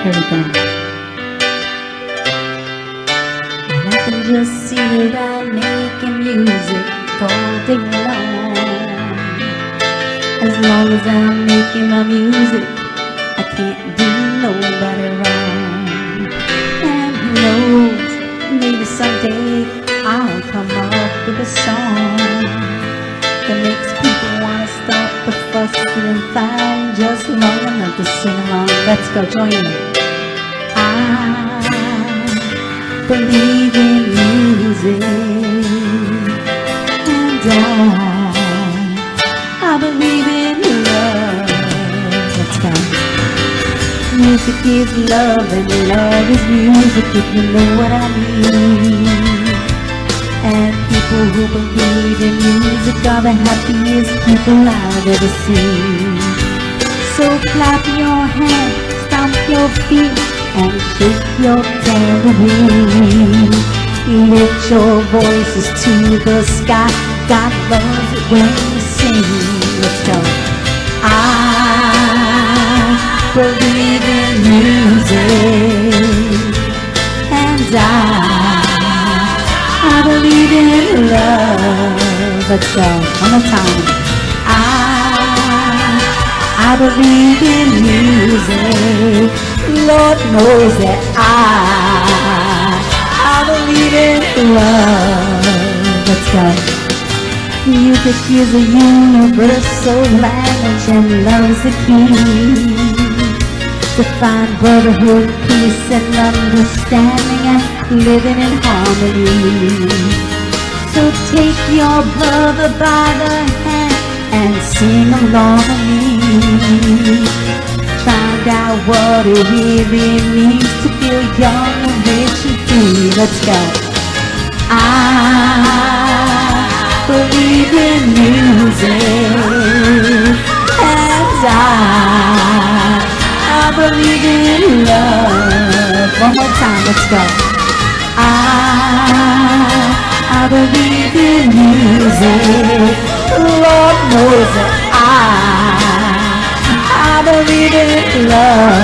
Here we go. And I can just see it around making music all day long. As long as I'm making my music, I can't do nobody wrong. And who knows, maybe someday I'll come up with a song that makes people want to stop the fussing and fighting just long enough to sing along. Let's go, join in. I believe in music, and I believe in love. Let's go. Music is love, and love is music, if you know what I mean. And people who believe in music are the happiest people I've ever seen. So clap your hands, stomp your feet, and shake your tambourine. Lift your voices to the sky, God loves it when you sing. Let's go. I believe in music, and I believe in love. Let's go. One more time. I believe in music. Lord knows that I believe in love. Let's go. Music is a universal language, and love's the key to find brotherhood, peace, and understanding, and living in harmony. So take your brother by the hand and sing along with me. Find out what it really means to feel young and rich and free. Let's go. I believe in music, and I believe in love. One more time, let's go. I believe in music. Lord knows that I believe in love.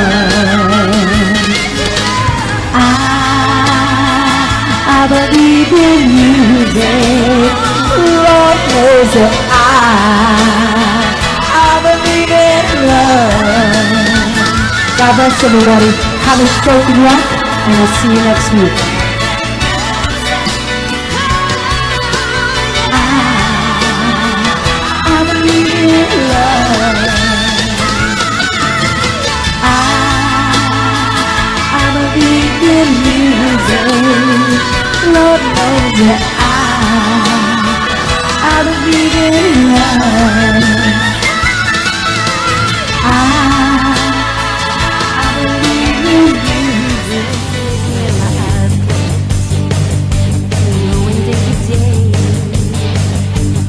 I believe in music. Lord knows that I believe in love. God bless everybody. Have a spoken rock, and we'll see you next week. I believe in love. I believe in music. Lord knows that I believe in love. I believe in music. Knowing day to day,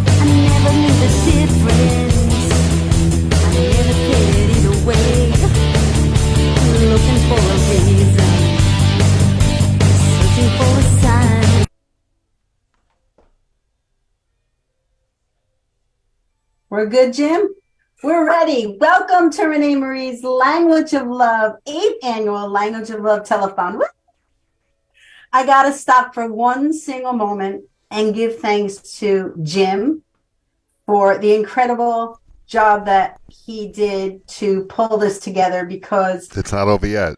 I never knew the difference. I never cared either way. Looking for a reason, searching for a sign. We're good, Jim? We're ready. Welcome to Renee Marie's Language of Love, 8th annual Language of Love telethon. I got to stop for one single moment and give thanks to Jim for the incredible job that he did to pull this together, because it's not over yet.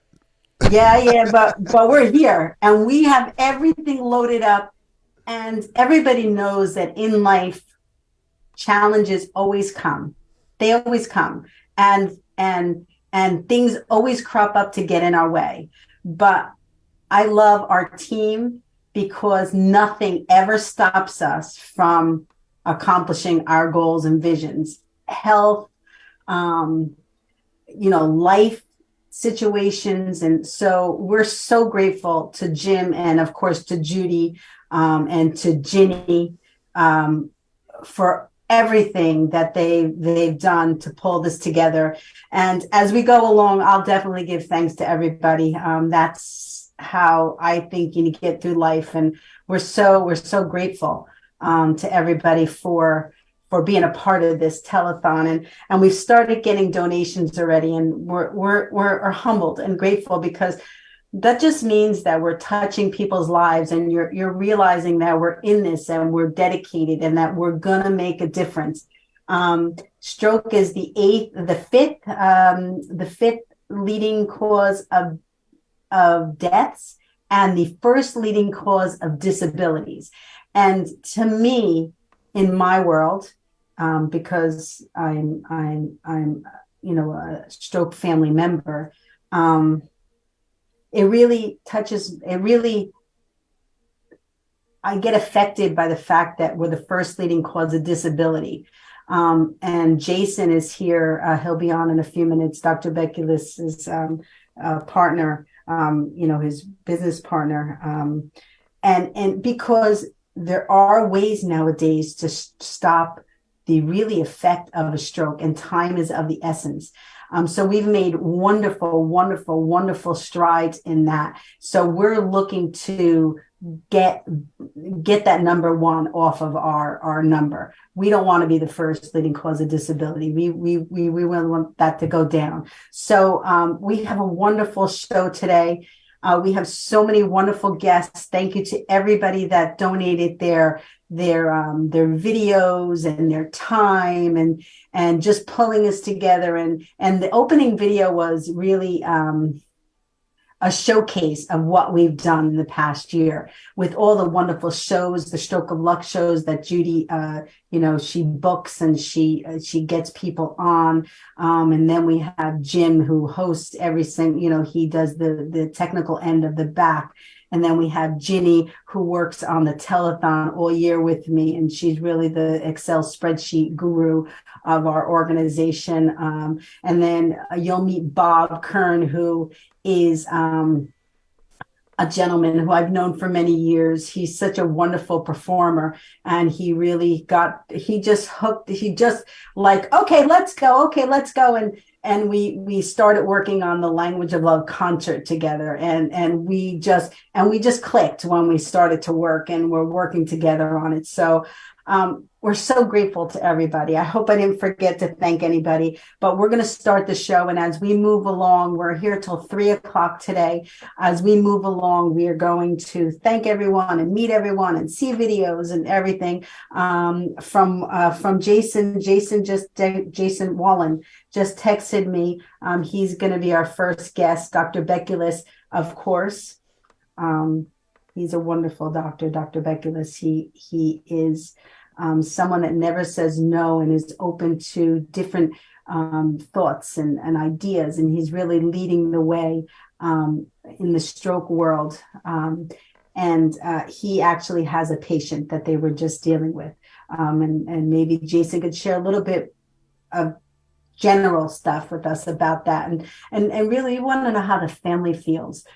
but we're here and we have everything loaded up, and everybody knows that in life challenges always come. They always come, and things always crop up to get in our way. But I love our team because nothing ever stops us from accomplishing our goals and visions. Health, life situations. And so we're so grateful to Jim, and of course to Judy, and to Ginny, for everything that they've done to pull this together. And as we go along, I'll definitely give thanks to everybody. That's how I think you get through life. And we're so grateful to everybody for for being a part of this telethon. And we've started getting donations already, and we're humbled and grateful, because that just means that we're touching people's lives, and you're realizing that we're in this and we're dedicated and that we're gonna make a difference. Stroke is the fifth leading cause of deaths and the first leading cause of disabilities. And to me, in my world, because I'm a stroke family member, it really touches, I get affected by the fact that we're the first leading cause of disability. And Jason is here. He'll be on in a few minutes. Dr. Bekulis's partner, his business partner. And because there are ways nowadays to stop the really effect of a stroke, and time is of the essence. So we've made wonderful strides in that. So we're looking to get that number one off of our number. We don't want to be the first leading cause of disability. We want that to go down. So we have a wonderful show today. We have so many wonderful guests. Thank you to everybody that donated their videos and their time and just pulling us together. And the opening video was really a showcase of what we've done in the past year with all the wonderful shows, the Stroke of Luck shows that Judy, she books and she gets people on. And then we have Jim, who hosts every single, he does the technical end of the back. And then we have Ginny, who works on the telethon all year with me, and she's really the Excel spreadsheet guru of our organization. And then you'll meet Bob Kern, who is a gentleman who I've known for many years. He's such a wonderful performer, and he just hooked. He just like, okay, let's go. And we started working on the Language of Love concert together, and we just clicked when we started to work, and we're working together on it. So we're so grateful to everybody. I hope I didn't forget to thank anybody, but we're going to start the show. And as we move along, we're here till 3:00 today. As we move along, we are going to thank everyone and meet everyone and see videos and everything from Jason. Jason Wallen just texted me. He's going to be our first guest. Dr. Bekulis, of course. He's a wonderful doctor, Dr. Bekulis. He is someone that never says no and is open to different thoughts and ideas. And he's really leading the way in the stroke world. And he actually has a patient that they were just dealing with. And maybe Jason could share a little bit of general stuff with us about that. And really we want to know how the family feels,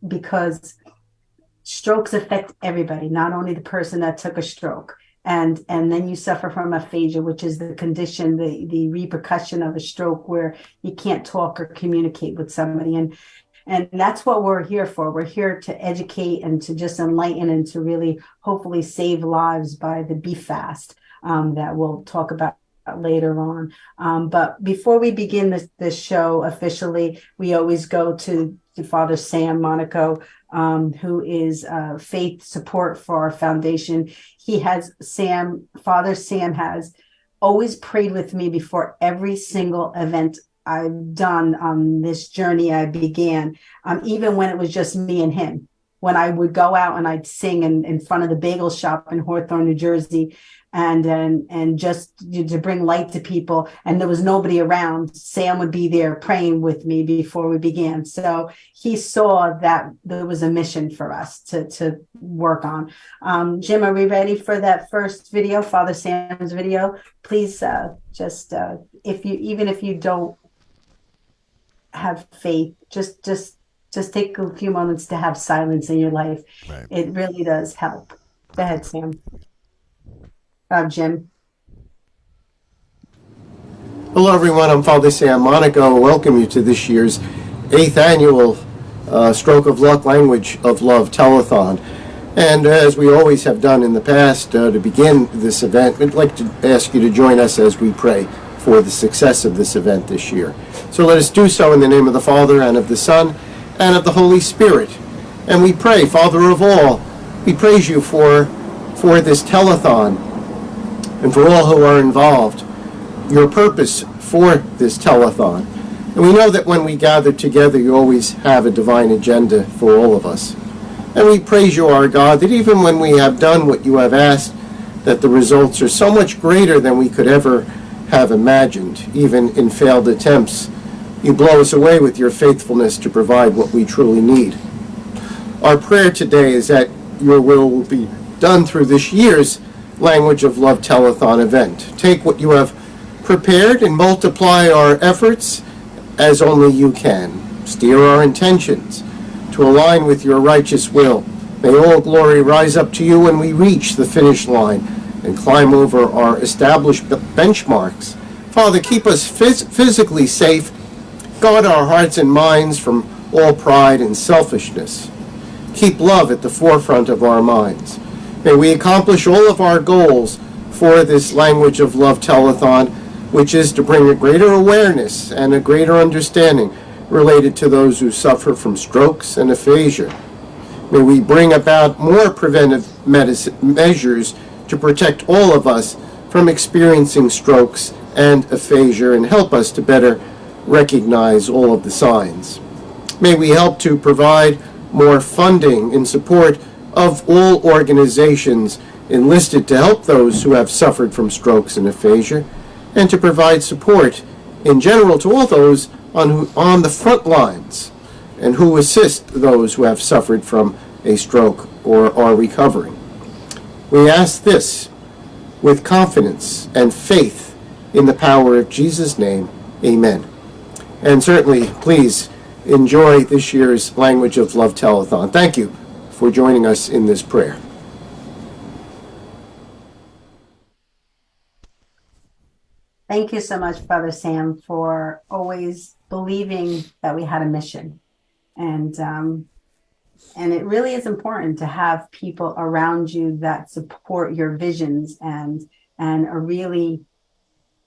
because strokes affect everybody, not only the person that took a stroke. And then you suffer from aphasia, which is the condition, the repercussion of a stroke where you can't talk or communicate with somebody. And that's what we're here for. We're here to educate and to just enlighten and to really hopefully save lives by the Be Fast that we'll talk about later on. But before we begin this show officially, we always go to Father Sam Monaco, who is faith support for our foundation. Father Sam has always prayed with me before every single event I've done on this journey I began, even when it was just me and him. When I would go out and I'd sing in front of the bagel shop in Hawthorne, New Jersey, and just to bring light to people, and there was nobody around, Sam would be there praying with me before we began. So he saw that there was a mission for us to work on. Jim, are we ready for that first video, Father Sam's video? Please if you don't have faith, just take a few moments to have silence in your life. Right. It really does help. Go ahead, Sam. Jim. Hello, everyone. I'm Father Sam Monaco. Welcome you to this year's 8th annual Stroke of Luck Language of Love Telethon. And as we always have done in the past, to begin this event, we'd like to ask you to join us as we pray for the success of this event this year. So let us do so in the name of the Father, and of the Son, and of the Holy Spirit. And we pray, Father of all, we praise you for this telethon and for all who are involved, your purpose for this telethon. And we know that when we gather together, you always have a divine agenda for all of us. And we praise you, our God, that even when we have done what you have asked, that the results are so much greater than we could ever have imagined, even in failed attempts. You blow us away with your faithfulness to provide what we truly need. Our prayer today is that your will be done through this year's Language of Love Telethon event. Take what you have prepared and multiply our efforts as only you can. Steer our intentions to align with your righteous will. May all glory rise up to you when we reach the finish line and climb over our established benchmarks. Father, keep us physically safe. Guard our hearts and minds from all pride and selfishness. Keep love at the forefront of our minds. May we accomplish all of our goals for this Language of Love Telethon, which is to bring a greater awareness and a greater understanding related to those who suffer from strokes and aphasia. May we bring about more preventive measures to protect all of us from experiencing strokes and aphasia and help us to better recognize all of the signs. May we help to provide more funding in support of all organizations enlisted to help those who have suffered from strokes and aphasia, and to provide support in general to all those on the front lines and who assist those who have suffered from a stroke or are recovering. We ask this with confidence and faith in the power of Jesus' name. Amen. And certainly, please enjoy this year's Language of Love Telethon. Thank you for joining us in this prayer. Thank you so much, Brother Sam, for always believing that we had a mission. And it really is important to have people around you that support your visions and are really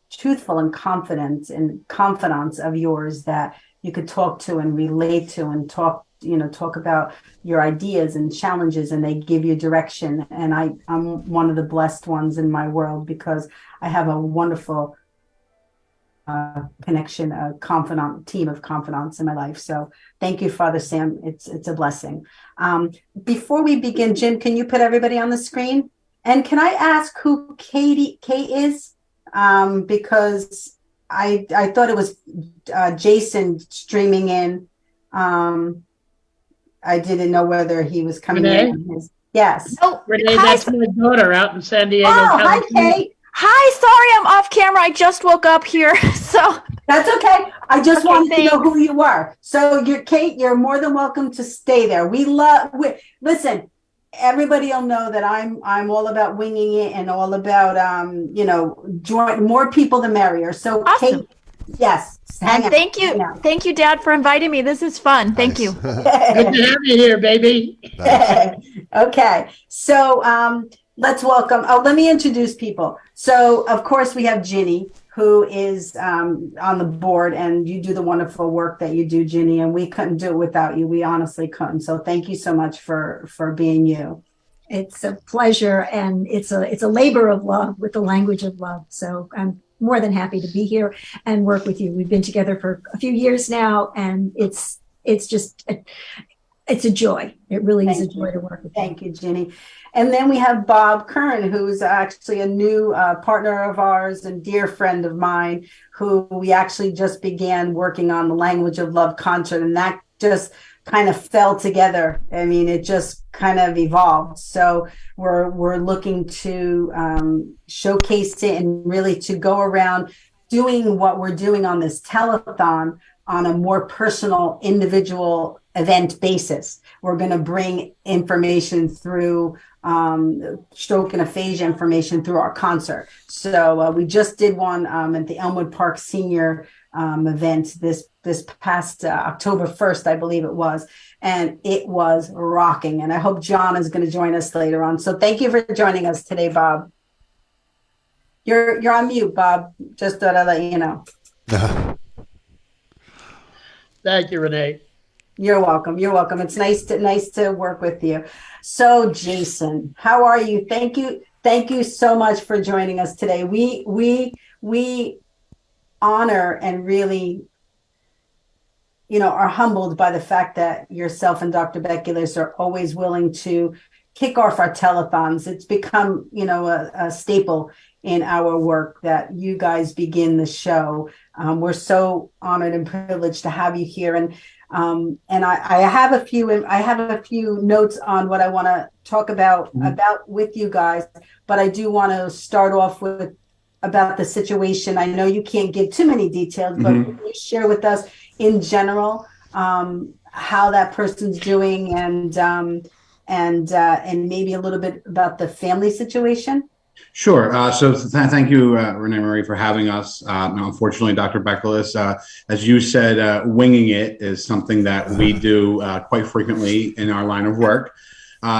truthful and confident and confidants of yours that you could talk to and relate to and talk about your ideas and challenges, and they give you direction. And I'm one of the blessed ones in my world because I have a wonderful connection, a confidant team of confidants in my life. So thank you, Father Sam. It's a blessing. Before we begin, Jim, can you put everybody on the screen? And can I ask who Kate is? Because I thought it was Jason streaming in. I didn't know whether he was coming in. Yes. Oh, Renee, that's my daughter out in San Diego. Oh, hi, Kate. Hi, sorry I'm off camera. I just woke up here, so. That's okay. I just wanted to know who you are. So you're Kate, you're more than welcome to stay there. Listen, everybody will know that I'm all about winging it and all about, join more people the merrier. So awesome. Kate, yes. And thank you, Dad, for inviting me. This is fun. Thank you. Good to have you here, baby. Okay. So, let's welcome. Let me introduce people. So, of course, we have Ginny, who is on the board, and you do the wonderful work that you do, Ginny, and we couldn't do it without you. We honestly couldn't. So thank you so much for being you. It's a pleasure, and it's a labor of love with the Language of Love. So I'm more than happy to be here and work with you. We've been together for a few years now, and it's just it's a joy. It really is a joy to work with you. Thank you, Ginny. And then we have Bob Kern, who's actually a new partner of ours and dear friend of mine, who we actually just began working on the Language of Love concert, and that just kind of fell together. I mean, it just kind of evolved. So we're looking to showcase it and really to go around doing what we're doing on this telethon, on a more personal, individual event basis. We're going to bring information through stroke and aphasia information through our concert. So we just did one at the Elmwood Park Senior event this past October 1st, I believe it was, and it was rocking. And I hope John is going to join us later on. So thank you for joining us today, Bob. You're on mute, Bob. Just thought I'd let you know. Thank you, Renee. You're welcome. You're welcome. It's nice to work with you. So, Jason, how are you? Thank you so much for joining us today. We honor and really, are humbled by the fact that yourself and Dr. Bekulis are always willing to kick off our telethons. It's become, a staple in our work that you guys begin the show. We're so honored and privileged to have you here. And I have a few notes on what I want to talk about with you guys, but I do want to start off with about the situation. I know you can't give too many details, but can you share with us in general how that person's doing and maybe a little bit about the family situation? Sure. Thank you, Renee Marie, for having us. Unfortunately, Dr. Bekulis, as you said, winging it is something that we do quite frequently in our line of work.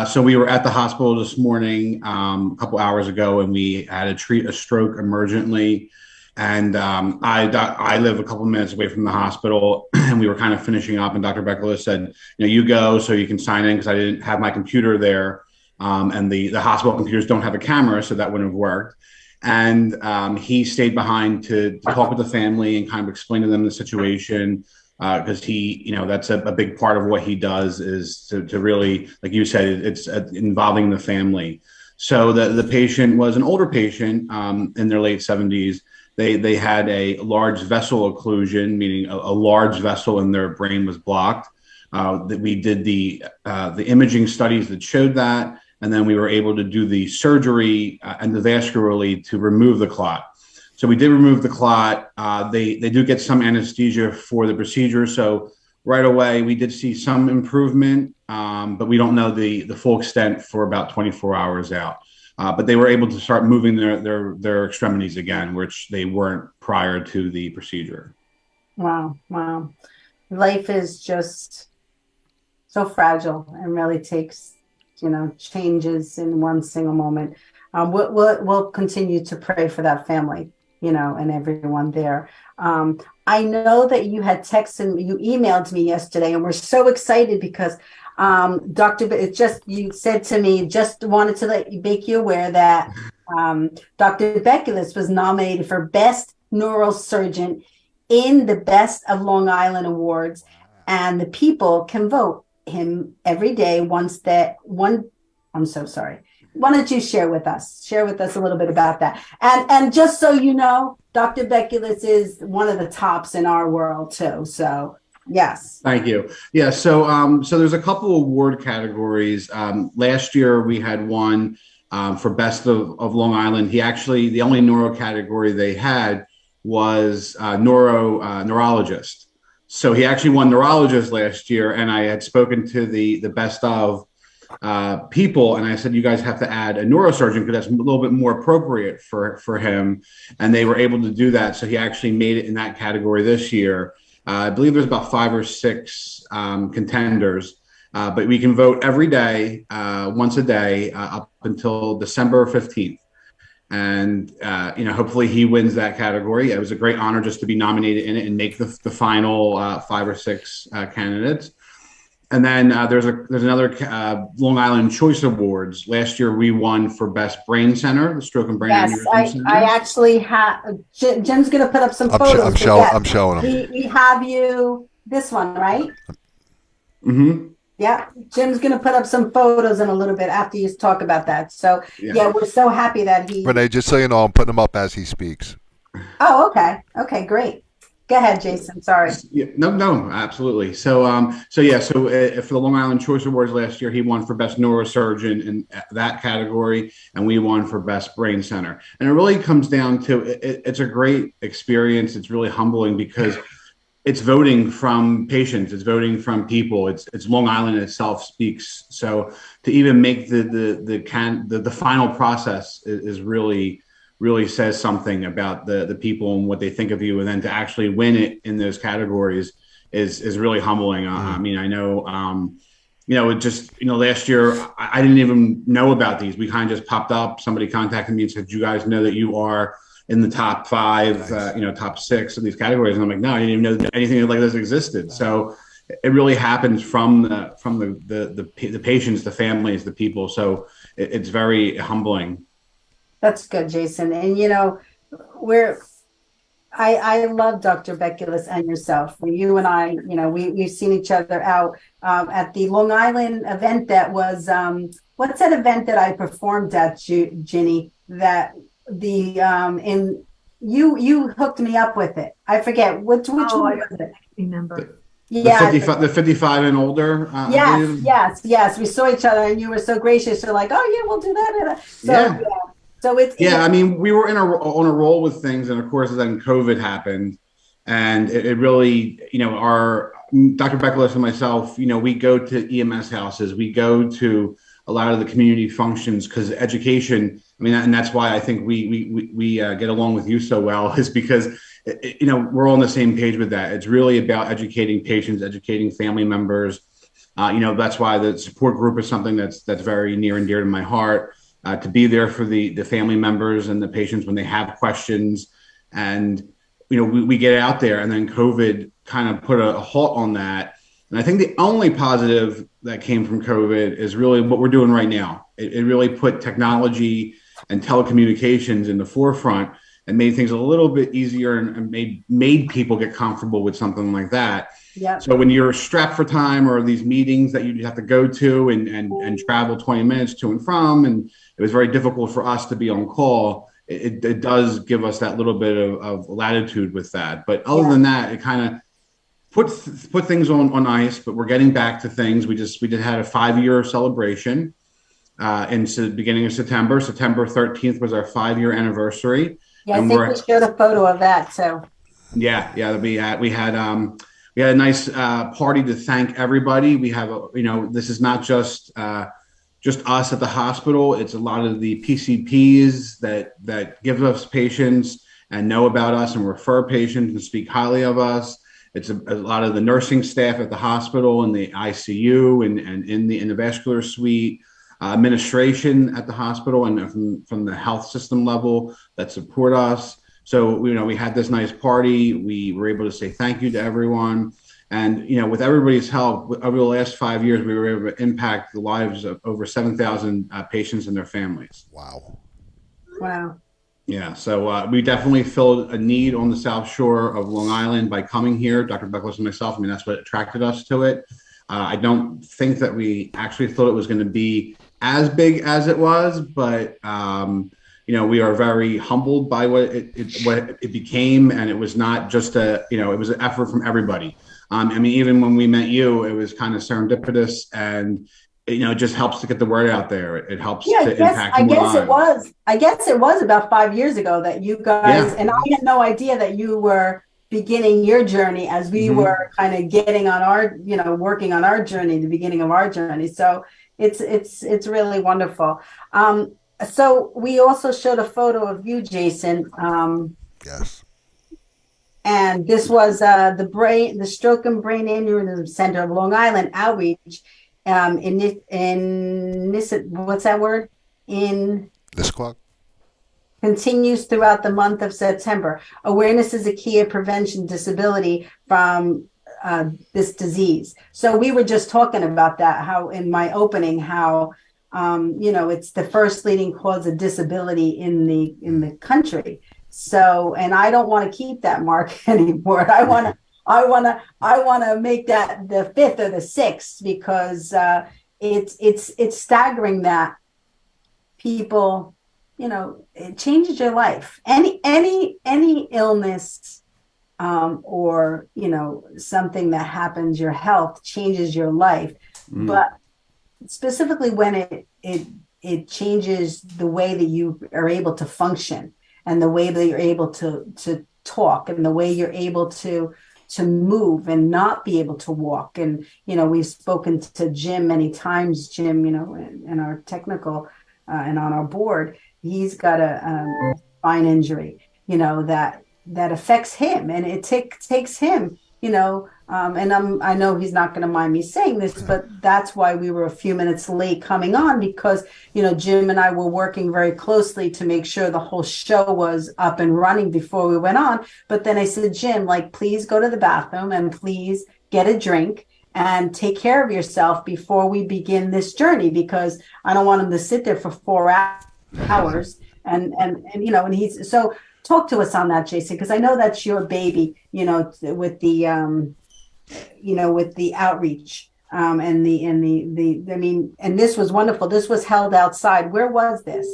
So we were at the hospital this morning, a couple hours ago, and we had to treat a stroke emergently. And I live a couple minutes away from the hospital, and we were kind of finishing up. And Dr. Bekulis said, you go so you can sign in, because I didn't have my computer there. And the hospital computers don't have a camera, so that wouldn't have worked. And he stayed behind to talk with the family and kind of explain to them the situation, because that's a big part of what he does is to really, like you said, it's involving the family. So the patient was an older patient in their late 70s. They had a large vessel occlusion, meaning a large vessel in their brain was blocked. That we did the imaging studies that showed that. And then we were able to do the surgery endovascularly to remove the clot. So we did remove the clot. They do get some anesthesia for the procedure. So right away, we did see some improvement, but we don't know the full extent for about 24 hours out. But they were able to start moving their extremities again, which they weren't prior to the procedure. Wow. Life is just so fragile and really takes changes in one single moment. We'll continue to pray for that family, and everyone there. I know that you had texted, you emailed me yesterday, and we're so excited because you said to me, just wanted to make you aware that Dr. Bekulis was nominated for Best Neurosurgeon in the Best of Long Island Awards, and the people can vote him every day I'm so sorry. Why don't you share with us a little bit about that? And just so you know, Dr. Bekulis is one of the tops in our world too. So yes. Thank you. Yeah. So there's a couple award categories. Last year we had one for Best of Long Island. The only neuro category they had was neurologist. So he actually won neurologist last year, and I had spoken to the best of people, and I said, you guys have to add a neurosurgeon because that's a little bit more appropriate for him, and they were able to do that. So he actually made it in that category this year. I believe there's about 5 or 6 contenders, but we can vote every day, once a day, up until December 15th. And, hopefully he wins that category. It was a great honor just to be nominated in it and make the final 5 or 6 candidates. And then there's another Long Island Choice Awards. Last year we won for Best Brain Center, the Stroke and Brain Aneurysm Center. I actually have, Jim's going to put up some photos. I'm showing them. We have you, this one, right? Mm-hmm. Yeah, Jim's going to put up some photos in a little bit after you talk about that. So, yeah, we're so happy that he... Renee, just so you know, I'm putting them up as he speaks. Oh, okay. Okay, great. Go ahead, Jason. Sorry. Yeah, no, absolutely. So for the Long Island Choice Awards last year, he won for Best Neurosurgeon in that category, and we won for Best Brain Center. And it really comes down to, it's a great experience. It's really humbling because it's voting from patients, it's voting from people, it's Long Island itself speaks. So to even make the final process is really says something about the people and what they think of you, and then to actually win it in those categories is really humbling. I mean, I know, it just, last year I didn't even know about these. We kind of just popped up. Somebody contacted me and said, "You guys know that you are in the top 5, Nice. top 6 of these categories?" And I'm like, "No, I didn't even know that anything like this existed." So it really happens from the patients, the families, the people. So it's very humbling. That's good, Jason. And I love Dr. Beculus and yourself. You and I, we've seen each other out at the Long Island event that was, what's that event that I performed at, Ginny? That you hooked me up with it. I forget which one was it? Remember. Yeah, The 55 and older. yes. We saw each other, and you were so gracious. You're like, "Oh yeah, we'll do that." So Yeah. So it's I mean, we were on a roll with things, and of course, then COVID happened, and it really, our Dr. Beculus and myself, we go to EMS houses, we go to a lot of the community functions, because education. I mean, and that's why I think we get along with you so well, is because we're all on the same page with that. It's really about educating patients, educating family members. That's why the support group is something that's very near and dear to my heart. To be there for the family members and the patients when they have questions. And, we get out there, and then COVID kind of put a halt on that. And I think the only positive that came from COVID is really what we're doing right now. It really put technology and telecommunications in the forefront and made things a little bit easier, and made people get comfortable with something like that. Yeah. So when you're strapped for time, or these meetings that you have to go to and travel 20 minutes to and from, and it was very difficult for us to be on call, it does give us that little bit of latitude with that. But other than that, it kind of put things on ice. But we're getting back to things. We just had a 5-year celebration in the beginning of September. September 13th was our 5-year anniversary. Yeah, and I think we showed a photo of that. So yeah, we had a nice party to thank everybody. We have this is not just us at the hospital. It's a lot of the PCPs that give us patients and know about us and refer patients and speak highly of us. It's a lot of the nursing staff at the hospital and the ICU and in the vascular suite, administration at the hospital, and from the health system level that support us. So, we had this nice party. We were able to say thank you to everyone. And, with everybody's help, over the last 5 years, we were able to impact the lives of over 7,000 patients and their families. Wow. Yeah, so we definitely filled a need on the South Shore of Long Island by coming here, Dr. Beculus and myself. I mean, that's what attracted us to it. I don't think that we actually thought it was going to be as big as it was, but we are very humbled by what it became, and it was not just it was an effort from everybody. I mean, even when we met you, it was kind of serendipitous, and it just helps to get the word out there. It helps to impact more lives. I guess it was about 5 years ago that you guys, and I had no idea that you were beginning your journey as we were kind of getting on our, working on our journey, the beginning of our journey. So it's really wonderful. So we also showed a photo of you, Jason. Yes. And this was the Stroke and Brain Aneurysm Center of Long Island outreach. What's that word? Nisqually? Continues throughout the month of September. Awareness is a key of prevention disability from this disease. So we were just talking about that, how in my opening, how it's the first leading cause of disability in the country. So, and I don't want to keep that mark anymore. I want to make that the 5th or the 6th, because it's staggering that people, it changes your life. Any illness or something that happens, your health changes your life, but specifically when it changes the way that you are able to function, and the way that you're able to talk, and the way you're able to to move and not be able to walk. And, we've spoken to Jim many times, Jim, in our technical and on our board, he's got a spine injury, that affects him, and it takes him, and I know he's not going to mind me saying this, but that's why we were a few minutes late coming on, because, Jim and I were working very closely to make sure the whole show was up and running before we went on. But then I said, Jim, please go to the bathroom and please get a drink and take care of yourself before we begin this journey, because I don't want him to sit there for 4 hours. And he's so. Talk to us on that, Jason, because I know that's your baby, with the, with the outreach, and this was wonderful. This was held outside. Where was this?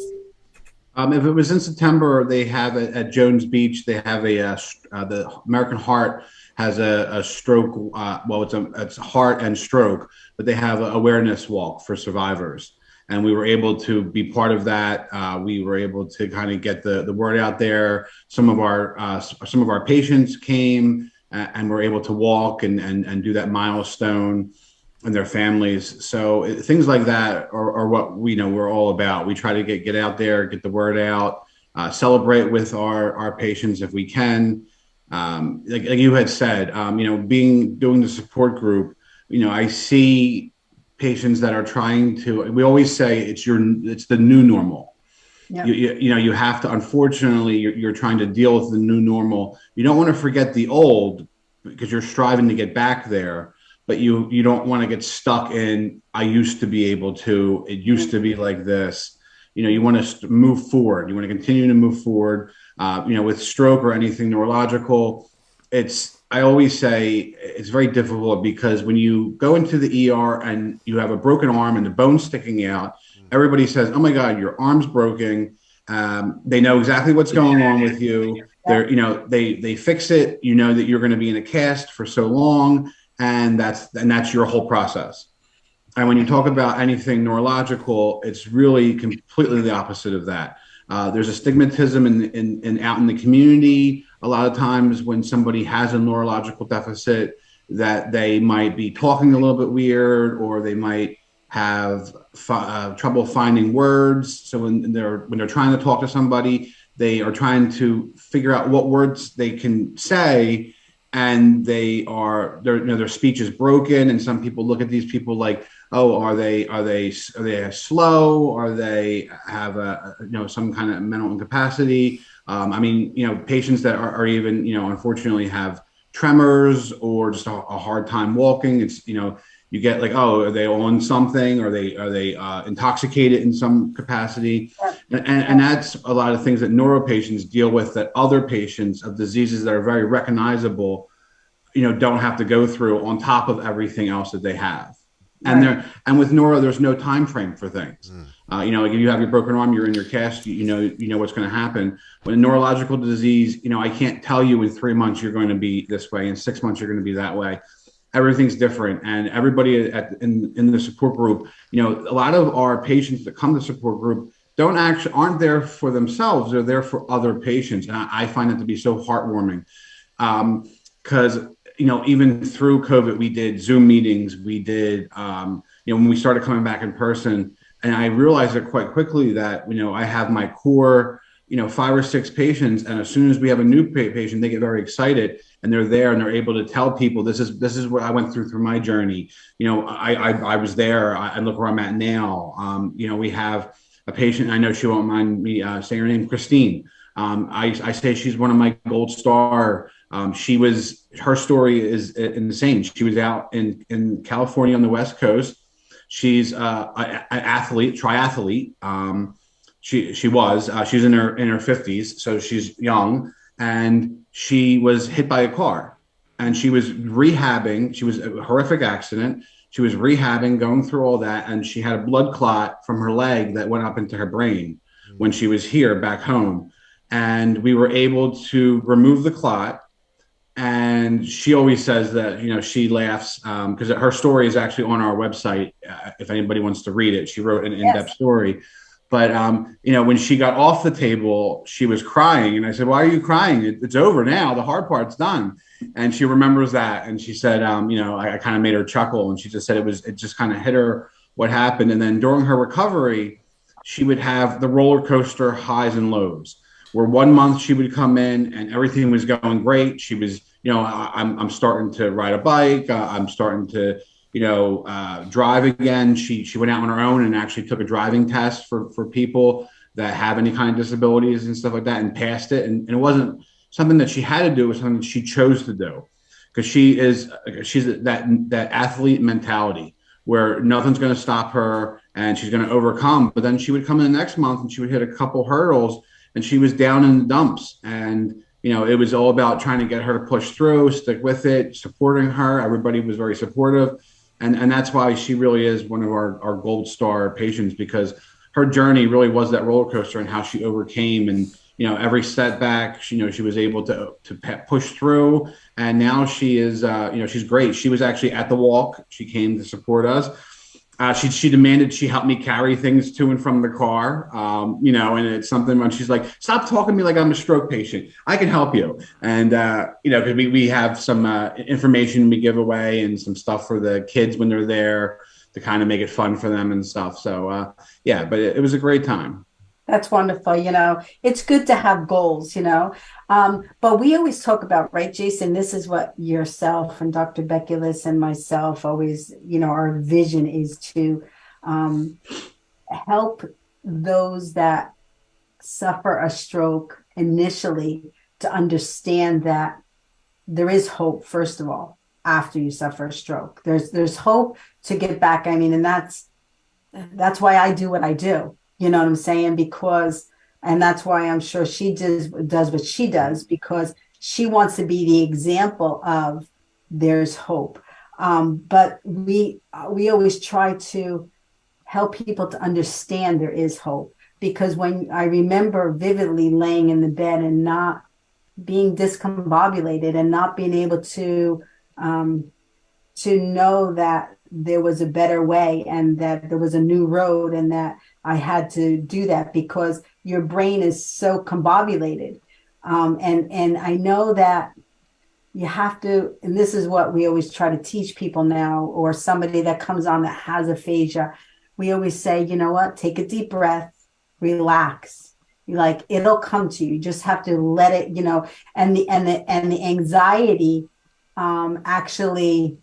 If it was in September, they have it at Jones Beach. They have the American Heart has a stroke. It's heart and stroke, but they have an awareness walk for survivors. And we were able to be part of that. We were able to kind of get the word out there. Some of our patients came and were able to walk and do that milestone, and their families. So things like that are what we're all about. We try to get out there, get the word out, celebrate with our patients if we can. Like you had said, doing the support group. I see patients that are trying to, we always say it's the new normal. Yep. You have to, unfortunately, you're trying to deal with the new normal. You don't want to forget the old, because you're striving to get back there, but you don't want to get stuck in, I used to be able to, it used to be like this. You want to move forward. You want to continue to move forward. With stroke or anything neurological, I always say it's very difficult, because when you go into the ER and you have a broken arm and the bone sticking out, everybody says, "Oh my God, your arm's broken." They know exactly what's going on with you. They fix it. You know that you're going to be in a cast for so long, and that's your whole process. And when you talk about anything neurological, it's really completely the opposite of that. There's a stigmatism in out in the community. A lot of times when somebody has a neurological deficit, that they might be talking a little bit weird, or they might have trouble finding words. So when they're trying to talk to somebody, they are trying to figure out what words they can say, and their speech is broken. And some people look at these people like, oh, are they slow? Are they have some kind of mental incapacity? Patients that are even, unfortunately have tremors or just a hard time walking. It's, you get like, oh, are they on something? Are they intoxicated in some capacity? And that's a lot of things that neuro patients deal with, that other patients of diseases that are very recognizable, don't have to go through on top of everything else that they have. And and with neuro, there's no time frame for things. Like if you have your broken arm, you're in your cast, you know what's going to happen. When a neurological disease, I can't tell you in 3 months you're going to be this way, in 6 months you're going to be that way. Everything's different, and everybody in the support group, a lot of our patients that come to support group aren't there for themselves; they're there for other patients, and I find that to be so heartwarming, because even through COVID, we did Zoom meetings, we did when we started coming back in person, and I realized it quite quickly that I have my core 5 or 6 patients, and as soon as we have a new patient, they get very excited. And they're there, and they're able to tell people, this is what I went through my journey. I was there, and look where I'm at now. We have a patient, I know she won't mind me saying her name, Christine. I say she's one of my gold star. Her story is insane. She was out in California on the West Coast. She's an athlete, triathlete. She's in her 50s, so she's young. And she was hit by a car, and she was rehabbing. She was a horrific accident. She was rehabbing, going through all that. And she had a blood clot from her leg that went up into her brain when she was here back home. And we were able to remove the clot. And she always says that, she laughs because her story is actually on our website. If anybody wants to read it, she wrote an in-depth story. But, when she got off the table, she was crying. And I said, why are you crying? It's over now. The hard part's done. And she remembers that. And she said, I kind of made her chuckle. And she just said it just kind of hit her what happened. And then during her recovery, she would have the roller coaster highs and lows, where 1 month she would come in and everything was going great. She was, I'm starting to ride a bike. I'm starting to, drive again. She went out on her own and actually took a driving test for people that have any kind of disabilities and stuff like that, and passed it. And it wasn't something that she had to do. It was something that she chose to do, because she's that athlete mentality where nothing's going to stop her and she's going to overcome. But then she would come in the next month and she would hit a couple hurdles and she was down in the dumps. And, it was all about trying to get her to push through, stick with it, supporting her. Everybody was very supportive. And that's why she really is one of our gold star patients, because her journey really was that roller coaster, and how she overcame, and, every setback, she was able to push through. And now she is, she's great. She was actually at the walk. She came to support us. She demanded she help me carry things to and from the car, and it's something when she's like, stop talking to me like I'm a stroke patient. I can help you. And, because we have some information we give away and some stuff for the kids when they're there to kind of make it fun for them and stuff. So, but it was a great time. That's wonderful. It's good to have goals, but we always talk about, right, Jason, this is what yourself and Dr. Beculus and myself always, our vision is to help those that suffer a stroke initially to understand that there is hope, first of all, after you suffer a stroke. There's hope to get back. I mean, and that's why I do what I do. You know what I'm saying? And that's why I'm sure she does what she does, because she wants to be the example of there's hope. But we always try to help people to understand there is hope, because when I remember vividly laying in the bed and not being discombobulated and not being able to know that there was a better way and that there was a new road, and that I had to do that because your brain is so combobulated. And I know that you have to, and this is what we always try to teach people now, or somebody that comes on that has aphasia. We always say, you know what, take a deep breath, relax. Like, it'll come to you. You just have to let it, and the anxiety actually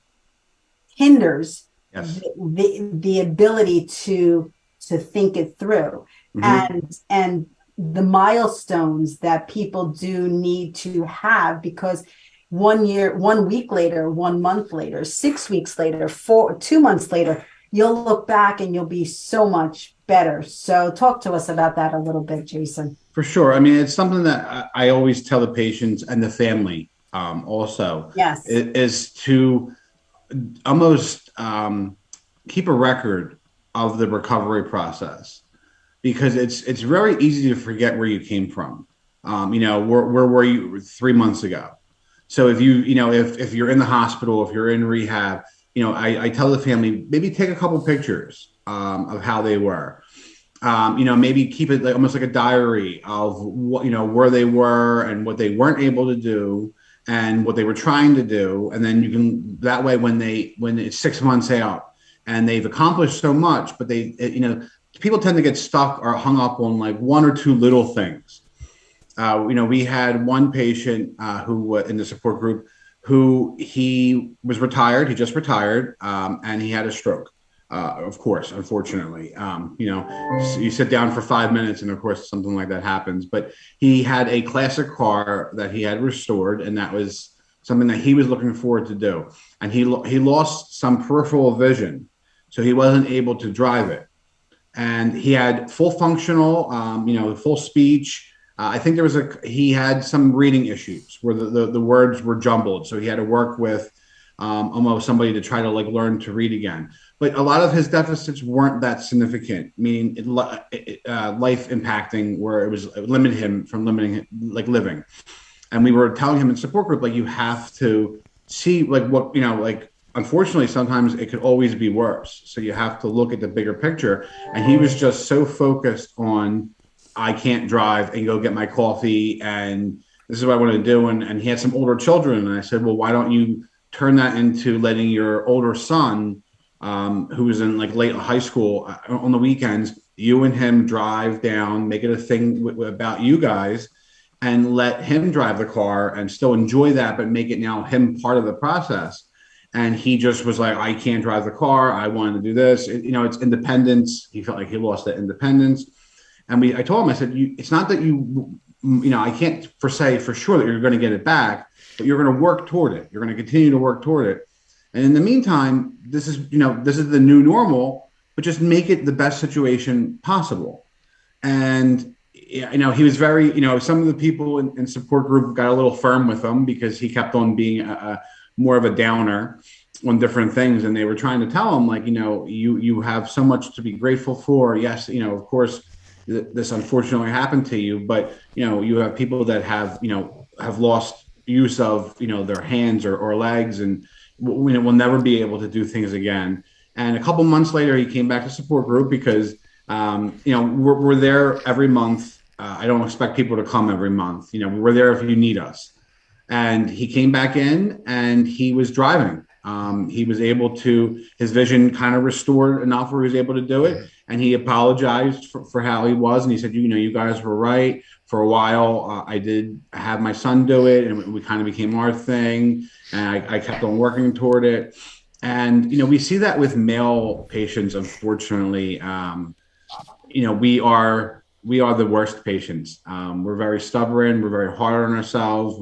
hinders the ability to think it through. Mm-hmm. And the milestones that people do need to have, because 1 week later, 1 month later, 6 weeks later, 2 months later, you'll look back and you'll be so much better. So talk to us about that a little bit, Jason. For sure. I mean, it's something that I always tell the patients and the family also. Yes. Is to almost keep a record of the recovery process, because it's very easy to forget where you came from. Where were you 3 months ago? So if if you're in the hospital, if you're in rehab, I tell the family, maybe take a couple pictures of how they were. Maybe keep it almost like a diary of what, where they were and what they weren't able to do and what they were trying to do. And then you can, that way, when it's 6 months out and they've accomplished so much, but people tend to get stuck or hung up on like one or two little things. We had one patient who in the support group who he was retired. He just retired, and he had a stroke. Of course, unfortunately, you sit down for 5 minutes and of course something like that happens, but he had a classic car that he had restored, and that was something that he was looking forward to do. And he lost some peripheral vision, so he wasn't able to drive it. And he had full functional, full speech. I think he had some reading issues where the words were jumbled. So he had to work with almost somebody to try to learn to read again. But a lot of his deficits weren't that significant, meaning life impacting, where it limited him from living. And we were telling him in support group, you have to see what, unfortunately, sometimes it could always be worse. So you have to look at the bigger picture. And he was just so focused on, I can't drive and go get my coffee, and this is what I want to do. And he had some older children. And I said, well, why don't you turn that into letting your older son, who was in like late high school, on the weekends, you and him drive down, make it a thing about you guys, and let him drive the car and still enjoy that, but make it now him part of the process. And he just was like, I can't drive the car. I wanted to do this. It's independence. He felt like he lost that independence. And I told him, I said, it's not that I can't say for sure that you're going to get it back, but you're going to work toward it. You're going to continue to work toward it. And in the meantime, this is the new normal, but just make it the best situation possible. And, he was very, some of the people in support group got a little firm with him because he kept on being more of a downer on different things. And they were trying to tell him, like, you have so much to be grateful for. Yes, of course, this unfortunately happened to you, but, you have people that have lost use of, their hands or legs, and will never be able to do things again. And a couple months later, he came back to support group because, we're there every month. I don't expect people to come every month. We're there if you need us. And he came back in and he was driving. He was able to, his vision kind of restored enough where he was able to do it. And he apologized for how he was. And he said, you guys were right. For a while, I did have my son do it, and we kind of became our thing. And I kept on working toward it. And, we see that with male patients, unfortunately. We are the worst patients. We're very stubborn. We're very hard on ourselves.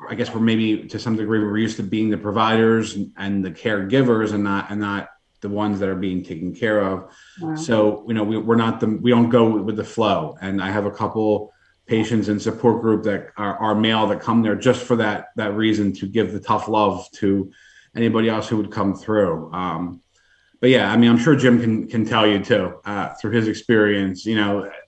I guess we're maybe to some degree, we're used to being the providers and the caregivers and not the ones that are being taken care of. Wow. So, we don't go with the flow. And I have a couple patients in support group that are male that come there just for that reason, to give the tough love to anybody else who would come through. But yeah, I'm sure Jim can tell you too, through his experience,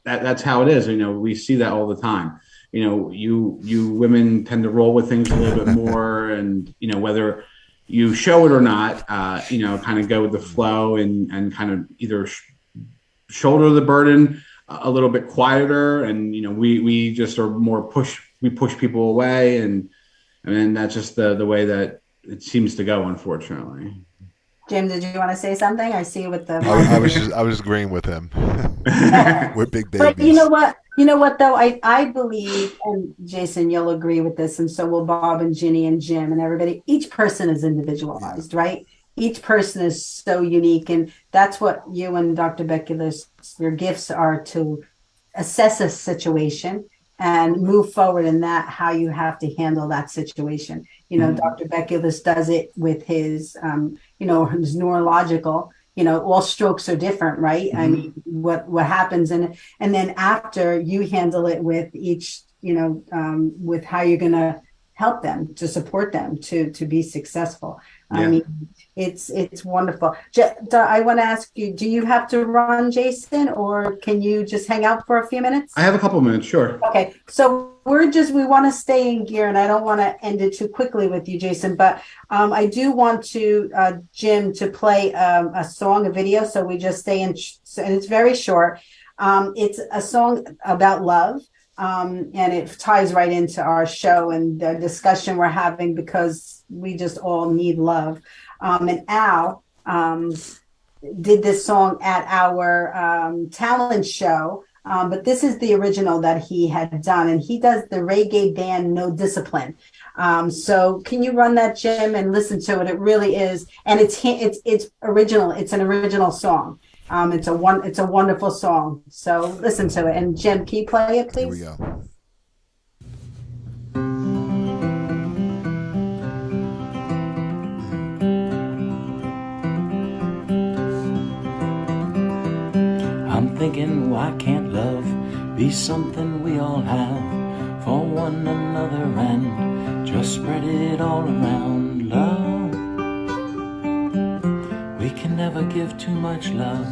that's how it is. We see that all the time. You women tend to roll with things a little bit more, and, whether you show it or not, kind of go with the flow and kind of either shoulder the burden a little bit quieter. And, we just are more we push people away. And that's just the way that it seems to go, unfortunately. Jim, did you want to say something? I see you with the. I was agreeing with him. We're big babies. But you know what though, I believe, and Jason, you'll agree with this, and so will Bob and Ginny and Jim and everybody. Each person is individualized, right? Each person is so unique, and that's what you and Dr. Beculus, your gifts are, to assess a situation and move forward in that, how you have to handle that situation. Dr. Beculus does it with his, his neurological, all strokes are different, right? Mm-hmm. I mean, what happens, and then after you handle it with each, with how you're going to help them, to support them to be successful. Yeah. I mean, it's wonderful. I want to ask you, do you have to run, Jason, or can you just hang out for a few minutes? I have a couple minutes, sure. Okay, so we want to stay in gear, and I don't want to end it too quickly with you, Jason, but I do want to, Jim, to play a song, a video, so we just stay in, and it's very short. It's a song about love. And it ties right into our show and the discussion we're having, because we just all need love. And Al did this song at our talent show, but this is the original that he had done, and he does the reggae band No Discipline. So can you run that, Jim, and listen to it? It really is, and it's original. It's an original song. It's a wonderful song. So listen to it. And Jim, can you play it, please? Here we go. I'm thinking, why can't love be something we all have for one another, and just spread it all around? Love, we can never give too much love.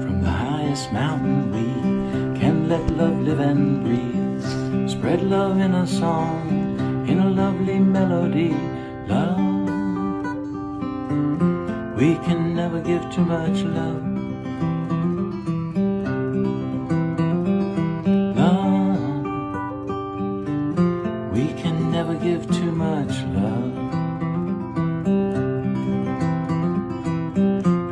From the highest mountain we can let love live and breathe. spread love in a song, in a lovely melody. Love, we can never give too much love. Love, we can never give too much love.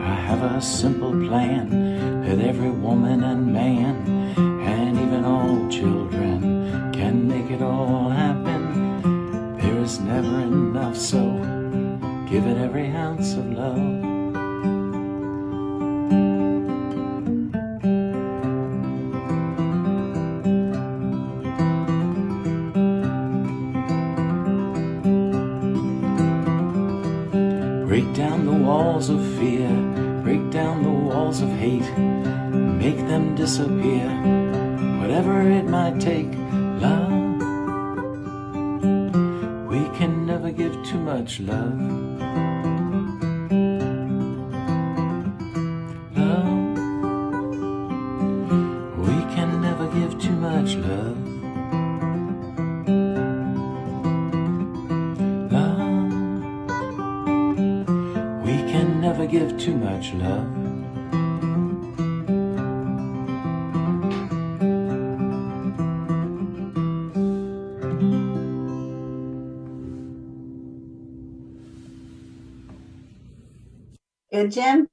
I have a simple plan that every woman and man, and even all children, can make it all happen. There is never enough, so give it every ounce of love. Break down the walls of fear, break down the walls of hate, make them disappear, whatever it might take. Love, we can never give too much love. Love, we can never give too much love. Love, we can never give too much love. Good, Jim?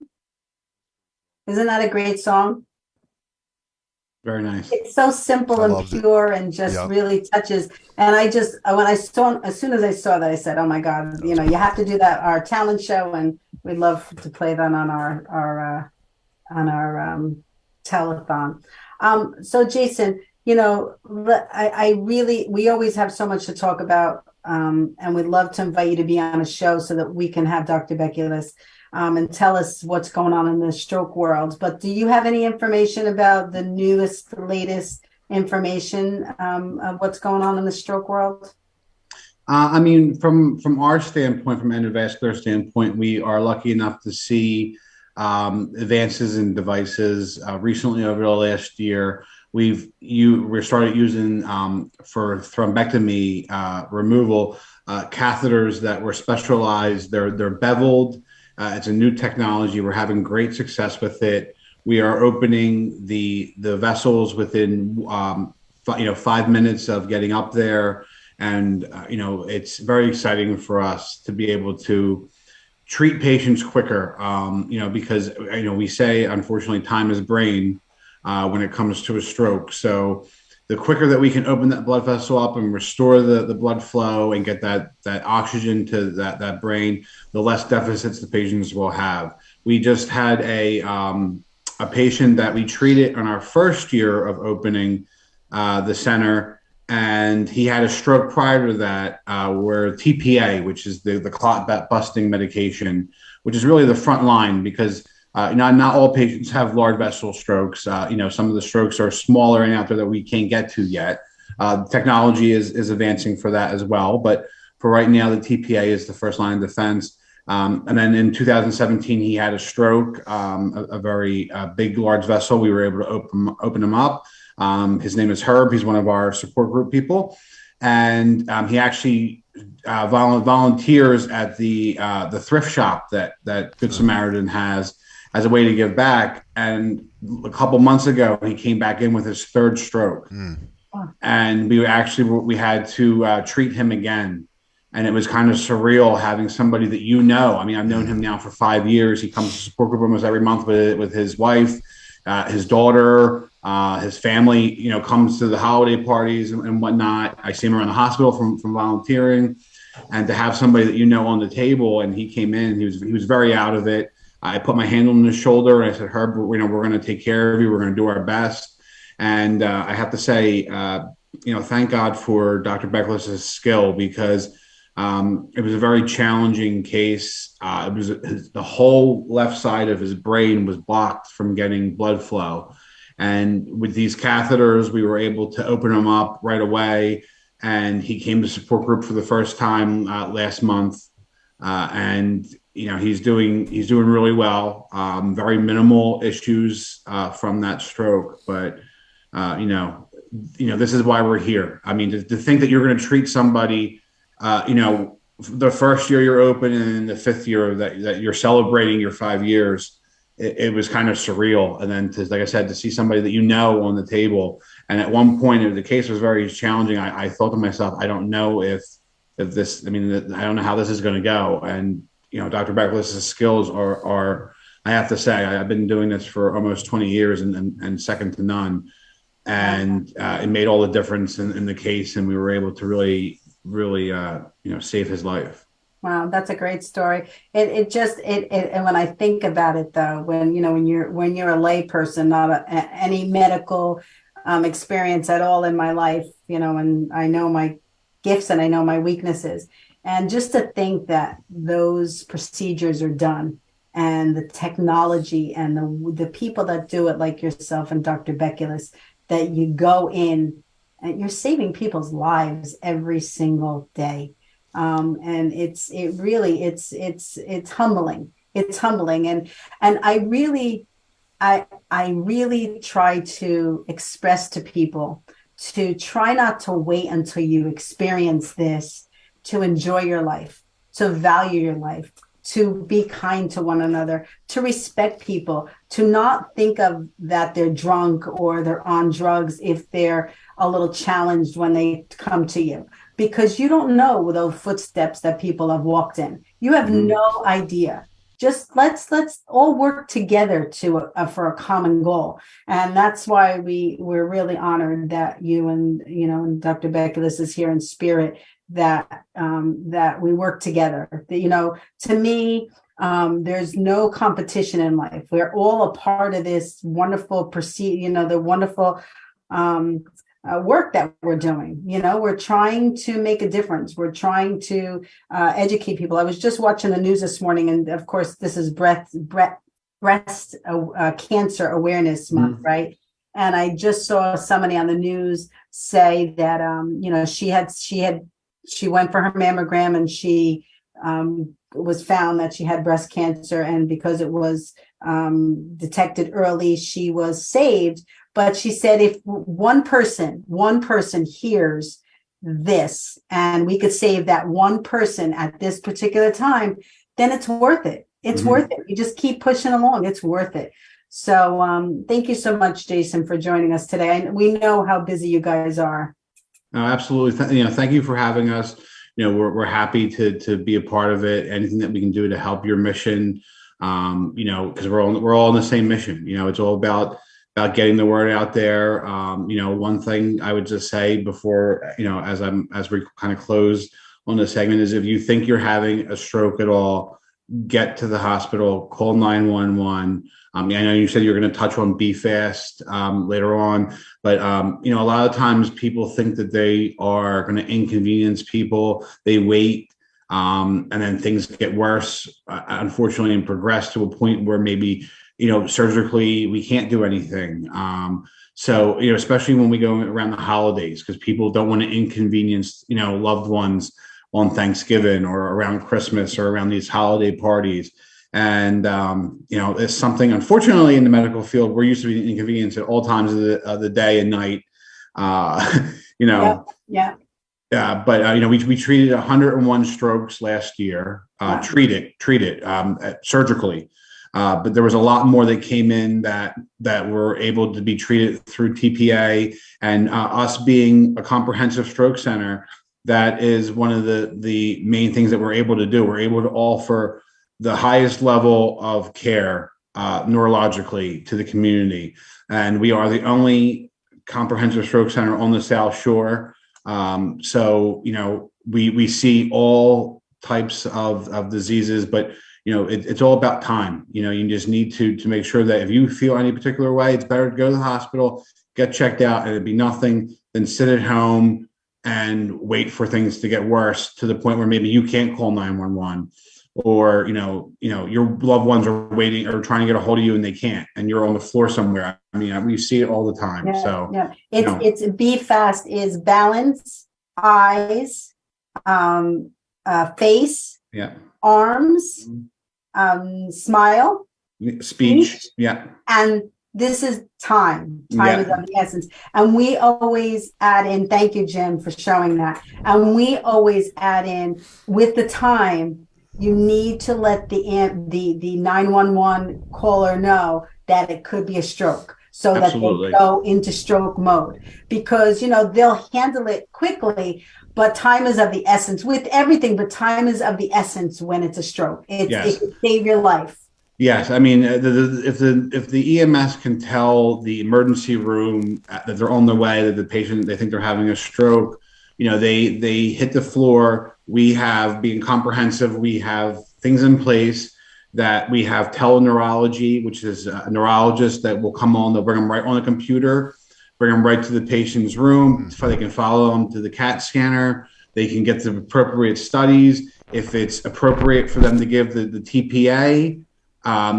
Isn't that a great song? Very nice. It's so simple I and loved it. pure and just Yep. really touches. And I just, when I saw, as soon as I saw that, I said, oh my God, you know, you have to do that, our talent show. And we'd love to play that on our telethon. So Jason, you know, I really, we always have so much to talk about. And we'd love to invite you to be on a show so that we can have Dr. Bekulis and tell us what's going on in the stroke world. But do you have any information about the newest, latest information of what's going on in the stroke world? I mean, from our standpoint, from endovascular standpoint, we are lucky enough to see advances in devices. Recently, over the last year, we started using for thrombectomy removal catheters that were specialized. They're beveled. It's a new technology. We're having great success with it. We are opening the vessels within 5 minutes of getting up there. And, it's very exciting for us to be able to treat patients quicker, because, we say, unfortunately, time is brain when it comes to a stroke. So the quicker that we can open that blood vessel up and restore the blood flow and get that oxygen to that brain, the less deficits the patients will have. We just had a patient that we treated on our first year of opening the center, and he had a stroke prior to that, where TPA, which is the clot busting medication, which is really the front line, because not all patients have large vessel strokes. Some of the strokes are smaller and out there that we can't get to yet. Technology is advancing for that as well, but for right now, the TPA is the first line of defense. And then in 2017, he had a stroke, a very big, large vessel. We were able to open him up. His name is Herb. He's one of our support group people. And he actually volunteers at the thrift shop that Good Samaritan has as a way to give back. And a couple months ago, he came back in with his third stroke. And we had to treat him again. And it was kind of surreal having somebody that I mean, I've known him now for 5 years. He comes to support group almost every month with his wife, his daughter, his family, comes to the holiday parties and whatnot. I see him around the hospital from volunteering. And to have somebody that on the table, and he came in, he was very out of it. I put my hand on his shoulder and I said, Herb, we're going to take care of you. We're going to do our best. And I have to say, thank God for Dr. Bekulis' skill, because it was a very challenging case. It was the whole left side of his brain was blocked from getting blood flow. And with these catheters, we were able to open him up right away. And he came to support group for the first time last month. And he's doing really well. Very minimal issues from that stroke, but this is why we're here. I mean, to think that you're going to treat somebody, the first year you're open and the fifth year that you're celebrating your 5 years, it was kind of surreal. And then, like I said, to see somebody that on the table. And at one point, the case was very challenging. I thought to myself, I don't know if this, I don't know how this is going to go. And, Dr. Beckles' skills are, I have to say, I've been doing this for almost 20 years and second to none. And it made all the difference in the case. And we were able to really, save his life. Wow, that's a great story. And when I think about it, though, when you're a lay person, not any medical experience at all in my life, and I know my gifts and I know my weaknesses, and just to think that those procedures are done, and the technology and the people that do it, like yourself and Dr. Beckles, that you go in and you're saving people's lives every single day. And it's humbling. It's humbling. And I really try to express to people to try not to wait until you experience this, to enjoy your life, to value your life, to be kind to one another, to respect people, to not think of that they're drunk or they're on drugs if they're a little challenged when they come to you, because you don't know those footsteps that people have walked in. You have no idea. Just let's all work together for a common goal. And that's why we're really honored that you and Dr. Beckles is here in spirit, that we work together. To me, there's no competition in life. We're all a part of this wonderful the wonderful work that we're doing. We're trying to make a difference. We're trying to educate people. I was just watching the news this morning, and of course, this is breast cancer awareness month, right? And I just saw somebody on the news say that she went for her mammogram and she was found that she had breast cancer, and because it was detected early, she was saved. But she said, if one person hears this and we could save that one person at this particular time, then it's worth it. It's worth it. You just keep pushing along. It's worth it. So thank you so much, Jason, for joining us today. We know how busy you guys are. No, absolutely. Thank you for having us. We're happy to be a part of it. Anything that we can do to help your mission, because we're all on the same mission. It's all about getting the word out there. One thing I would just say before, as we kind of close on the segment, is if you think you're having a stroke at all, get to the hospital, call 911. I know you said you're going to touch on BFAST later on, but a lot of times people think that they are going to inconvenience people. They wait, and then things get worse, unfortunately, and progress to a point where maybe surgically we can't do anything. So especially when we go around the holidays, because people don't want to inconvenience loved ones on Thanksgiving or around Christmas or around these holiday parties. And, it's something, unfortunately, in the medical field, we're used to being inconvenienced at all times of the day and night. Yeah. But, we treated 101 strokes last year, Wow. treated surgically. But there was a lot more that came in that were able to be treated through TPA, and us being a comprehensive stroke center, that is one of the main things that we're able to do. We're able to offer the highest level of care neurologically to the community. And we are the only comprehensive stroke center on the South Shore. So, we see all types of diseases, but it's all about time. You just need to make sure that if you feel any particular way, it's better to go to the hospital, get checked out, and it'd be nothing than sit at home and wait for things to get worse to the point where maybe you can't call 911, or your loved ones are waiting or trying to get a hold of you and they can't, and you're on the floor somewhere. I mean, we see it all the time. It's BFAST is balance, eyes, face, arms, smile, speech, and this is time. Time is of the essence. And we always add in, thank you, Jim, for showing that. And we always add in, with the time, you need to let the 911 caller know that it could be a stroke, so Absolutely. that they go into stroke mode, because, you know, they'll handle it quickly, but time is of the essence with everything, but time is of the essence when it's a stroke. It could save your life. Yes, I mean, if the EMS can tell the emergency room that they're on their way, that the patient, they think they're having a stroke, you know, they hit the floor. We have, being comprehensive, we have things in place that we have teleneurology, which is a neurologist that will come on, they'll bring them right on the computer, bring them right to the patient's room, so they can follow them to the CAT scanner. They can get the appropriate studies. If it's appropriate for them to give the TPA,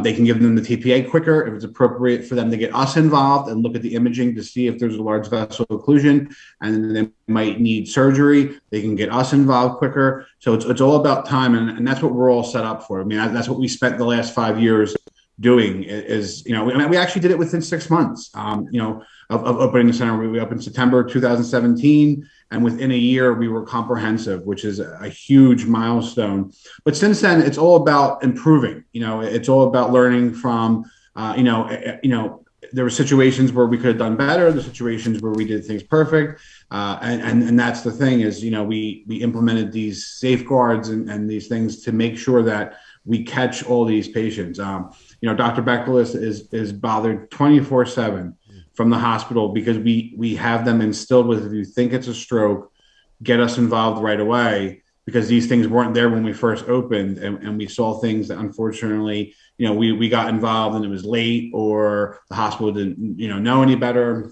they can give them the TPA quicker. If it's appropriate for them to get us involved and look at the imaging to see if there's a large vessel occlusion and they might need surgery, they can get us involved quicker. So it's all about time, and that's what we're all set up for. I mean, that's what we spent the last 5 years doing is, you know, we actually did it within 6 months, you know, of opening the center. We opened September 2017. And within a year, we were comprehensive, which is a huge milestone. But since then, it's all about improving. You know, it's all about learning from, you know, there were situations where we could have done better. The situations where we did things perfect. And that's the thing is, you know, we implemented these safeguards and these things to make sure that we catch all these patients. You know, Dr. Bekeles is bothered 24/7. From the hospital, because we have them instilled with, if you think it's a stroke, get us involved right away, because these things weren't there when we first opened, and we saw things that unfortunately, you know, we got involved and it was late, or the hospital didn't, you know any better,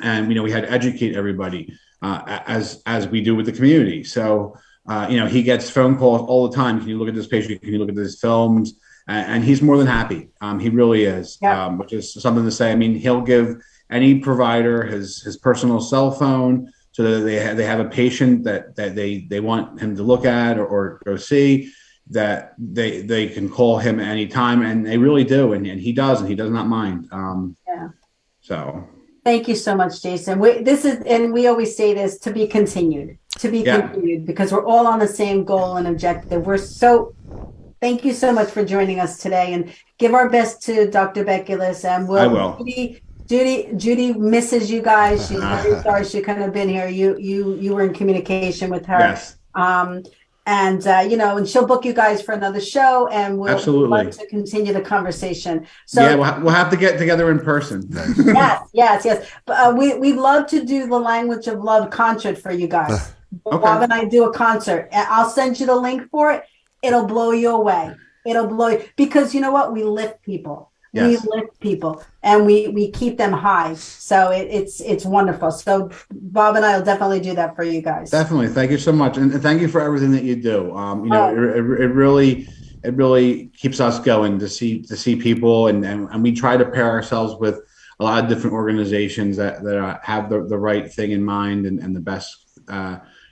and, you know, we had to educate everybody as we do with the community. So you know, he gets phone calls all the time. Can you look at this patient? Can you look at these films? And he's more than happy. He really is, which is something to say. I mean, he'll give any provider his personal cell phone so that they have a patient that they want him to look at or go see, that they can call him at any time, and they really do, and he does not mind. So thank you so much, Jason. We always say this, to be continued, because we're all on the same goal and objective. Thank you so much for joining us today, and give our best to Dr. Bekeles. And I will. Judy misses you guys. She's very sorry she couldn't have been here. You were in communication with her. Yes. You know, and she'll book you guys for another show, and we'll love to continue the conversation. So yeah, we'll have to get together in person. yes. But we'd love to do the Language of Love concert for you guys. Okay. Bob and I do a concert. I'll send you the link for it. It'll blow you away. It'll blow you, because you know what? We lift people. Yes. We lift people, and we keep them high. So it's wonderful. So Bob and I will definitely do that for you guys. Definitely. Thank you so much. And thank you for everything that you do. You know, it really keeps us going to see people, and we try to pair ourselves with a lot of different organizations that have the right thing in mind and the best,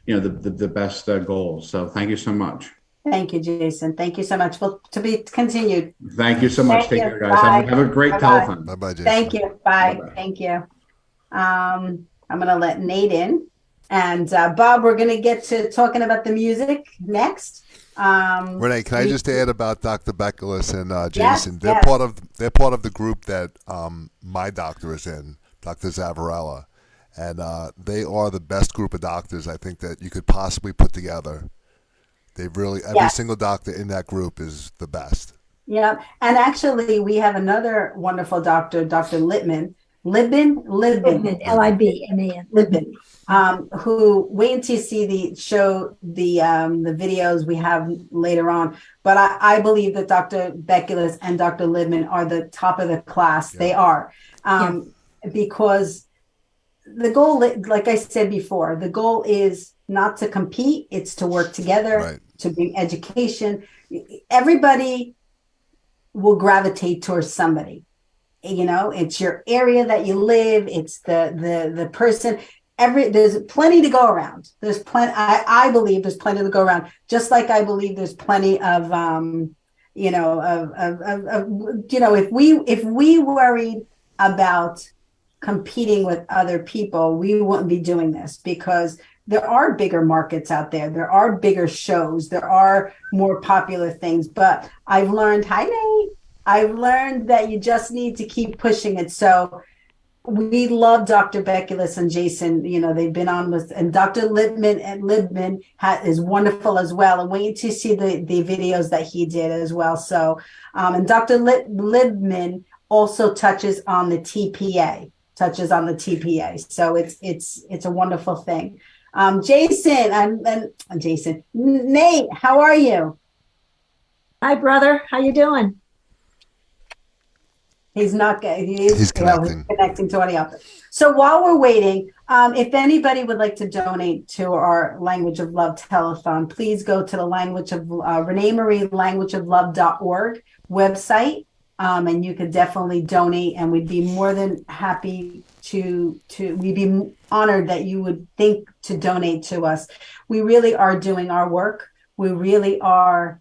you know, the best goals. So thank you so much. Thank you, Jason. Thank you so much. Well, to be continued. Thank you so much. Take care, guys. Have a great telethon. Bye-bye, Jason. Thank you. Bye. Bye-bye. Thank you. I'm going to let Nate in. And Bob, we're going to get to talking about the music next. Renee, can I just add about Dr. Bekeles and Jason? Yes. They're part of the group that my doctor is in, Dr. Zavarella. And they are the best group of doctors I think that you could possibly put together. Every single doctor in that group is the best. Yeah. And actually, we have another wonderful doctor, Dr. Libman, Libman, Libman, Libman, who, wait until you see the videos we have later on. But I believe that Dr. Bekeles and Dr. Libman are the top of the class. Yeah. They are. Because the goal, like I said before, the goal is not to compete, it's to work together, to bring education. Everybody will gravitate towards somebody. You know, it's your area that you live, it's the person. There's plenty to go around. There's plenty. I believe there's plenty to go around. Just like I believe there's plenty of if we worried about competing with other people, we wouldn't be doing this, because there are bigger markets out there. There are bigger shows. There are more popular things. But I've learned, hi, Nate. I've learned that you just need to keep pushing it. So we love Dr. Beculus and Jason. You know, they've been on with, and Dr. Libman is wonderful as well. And wait to see the videos that he did as well. So, and Dr. Libman also touches on the TPA. So it's a wonderful thing. Jason, Nate, how are you? Hi, brother. How you doing? He's not good. He's connecting. He's connecting to audio. So while we're waiting, if anybody would like to donate to our Language of Love telethon, please go to the Renee Marie languageoflove.org website. And you could definitely donate, and we'd be more than happy we'd be honored that you would think to donate to us. We really are doing our work. We really are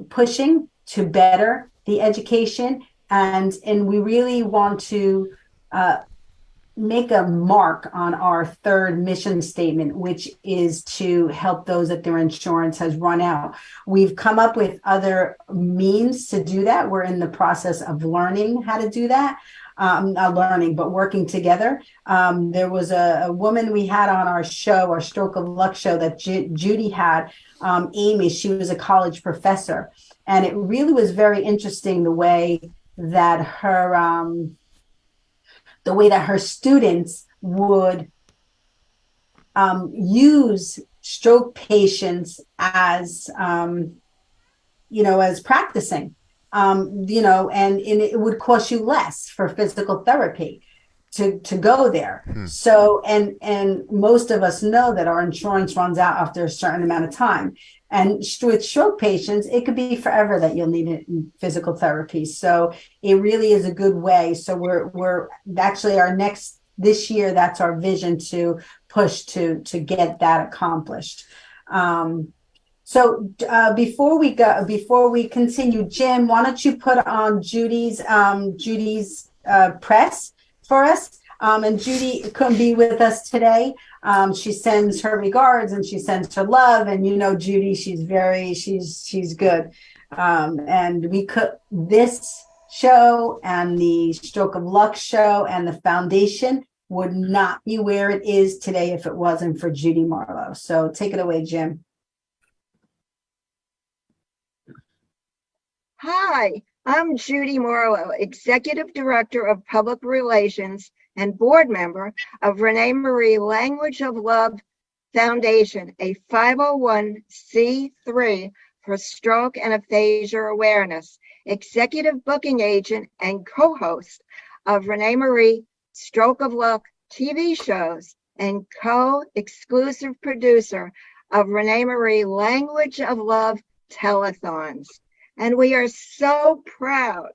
pushing to better the education, and we really want to make a mark on our third mission statement, which is to help those that their insurance has run out. We've come up with other means to do that. We're in the process of learning how to do that. Not learning, but working together. There was a woman we had on our show, our Stroke of Luck show, that Judy had, Amy. She was a college professor. And it really was very interesting the way that her students would use stroke patients as, as practicing, and it would cost you less for physical therapy to go there. So, and most of us know that our insurance runs out after a certain amount of time. And with stroke patients, it could be forever that you'll need physical therapy. So it really is a good way. So we're actually this year, that's our vision, to push to get that accomplished. So before we continue, Jim, why don't you put on Judy's press for us? And Judy couldn't be with us today. She sends her regards and she sends her love. And Judy, she's good. And this show and the Stroke of Luck show and the foundation would not be where it is today if it wasn't for Judy Marlowe. So take it away, Jim. Hi, I'm Judy Marlowe, Executive Director of Public Relations and board member of Renee Marie Language of Love Foundation, a 501c3 for stroke and aphasia awareness, executive booking agent and co-host of Renee Marie Stroke of Luck TV shows, and co-exclusive producer of Renee Marie Language of Love telethons. And we are so proud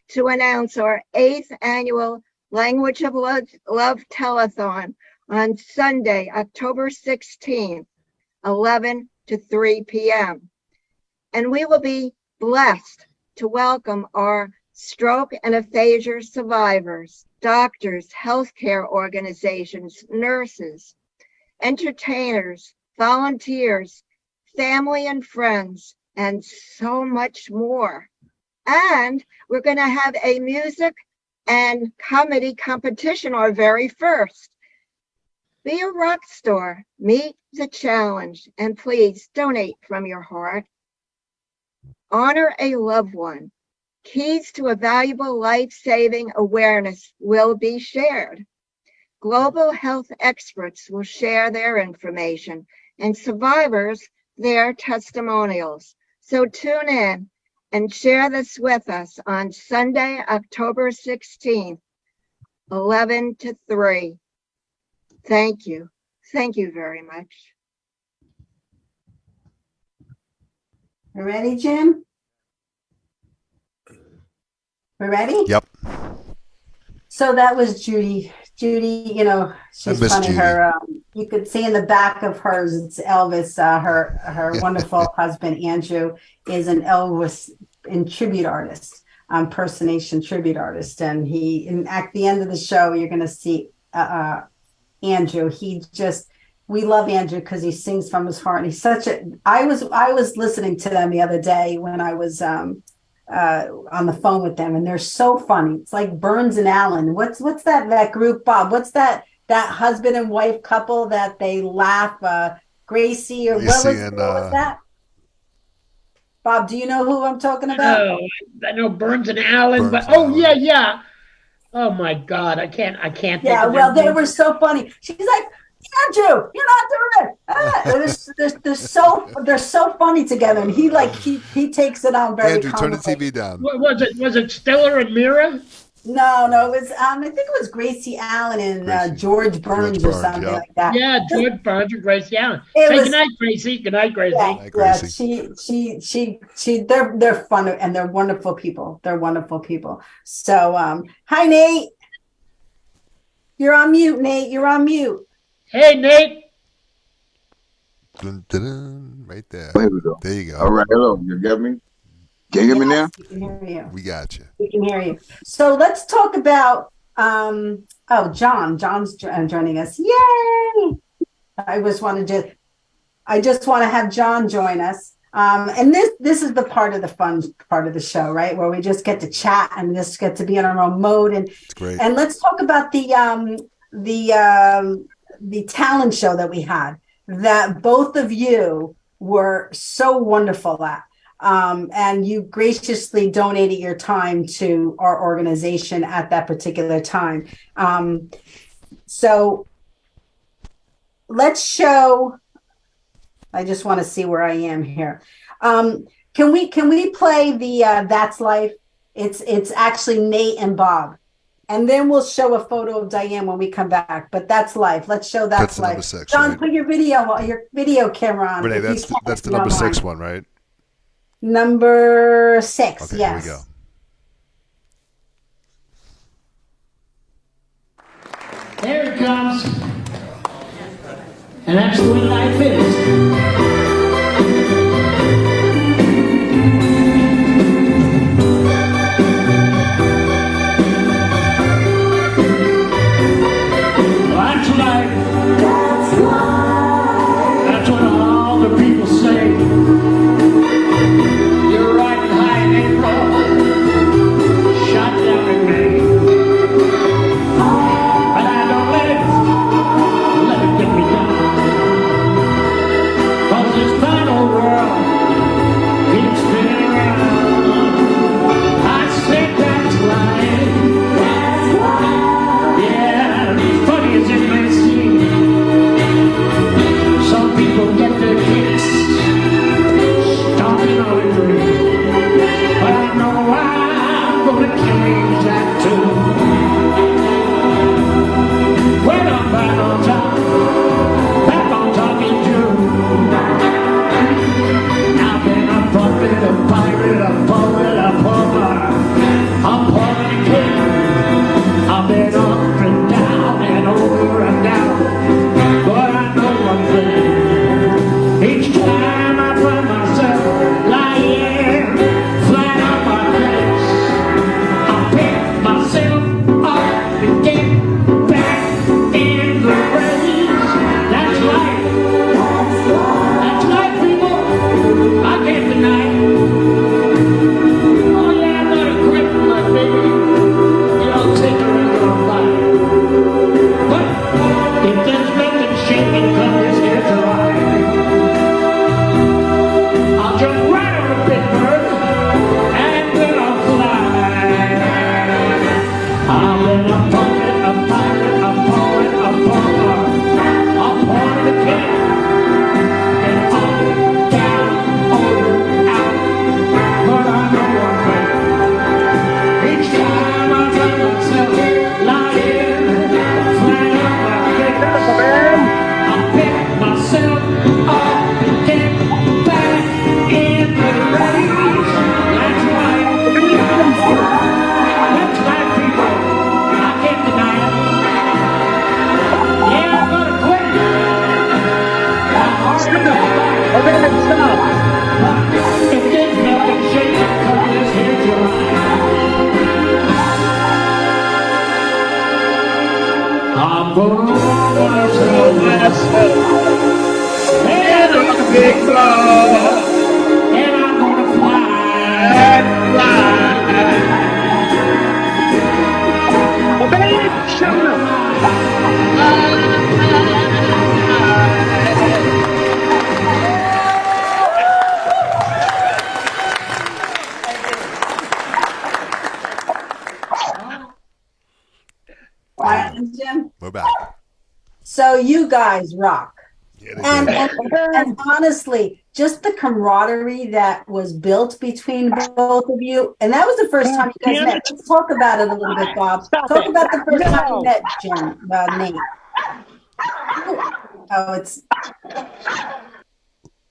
to announce our 8th annual Language of Love telethon on Sunday, October 16th, 11 to 3 p.m. And we will be blessed to welcome our stroke and aphasia survivors, doctors, healthcare organizations, nurses, entertainers, volunteers, family and friends, and so much more. And we're going to have a music and comedy competition, our very first. Be a rock star, meet the challenge, and please donate from your heart. Honor a loved one. Keys to a valuable life-saving awareness will be shared. Global health experts will share their information, and survivors their testimonials. So tune in and share this with us on Sunday, October 16th, 11 to 3. Thank you. Thank you very much. You ready, Jim? We ready? Yep. So that was Judy. Judy, she's funny. Judy. Her, you could see in the back of hers, it's Elvis. Her wonderful husband Andrew is an Elvis and tribute artist. impersonation tribute artist. And at the end of the show, you're going to see Andrew. We love Andrew because he sings from his heart. And he's I was listening to them the other day when I was on the phone with them, and they're so funny. It's like Burns and Allen. What's that group, Bob? What's that husband and wife couple that they laugh? Gracie or what was that? Bob, do you know who I'm talking about? Oh, I know Burns and Allen, but yeah. Oh my God, I can't. Yeah, well, they were so funny. She's like, Andrew, you're not doing it. They're so funny together, and he takes it on very. Andrew, turn the TV down. Was it Stiller and Mira? No, it was. I think it was Gracie Allen and George Burns or something like that. Yeah, George Burns and Gracie Allen. Good night, Gracie. Good night, Gracie. Yeah, they're fun and they're wonderful people. They're wonderful people. So, hi Nate. You're on mute, Nate. You're on mute. Hey, Nate. Dun, dun, dun, right there. There we go. There you go. All right. Hello. You get me? Can you hear me now? We can hear you. We got you. We can hear you. So let's talk about John. John's joining us. Yay! I just want to have John join us. And this is the part of the fun part of the show, right? Where we just get to chat and just get to be in our own mode. And it's great. And let's talk about the talent show that we had that both of you were so wonderful at. And you graciously donated your time to our organization at that particular time. So let's show. I just want to see where I am here. Can we play the That's Life? It's actually Nate and Bob. And then we'll show a photo of Diane when we come back. But That's Life. Let's show That's Life. Number 6, John, right? Put your video camera on. Renee, that's the number 6 one, right? Number 6, okay, yes. Here we go. There it comes. And that's the way life is. That's life. That's what all the people say. You're riding high in April, shot down in May. But I don't let it get me down. 'Cause this fine old world keeps spinning around. I said that's life. Yeah, funny as it may seem, some people get their kicks stomping on a dream. But I know I'm gonna change that too. When I'm back on top in June. I've been a puppet, a pirate, a poet, a pauper, a poet king. I've been up and down and over and down, but I know one thing. Each time I find myself lying flat on my face, I pick myself up and get back in the race. That's life. That's life, people. I can't deny it. Oh yeah, I'm not a quit, my baby. You don't take a regular bite. But if there's nothing shaking, come this here to ride. I'll jump right on the big bird, and then I'll fly. I've been a poet, a pirate, a poet, a pauper, a poet king, and up, down, over, out. But I know one thing. Each time I find myself lying flat on my face, gonna throw myself in a big love, and I'm gonna fly, fly. Oh, baby, sugar. Ryan and Jim. We're back. So you guys rock. Yeah, they And, did. and honestly, just the camaraderie that was built between both of you, and that was the first time you guys met. Let's talk about it a little bit, Bob. Talk about the first time you met Jim, Nate. Oh, it's.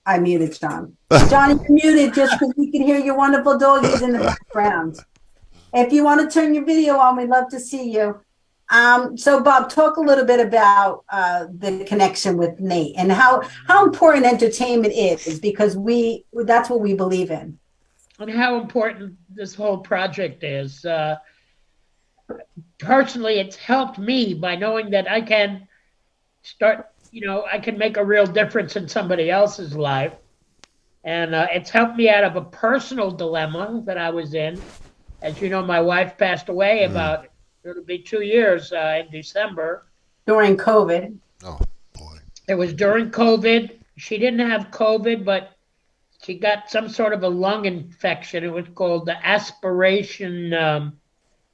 I muted John. Johnny, you're muted just because we can hear your wonderful doggies in the background. If you want to turn your video on, we'd love to see you. So Bob, talk a little bit about the connection with Nate and how important entertainment is, because that's what we believe in. And how important this whole project is. Personally, it's helped me by knowing that I can start, I can make a real difference in somebody else's life. And it's helped me out of a personal dilemma that I was in. As you know, my wife passed away it'll be 2 years in December. During COVID. Oh, boy. It was during COVID. She didn't have COVID, but she got some sort of a lung infection. It was called the aspiration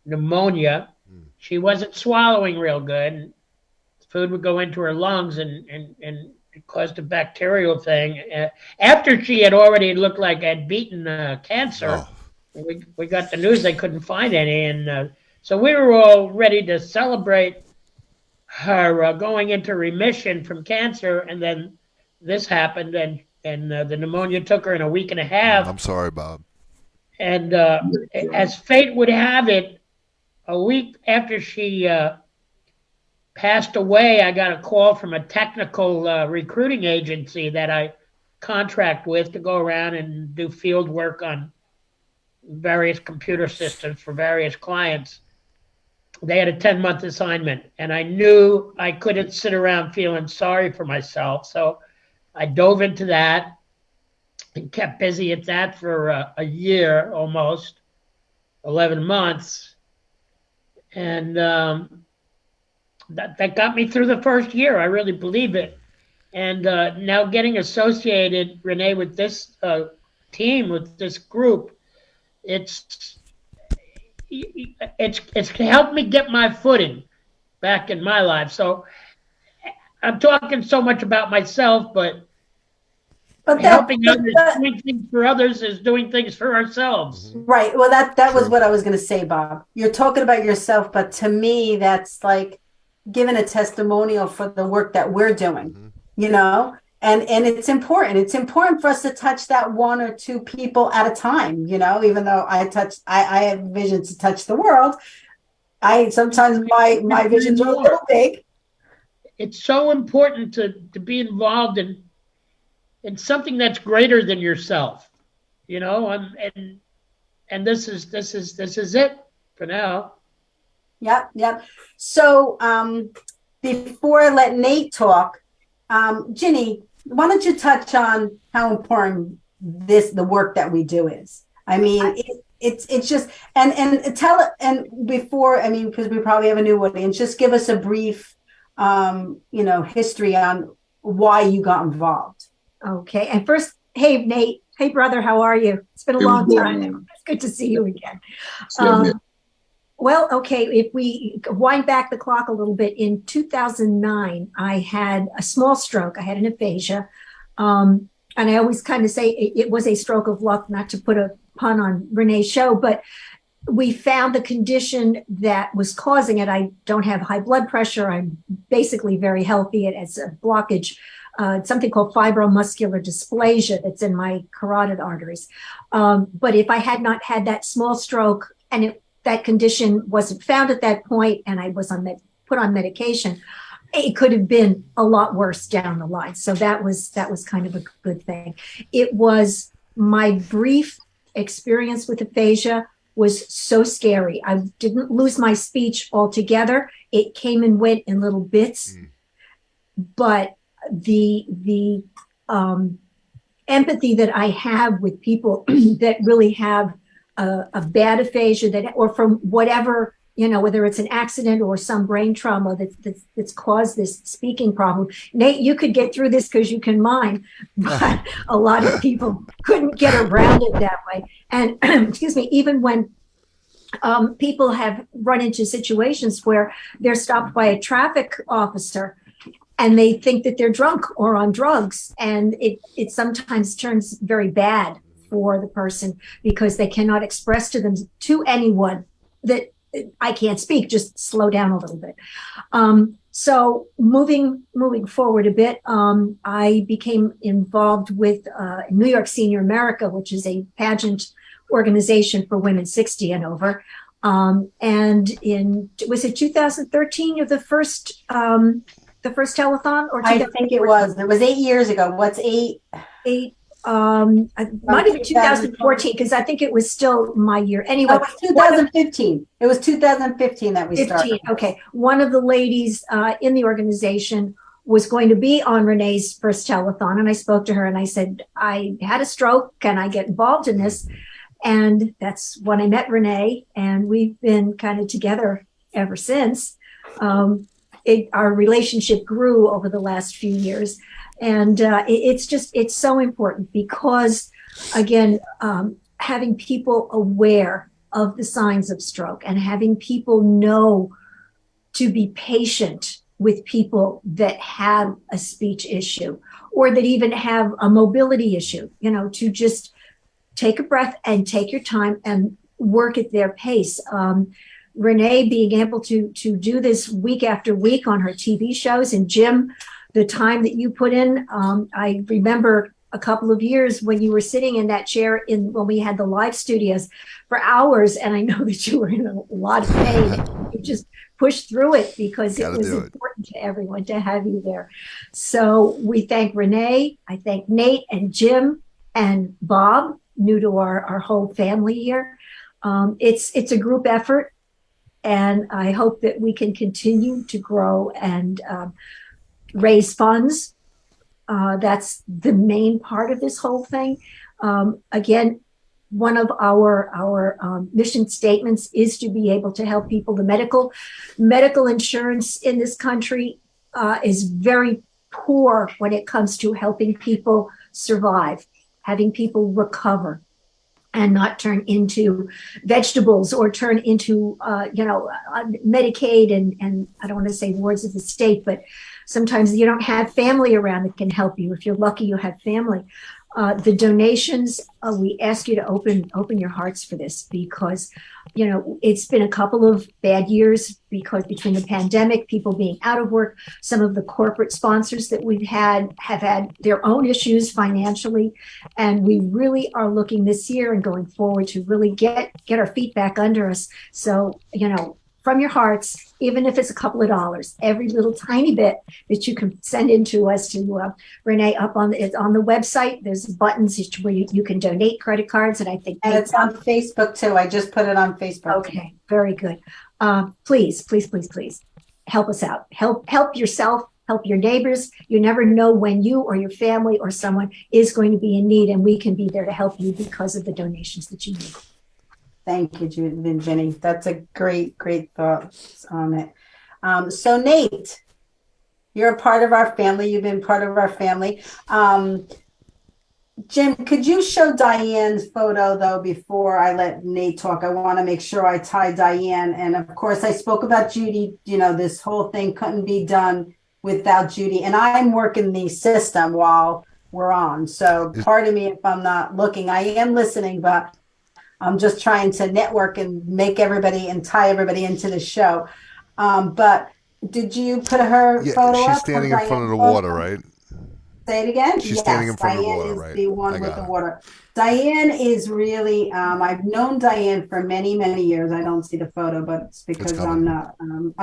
pneumonia. She wasn't swallowing real good. Food would go into her lungs and it caused a bacterial thing. After she had already looked like had beaten cancer, we got the news they couldn't find any. And so we were all ready to celebrate her going into remission from cancer. And then this happened, and the pneumonia took her in a week and a half. I'm sorry, Bob. And as fate would have it, a week after she passed away, I got a call from a technical recruiting agency that I contract with to go around and do field work on various computer systems for various clients. They had a 10-month assignment, and I knew I couldn't sit around feeling sorry for myself. So I dove into that and kept busy at that for a year, almost 11 months. And that got me through the first year. I really believe it. And now getting associated, Renee, with this team, with this group, it's helped me get my footing back in my life. So I'm talking so much about myself, but helping others, doing things for others is doing things for ourselves. Right. Well, that was what I was going to say, Bob. You're talking about yourself, but to me, that's like giving a testimonial for the work that we're doing, and it's important. It's important for us to touch that one or two people at a time, even though I have vision to touch the world. Sometimes my visions are a little big. It's so important to be involved in something that's greater than yourself, and this is it for now. Yep. So before I let Nate talk, Ginny, why don't you touch on how important the work that we do is? I mean, it's just and tell it, and before, because we probably have a new audience, just give us a brief history on why you got involved. Okay. And first, hey, Nate. Hey, brother, how are you? It's been a long time. It's good to see you again. Well, okay, if we wind back the clock a little bit, in 2009, I had a small stroke. I had an aphasia. And I always kind of say it was a stroke of luck, not to put a pun on Renee's show, but we found the condition that was causing it. I don't have high blood pressure. I'm basically very healthy. It's a blockage, something called fibromuscular dysplasia that's in my carotid arteries. But if I had not had that small stroke and that condition wasn't found at that point, and I was put on medication, it could have been a lot worse down the line. So that was kind of a good thing. It was my brief experience with aphasia was so scary. I didn't lose my speech altogether. It came and went in little bits, but the empathy that I have with people that really have a bad aphasia that, or from whatever, whether it's an accident or some brain trauma that's caused this speaking problem. Nate, you could get through this because you can mime, but a lot of people couldn't get around it that way. And excuse me, even when people have run into situations where they're stopped by a traffic officer and they think that they're drunk or on drugs, and it sometimes turns very bad for the person because they cannot express to anyone that I can't speak, just slow down a little bit. So moving forward a bit, I became involved with New York Senior America, which is a pageant organization for women 60 and over. And was it 2013 of the first telethon, or I think it was 8 years ago. What's eight? Might have been 2014 because I think it was still my year. Anyway, no, it was 2015. It was 2015 that we started. Okay, one of the ladies in the organization was going to be on Renee's first telethon, and I spoke to her and I said, I had a stroke. Can I get involved in this? And that's when I met Renee, and we've been kind of together ever since. Our relationship grew over the last few years. And it's so important because, again, having people aware of the signs of stroke and having people know to be patient with people that have a speech issue or that even have a mobility issue, to just take a breath and take your time and work at their pace. Renee being able to do this week after week on her TV shows, and Jim, the time that you put in, I remember a couple of years when you were sitting in that chair when we had the live studios for hours, and I know that you were in a lot of pain. You just pushed through it because it was important to everyone to have you there. So we thank Renee, I thank Nate and Jim and Bob, new to our whole family here. It's a group effort, and I hope that we can continue to grow and raise funds. That's the main part of this whole thing. Again, one of our mission statements is to be able to help people. The medical insurance in this country is very poor when it comes to helping people survive, having people recover and not turn into vegetables or turn into, Medicaid and I don't want to say wards of the state, but sometimes you don't have family around that can help you. If you're lucky, you have family. The donations, we ask you to open your hearts for this because, it's been a couple of bad years because between the pandemic, people being out of work, some of the corporate sponsors that we've have had their own issues financially. And we really are looking this year and going forward to really get our feet back under us. So, from your hearts, even if it's a couple of dollars, every little tiny bit that you can send in to us to Renee up on the website. There's buttons where you can donate credit cards, and I think it's on Facebook too. I just put it on Facebook. Okay, very good. Please help us out. Help yourself. Help your neighbors. You never know when you or your family or someone is going to be in need, and we can be there to help you because of the donations that you make. Thank you, Judith and Jenny. That's a great thoughts on it. So Nate, you're a part of our family. You've been part of our family. Jim, could you show Diane's photo though before I let Nate talk? I want to make sure I tie Diane. And of course, I spoke about Judy. This whole thing couldn't be done without Judy. And I'm working the system while we're on. So pardon me if I'm not looking. I am listening, but I'm just trying to network and make everybody and tie everybody into the show. But did you put her photo up? She's standing in front of the water, right? Say it again? She's standing in front of the water, right? Diane is the one with the water. Diane is really, I've known Diane for many, many years. I don't see the photo, but it's because I'm not.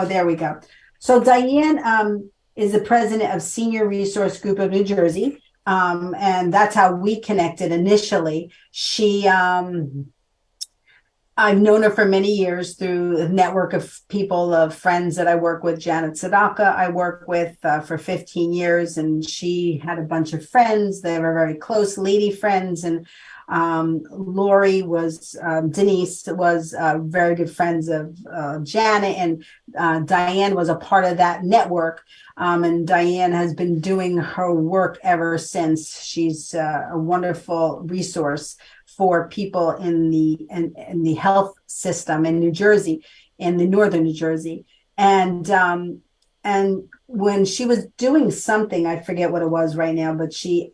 There we go. So Diane is the president of Senior Resource Group of New Jersey. And that's how we connected initially. She I've known her for many years through a network of people, of friends that I work with. Janet Sadaka, I work with for 15 years, and she had a bunch of friends. They were very close lady friends. And Lori was, Denise was very good friends of Janet, and Diane was a part of that network. And Diane has been doing her work ever since. She's a wonderful resource for people in the health system in New Jersey, in the northern New Jersey. And when she was doing something, I forget what it was right now, but she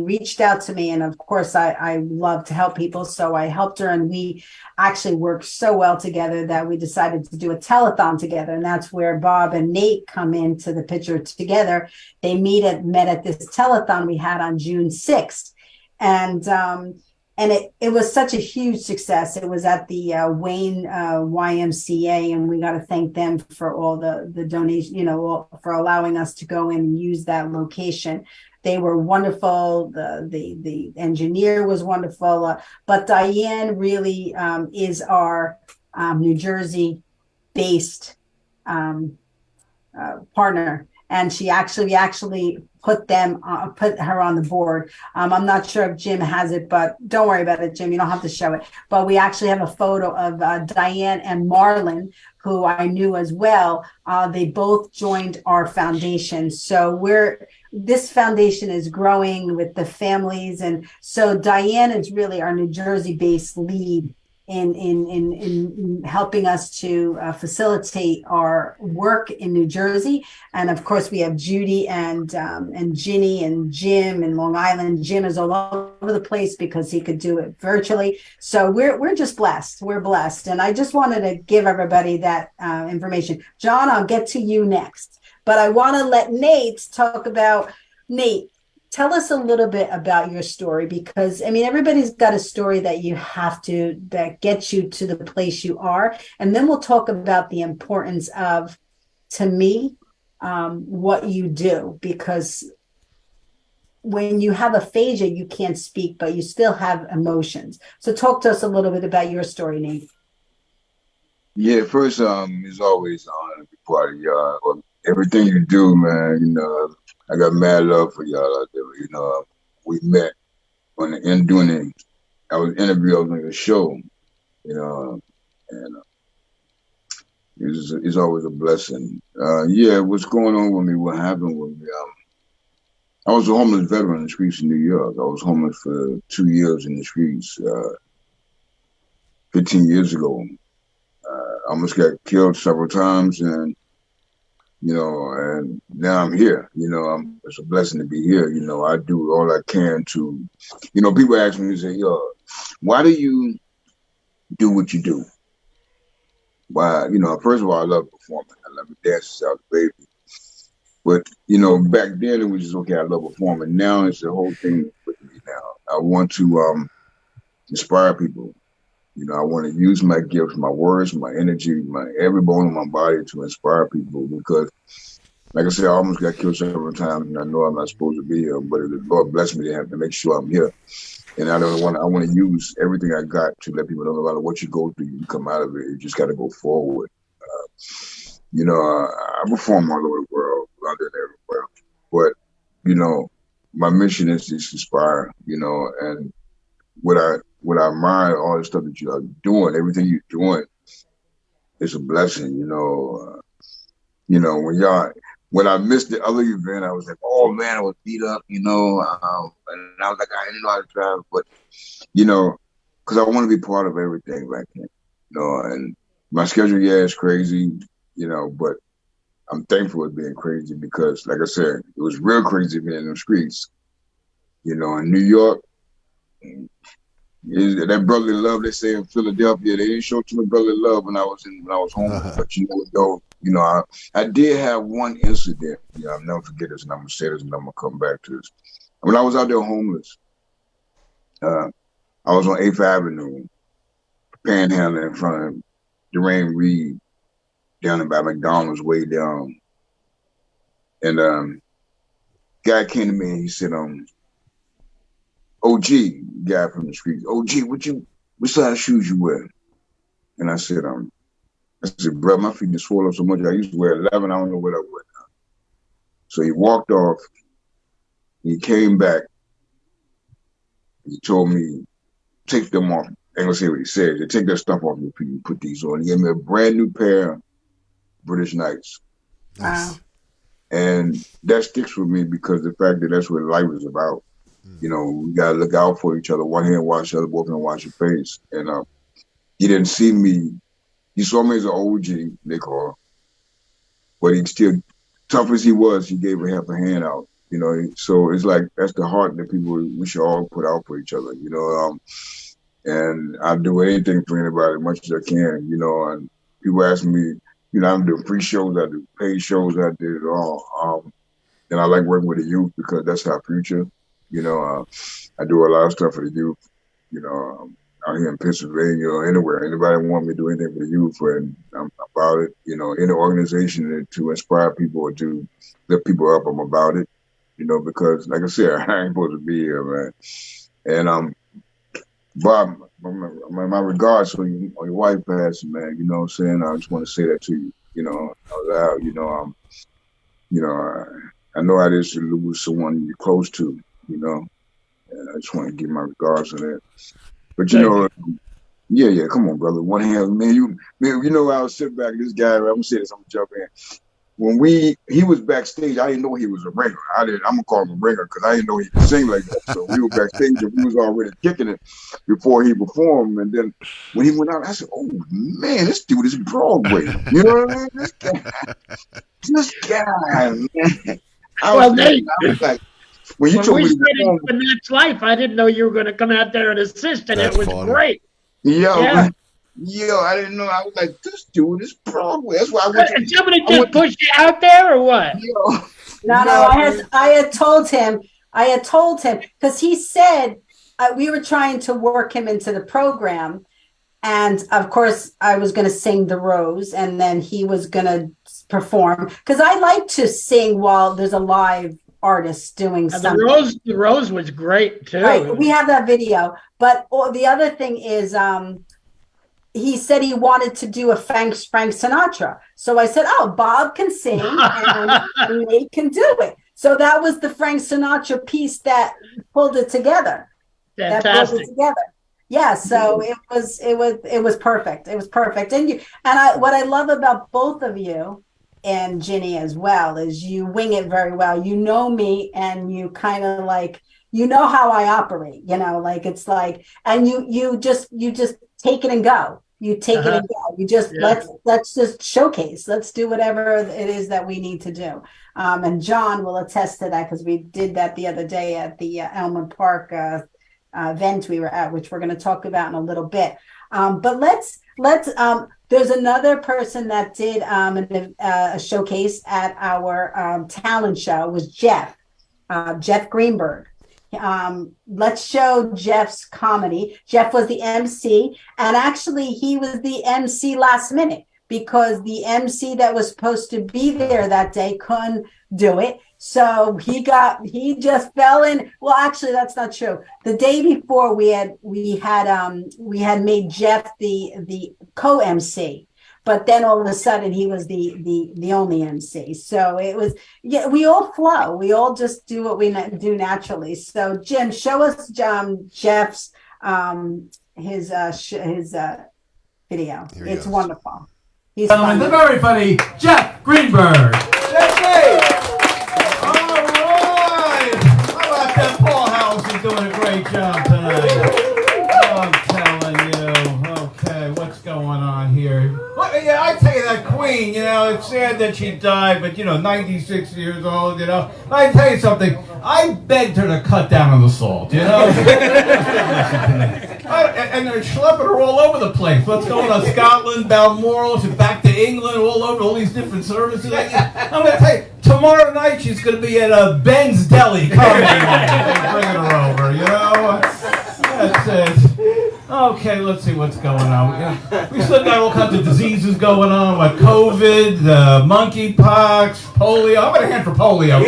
reached out to me, and of course I love to help people, so I helped her, and we actually worked so well together that we decided to do a telethon together, and that's where Bob and Nate come into the picture together. They met at this telethon we had on June 6th, and it was such a huge success. It was at the Wayne YMCA, and we got to thank them for all the donation, for allowing us to go in and use that location. They were wonderful. The engineer was wonderful. But Diane really is our New Jersey-based partner. And we actually put her on the board. I'm not sure if Jim has it, but don't worry about it, Jim. You don't have to show it. But we actually have a photo of Diane and Marlon, who I knew as well. They both joined our foundation. So this foundation is growing with the families. And so Diane is really our New Jersey-based lead in helping us to facilitate our work in New Jersey. And of course, we have Judy and Ginny and Jim in Long Island. Jim is all over the place because he could do it virtually. So we're just blessed. We're blessed. And I just wanted to give everybody that information. John, I'll get to you next. But I want to let Nate talk about, Nate, tell us a little bit about your story, because everybody's got a story that gets you to the place you are. And then we'll talk about the importance of, to me, what you do, because when you have aphasia, you can't speak, but you still have emotions. So talk to us a little bit about your story, Nate. Yeah, first, it's always an honor to be part of y'all. Everything you do, man, I got mad love for y'all out there. We met I was interviewed on the show, and it's always a blessing. What's going on with me? What happened with me? I was a homeless veteran in the streets in New York. I was homeless for 2 years in the streets. 15 years ago, I almost got killed several times, and and now I'm here. It's a blessing to be here. I do all I can to, people ask me, say, why do you do what you do? Why, first of all, I love performing. I love to dance out the baby. But, back then it was just, okay, I love performing. Now it's the whole thing with me now. I want to inspire people. I want to use my gifts, my words, my energy, every bone in my body to inspire people, because, like I said, I almost got killed several times, and I know I'm not supposed to be here, but the Lord blessed me to have to make sure I'm here. And I want to use everything I got to let people know, no matter what you go through, you can come out of it. You just got to go forward. I perform all over the world, London, everywhere. But, my mission is to inspire, and what I admire, all the stuff that you are doing, everything you're doing, is a blessing. When I missed the other event, I was like, oh man, I was beat up, and I was like, I didn't know how to drive, but because I want to be part of everything right now, and my schedule, is crazy, but I'm thankful it's being crazy, because, like I said, it was real crazy being in the streets, in New York. That brotherly love they say in Philadelphia, they didn't show too much brotherly love when I was home. But I did have one incident. I'll never forget this, and I'm gonna say this, and I'm gonna come back to this. When I was out there homeless, I was on 8th Avenue, panhandling in front of Dwayne Reed, down by McDonald's, way down. And guy came to me and he said, OG, guy from the streets, OG, what size shoes you wear? And I said, bro, my feet just swell up so much. I used to wear 11. I don't know what I wear now. So he walked off. He came back. He told me, take them off. I ain't gonna say what he said. They take that stuff off your feet and put these on. He gave me a brand new pair of British Knights. Wow. And that sticks with me because the fact that that's what life is about. You know, we gotta look out for each other. One hand wash the other, both hands wash your face. And he didn't see me. He saw me as an OG, they call, but he still, tough as he was, he gave a half a hand out. You know, so it's like that's the heart that we should all put out for each other. You know, and I do anything for anybody as much as I can. You know, and people ask me, you know, I'm doing free shows, I do paid shows, I did it all. And I like working with the youth because that's our future. You know, I do a lot of stuff for the youth. You know, out here in Pennsylvania or anywhere. Anybody want me to do anything for the youth, and I'm about it. You know, any organization to inspire people or to lift people up, I'm about it. You know, because like I said, I ain't supposed to be here, man. And Bob, my regards on your wife passing, man. You know what I'm saying? I just want to say that to you. You know, out loud. You know, I know how it is to lose someone you're close to. You know, and I just want to give my regards on that. But you know, yeah, come on, brother. One hand, man. You know, I was sitting back. This guy, I'm gonna say this. I'm gonna jump in. When he was backstage, I didn't know he was a ringer. I'm gonna call him a ringer because I didn't know he could sing like that. So we were backstage and we was already kicking it before he performed. And then when he went out, I said, "Oh man, this dude is Broadway." You know what I mean? This guy, man. I was like, when you told me the Next Life, I didn't know you were going to come out there and assist, and it was great. Yo, I didn't know. I was like, this dude is Broadway. That's why I went to. Somebody just pushed you out there, or what? No. I had told him because he said we were trying to work him into the program, and of course I was going to sing The Rose, and then he was going to perform because I like to sing while there's a live artist doing something. The Rose was great too. Right, we have that video. But the other thing is, he said he wanted to do a Frank Sinatra. So I said, "Oh, Bob can sing and Nate can do it." So that was the Frank Sinatra piece that pulled it together. Fantastic. Yeah, so it was perfect. It was perfect. What I love about both of you and Ginny as well is you wing it very well. You know me, and you kind of like, you know how I operate, you know, like it's like, and you just take it and go. You take it and go. You just let's just showcase. Let's do whatever it is that we need to do. And John will attest to that because we did that the other day at the Elmwood Park event we were at, which we're going to talk about in a little bit. But let's there's another person that did a showcase at our talent show was Jeff Greenberg. Let's show Jeff's comedy. Jeff was the MC, and actually he was the MC last minute because the MC that was supposed to be there that day couldn't do it. So he just fell in. Well, actually, that's not true. The day before we had made Jeff the co-MC, but then all of a sudden he was the only MC. So it was, we all flow. We all just do what we do naturally. So Jim, show us Jeff's his video. It's wonderful. He's funny. The very funny Jeff Greenberg. Doing a great job tonight. I'm telling you. Okay, what's going on here? Well, yeah, I tell you, that queen, you know, it's sad that she died, but, 96 years old, I tell you something. I begged her to cut down on the salt, And they're schlepping her all over the place. What's going on? Scotland, Balmoral, she's back to England, all over, all these different services. I'm going to tell you, tomorrow night she's going to be at Ben's Deli comedy night. Bringing her over, That's it. Okay, let's see what's going on. We still got all kinds of diseases going on, like COVID, monkeypox, polio. How about a hand for polio?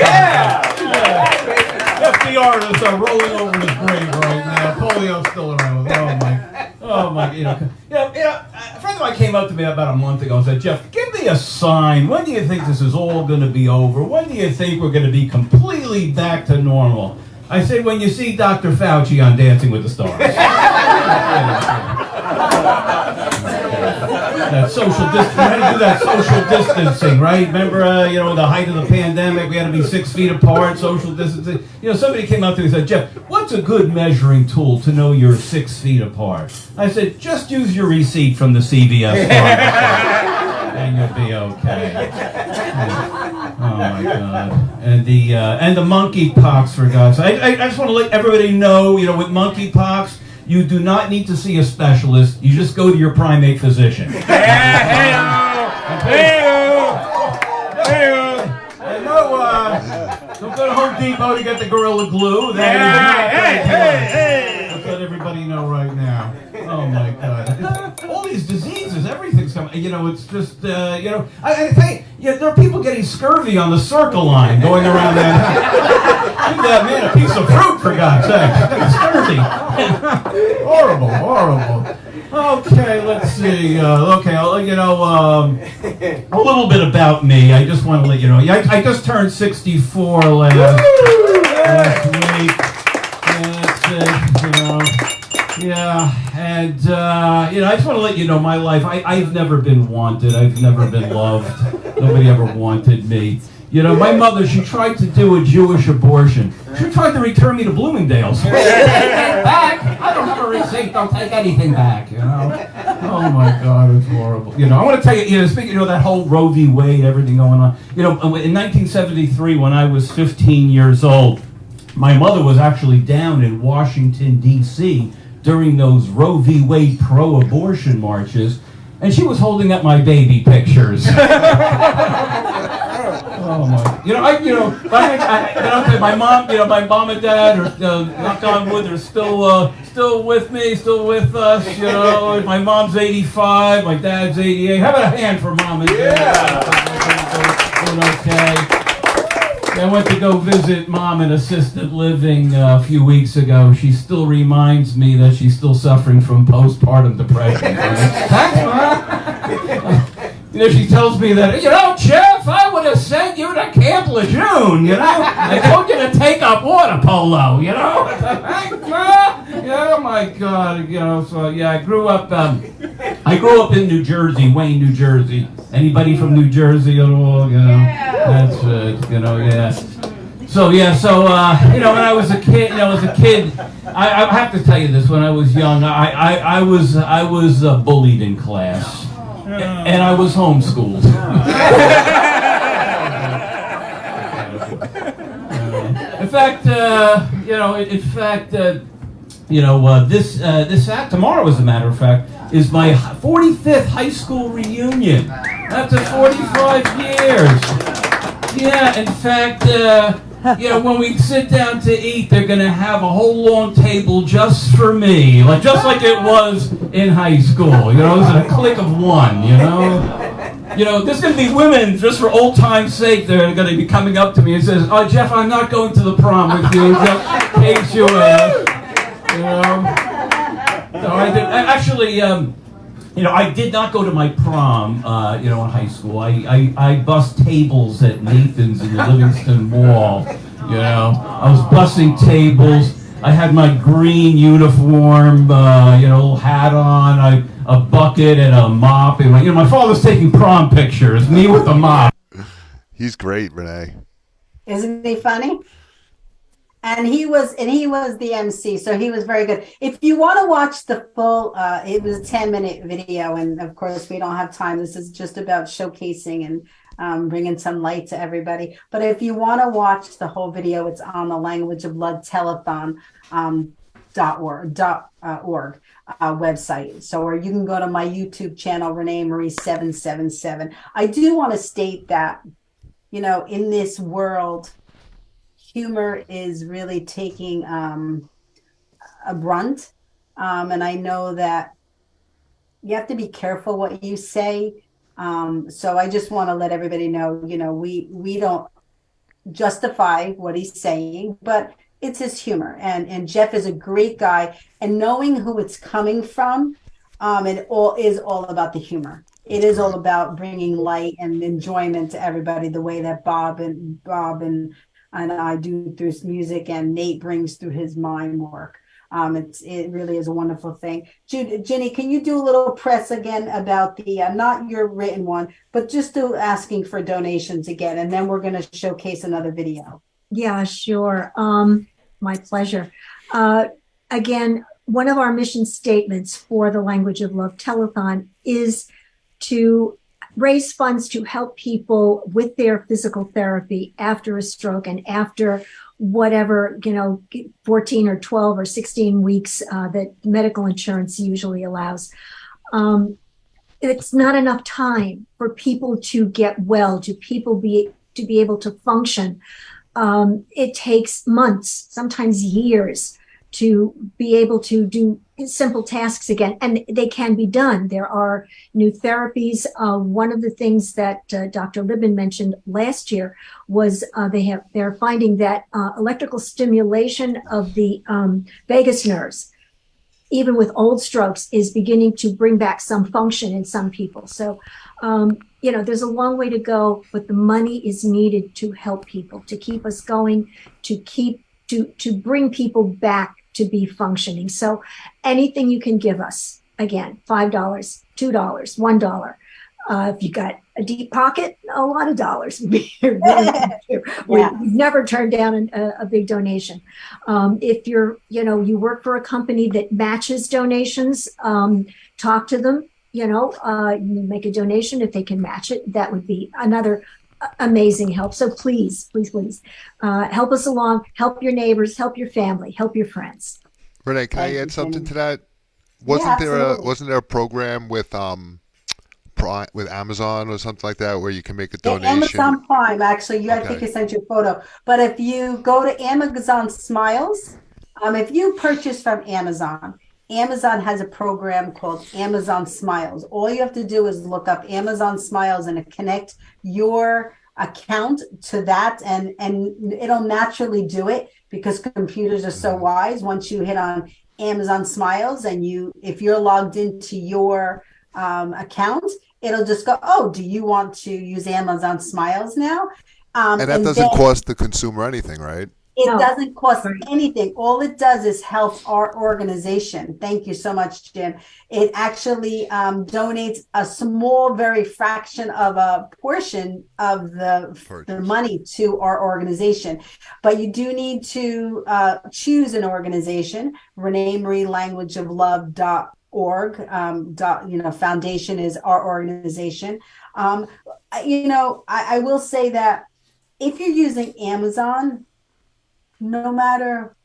The artists are rolling over his grave right now. Polio's still around. Oh my. First of guy came up to me about a month ago and said, Jeff, give me a sign. When do you think this is all going to be over? When do you think we're going to be completely back to normal? I said, when you see Dr. Fauci on Dancing with the Stars. That social distance, we had to do that social distancing, right? Remember, the height of the pandemic, we had to be 6 feet apart, social distancing. Somebody came up to me and said, Jeff, what's a good measuring tool to know you're 6 feet apart? I said, just use your receipt from the CVS pharmacy, and you'll be okay. Oh my God! And the monkeypox, for God's sake. I just want to let everybody know, with monkeypox, you do not need to see a specialist. You just go to your primate physician. Don't go to Home Depot to get the Gorilla Glue. Let's let everybody know right now. Oh my God! All these diseases, everything's coming. It's just I think there are people getting scurvy on the Circle Line going around that. Give that man a piece of fruit, for God's sake. Scurvy. Horrible. Okay, let's see. A little bit about me. I just want to let you know. I just turned 64 last week. Yeah, and I just want to let you know my life. I've never been wanted. I've never been loved. Nobody ever wanted me. My mother, she tried to do a Jewish abortion. She tried to return me to Bloomingdale's. Take it back. I don't have a receipt. Don't take anything back. Oh my God, it's horrible. I want to tell you. Speaking of that whole Roe v. Wade, everything going on. In 1973, when I was 15 years old, my mother was actually down in Washington D.C. during those Roe v. Wade pro-abortion marches, and she was holding up my baby pictures. Oh my! my mom and dad are knock on wood, they're still with me, still with us. My mom's 85, my dad's 88. How about a hand for mom and dad? Doing okay. I went to go visit mom in assisted living a few weeks ago. She still reminds me that she's still suffering from postpartum depression. Thanks, Mom. She tells me that, Jeff, I would have sent you to Camp Lejeune, I told you to take up water polo, Thanks, Ma. Oh my God, so yeah, I grew up in New Jersey, Wayne, New Jersey. Anybody from New Jersey at all? That's it, yeah. So when I was a kid, I have to tell you this. When I was young, I was bullied in class, and I was homeschooled. Tomorrow, as a matter of fact, is my 45th high school reunion. After 45 years. Yeah, in fact, when we sit down to eat, they're going to have a whole long table just for me, just like it was in high school. It was a clique of one. There's going to be women, just for old time's sake, they're going to be coming up to me and says, "Oh, Jeff, I'm not going to the prom with you, just in case you ask." So I did. I did not go to my prom, in high school. I bussed tables at Nathan's in the Livingston Mall. I was bussing tables. I had my green uniform, little hat on, a bucket and a mop. And my father's taking prom pictures, me with the mop. He's great, Renee. Isn't he funny? And he was the MC, so he was very good. If you want to watch the full, it was a 10-minute video, and of course we don't have time. This is just about showcasing and bringing some light to everybody. But if you want to watch the whole video, it's on the Language of Blood Telethon .org website. So, or you can go to my YouTube channel, Renee Marie 777. I do want to state that, in this world, humor is really taking a brunt. And I know that you have to be careful what you say. So I just want to let everybody know, we don't justify what he's saying, but it's his humor. And Jeff is a great guy. And knowing who it's coming from, it all is all about the humor. It is all about bringing light and enjoyment to everybody, the way that Bob and I do through his music, and Nate brings through his mime work. It really is a wonderful thing. Ginny, can you do a little press again about the, not your written one, but just asking for donations again, and then we're going to showcase another video. Yeah, sure. My pleasure. Again, one of our mission statements for the Language of Love Telethon is to raise funds to help people with their physical therapy after a stroke and after whatever, 14 or 12 or 16 weeks that medical insurance usually allows. It's not enough time for people to get well, to be able to function. It takes months, sometimes years, to be able to do simple tasks again, and they can be done. There are new therapies. One of the things that Dr. Libin mentioned last year was they're finding that electrical stimulation of the vagus nerves, even with old strokes, is beginning to bring back some function in some people. So, there's a long way to go, but the money is needed to help people, to keep us going, to bring people back to be functioning. So anything you can give us, again, $5, $2, $1. If you got a deep pocket, a lot of dollars. We've never turned down a big donation. If you work for a company that matches donations, talk to them, you make a donation. If they can match it, that would be another amazing help. So please help us along, help your neighbors, help your family, help your friends. Renee, can I add something to that? Wasn't there a program with with Amazon or something like that where you can make a donation? Amazon Prime, actually. I think I sent you a photo. But if you go to Amazon Smiles, if you purchase from Amazon has a program called Amazon Smiles. All you have to do is look up Amazon Smiles and connect your account to that, and it'll naturally do it because computers are so wise. Once you hit on Amazon Smiles and if you're logged into your account, it'll just go, oh, do you want to use Amazon Smiles now? And that doesn't cost the consumer anything, right? It doesn't cost anything. All it does is help our organization. Thank you so much, Jim. It actually donates a small, very fraction of a portion of the money to our organization. But you do need to choose an organization. Renee Marie Language of Love.org. Foundation is our organization. I will say that if you're using Amazon, no matter,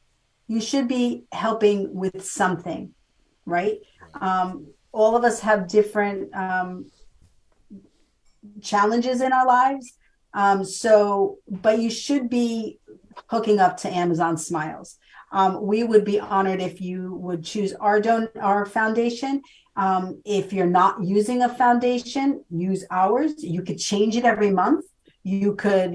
you should be helping with something, right? All of us have different challenges in our lives. But you should be hooking up to Amazon Smiles. We would be honored if you would choose our foundation. If you're not using a foundation, use ours. You could change it every month. You could,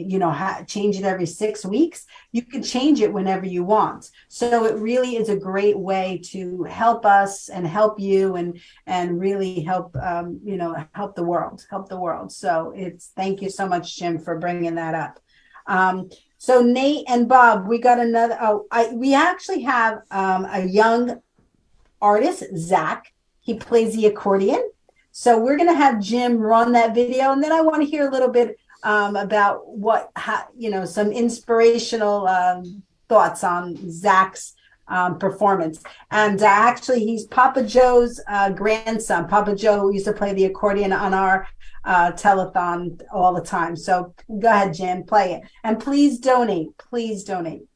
change it every 6 weeks. You can change it whenever you want. So it really is a great way to help us and help you and really help, help the world. So thank you so much, Jim, for bringing that up. So Nate and Bob, we got another, we actually have a young artist, Zach. He plays the accordion. So we're going to have Jim run that video. And then I want to hear a little bit about some inspirational thoughts on Zach's performance. And actually, he's Papa Joe's grandson. Papa Joe used to play the accordion on our telethon all the time. So go ahead, Jim, play it. And please donate. Please donate.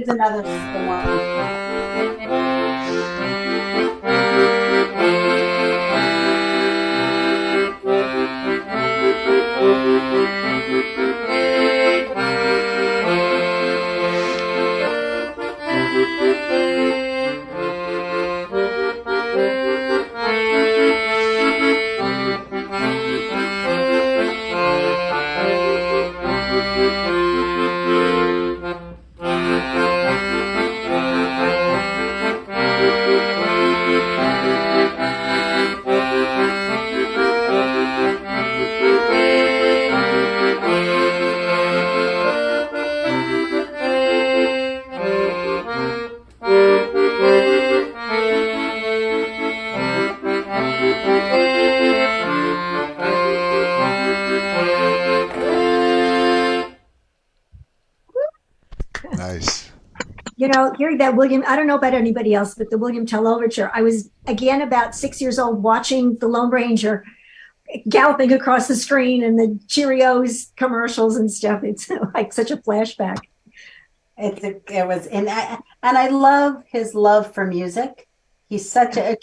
Here's another one. Nice. You know, hearing that William, I don't know about anybody else, but the William Tell overture, I was again about 6 years old watching the Lone Ranger galloping across the screen and the Cheerios commercials and stuff. It's like such a flashback. I love his love for music. He's such a,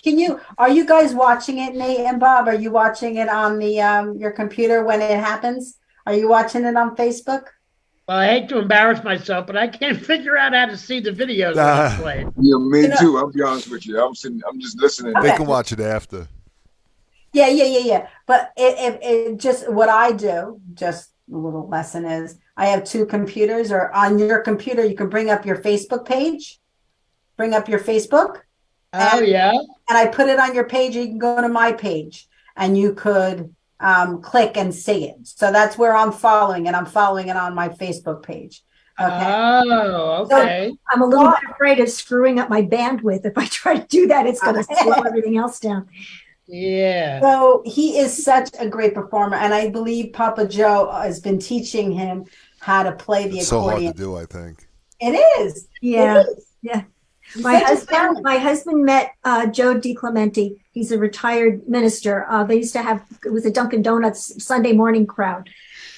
are you guys watching it, Nate and Bob? Are you watching it on the, your computer when it happens? Are you watching it on Facebook? Well, I hate to embarrass myself, but I can't figure out how to see the videos when it's played. Yeah, me too. I'll be honest with you. I'm just listening. They can watch it after. Yeah. But it just what I do, just a little lesson is I have two computers, or on your computer, you can bring up your Facebook page, bring up your Facebook. Yeah. And I put it on your page. You can go to my page and you could click and see it. So that's where I'm following it. I'm following it on my Facebook page. Okay. Oh, okay. So I'm a little bit afraid of screwing up my bandwidth. If I try to do that, it's going to slow everything else down. Yeah. So he is such a great performer, and I believe Papa Joe has been teaching him how to play the It's so hard accordion. to do, I think. It is. Yeah. It is. Yeah. He's My such a husband met Joe DiClemente. He's a retired minister. They used to have, it was a Dunkin' Donuts Sunday morning crowd.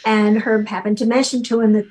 And Herb happened to mention to him that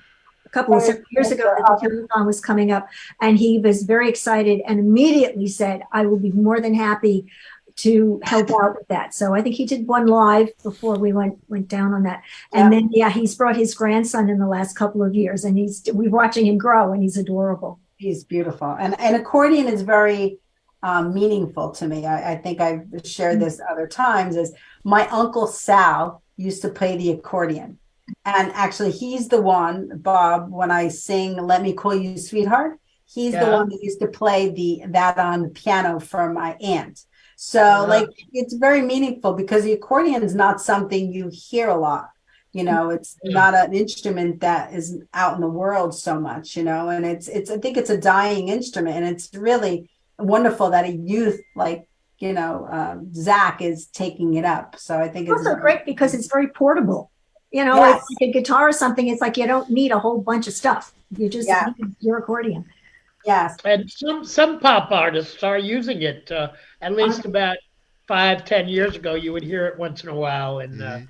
a couple of years ago that the telethon was coming up. And he was very excited and immediately said, I will be more than happy to help out with that. So I think he did one live before we went down on that. And then, he's brought his grandson in the last couple of years, and we're watching him grow, and he's adorable. He's beautiful. And accordion is very meaningful to me. I think I've shared this other times, is my Uncle Sal used to play the accordion. And actually, he's the one, Bob, when I sing Let Me Call You Sweetheart, he's the one that used to play that on the piano for my aunt. So it's very meaningful because the accordion is not something you hear a lot. You know, it's not an instrument that is out in the world so much, you know, and it's I think it's a dying instrument, and it's really wonderful that a youth like, Zach is taking it up. So I think it's also great because it's very portable. You know, it's like a guitar or something. It's like you don't need a whole bunch of stuff. You just need your accordion. Yes. And some pop artists are using it. At least about 5-10 years ago, you would hear it once in a while in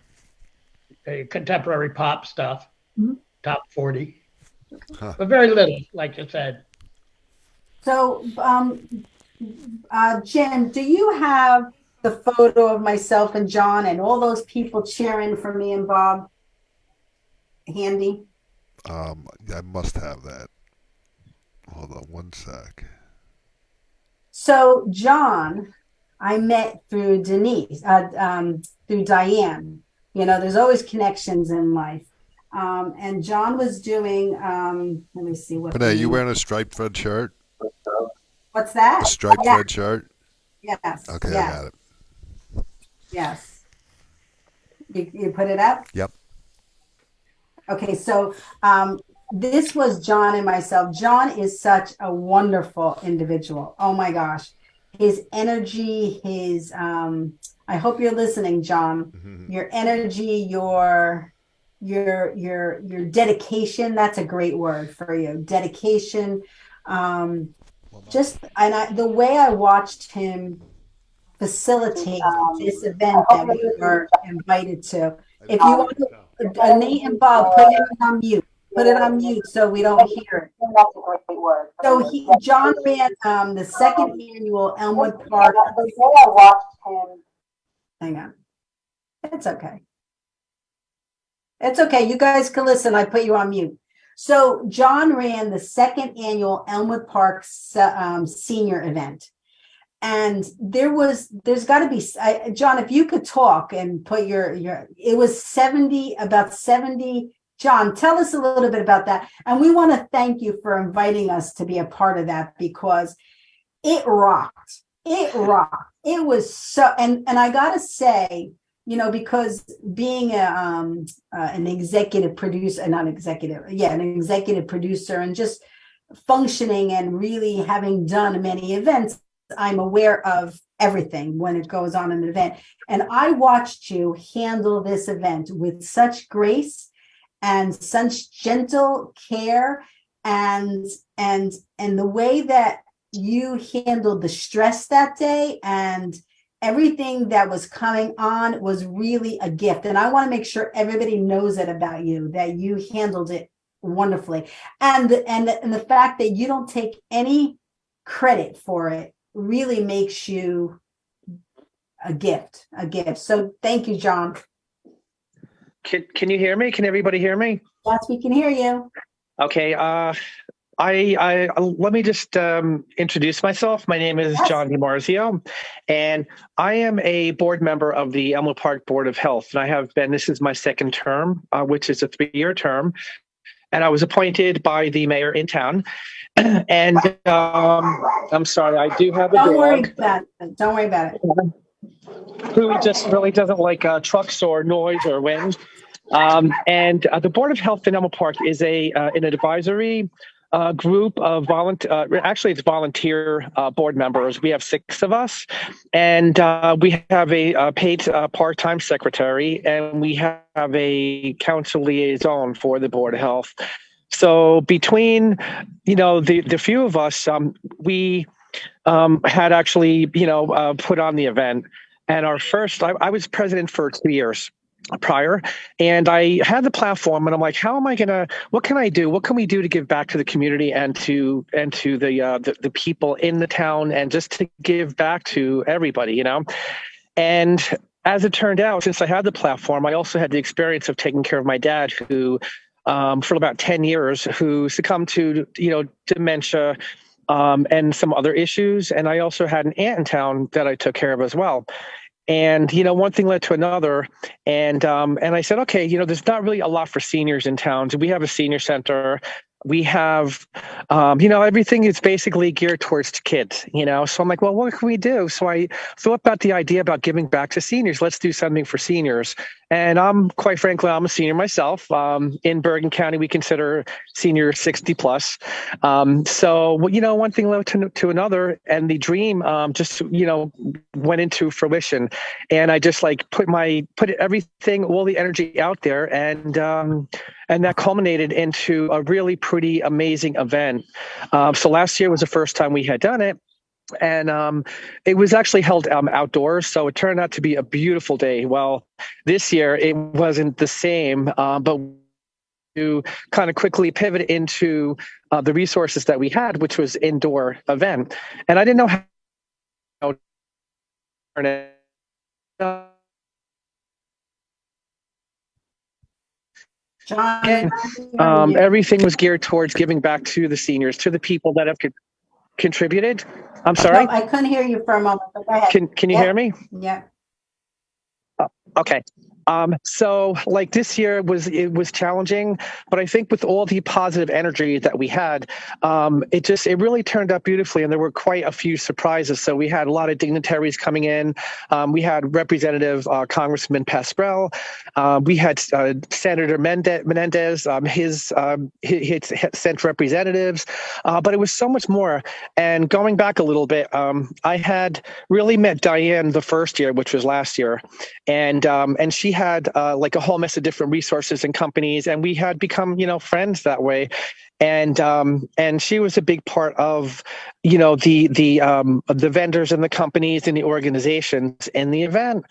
contemporary pop stuff, top 40, but very little, like you said. So, Jen, do you have the photo of myself and John and all those people cheering for me and Bob handy? I must have that. Hold on one sec. So John, I met through Denise, through Diane. You know, there's always connections in life. And John was doing, let me see what. Renee, you wearing a striped red shirt? What's that? A striped red shirt? Yes. Okay, yes. I got it. Yes. You put it up? Yep. Okay, so this was John and myself. John is such a wonderful individual. Oh my gosh. His energy, I hope you're listening, John. Your energy, your dedication, that's a great word for you. Dedication. The way I watched him facilitate this event that we were invited to. If you want to, Nate and Bob, put him on mute. Put it on mute so we don't hear it. So John ran the second annual Elmwood Park. Hang on. It's okay. It's okay. You guys can listen. I put you on mute. So John ran the second annual Elmwood Park senior event. And there's got to be, John, if you could talk and put it was about 70. John, tell us a little bit about that. And we want to thank you for inviting us to be a part of that because it rocked. It rocked. It was so, and I got to say, you know, because being an executive producer, an executive producer and just functioning and really having done many events, I'm aware of everything when it goes on in an event. And I watched you handle this event with such grace and such gentle care and the way that you handled the stress that day and everything that was coming on was really a gift. And I want to make sure everybody knows it about you, that you handled it wonderfully. And the fact that you don't take any credit for it really makes you a gift. So thank you, John. Can you hear me? Can everybody hear me? Yes, we can hear you. Okay. I let me just introduce myself. My name is John DiMarzio, and I am a board member of the Elmwood Park Board of Health. And I have been, this is my second term, which is a 3-year term. And I was appointed by the mayor in town. And I'm sorry, I do have a dog. Don't worry about it. Who just really doesn't like trucks or noise or wind. And the Board of Health in Elmwood Park is an advisory group of actually it's volunteer board members. We have 6 of us, and we have a paid part-time secretary, and we have a council liaison for the Board of Health. So between, you know, the few of us, we had actually, you know, put on the event. And our first, I was president for 2 years prior, and I had the platform, and I'm like, how am I gonna? What can I do? What can we do to give back to the community and to the people in the town, and just to give back to everybody, you know? And as it turned out, since I had the platform, I also had the experience of taking care of my dad, who for about 10 years, who succumbed to, you know, dementia and some other issues. And I also had an aunt in town that I took care of as well. And, you know, one thing led to another. And I said, okay, you know, there's not really a lot for seniors in town. We have a senior center. We have, you know, everything is basically geared towards kids, you know? So I'm like, well, what can we do? So I thought about the idea about giving back to seniors. Let's do something for seniors. And quite frankly, I'm a senior myself. In Bergen County, we consider seniors 60 plus. So, you know, one thing led to another, and the dream just, you know, went into fruition. And I just like put everything, all the energy out there, and that culminated into a really pretty amazing event. So last year was the first time we had done it. And it was actually held outdoors, so it turned out to be a beautiful day. Well, this year it wasn't the same, but to kind of quickly pivot into the resources that we had, which was indoor event. And I didn't know how to turn it. John, everything was geared towards giving back to the seniors, to the people that have contributed. I'm sorry? No, I couldn't hear you for a moment, but go ahead. Can you hear me? Yeah. Okay. So like this year it was challenging, but I think with all the positive energy that we had, it really turned out beautifully, and there were quite a few surprises. So we had a lot of dignitaries coming in. We had Representative Congressman Pascrell. We had Senator Menendez. His sent representatives, but it was so much more. And going back a little bit, I had really met Diane the first year, which was last year, and she had like a whole mess of different resources and companies, and we had become, you know, friends that way. And she was a big part of the vendors and the companies and the organizations in the event.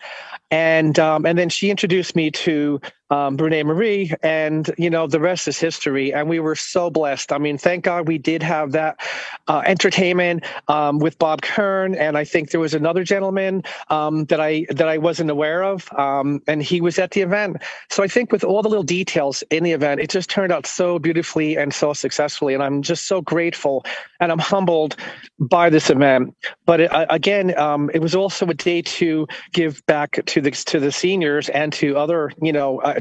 And then she introduced me to Renee Marie, and the rest is history. And we were so blessed. I mean, thank God we did have that entertainment with Bob Kern, and I think there was another gentleman that I wasn't aware of, and he was at the event. So I think with all the little details in the event, it just turned out so beautifully and so successfully. And I'm just so grateful, and I'm humbled by this event. But again, it was also a day to give back to the seniors and to other,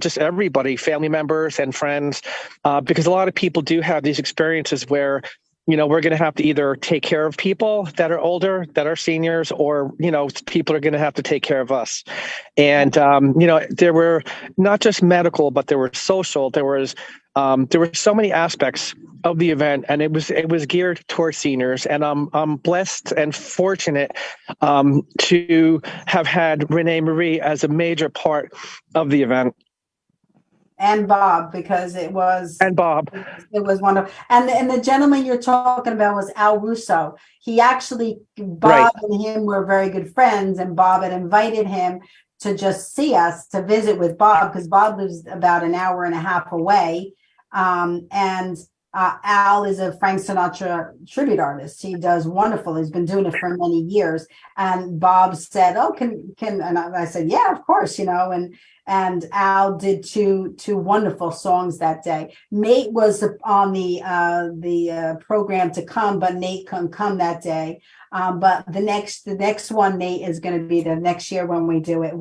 just everybody, family members and friends, because a lot of people do have these experiences where, we're going to have to either take care of people that are older, that are seniors, or, people are going to have to take care of us. And, there were not just medical, but there were social, there were so many aspects of the event, and it was geared towards seniors. And I'm blessed and fortunate to have had Renee Marie as a major part of the event. And Bob, because it was wonderful. And the gentleman you're talking about was Al Russo. He actually, Bob and him were very good friends, and Bob had invited him to just see us, to visit with Bob, because Bob lives about an hour and a half away. Al is a Frank Sinatra tribute artist. He does wonderful. He's been doing it for many years. And Bob said, "Oh, can?" And I said, "Yeah, of course." And Al did two wonderful songs that day. Nate was on the program to come, but Nate couldn't come that day. But the next one, Nate, is going to be the next year when we do it.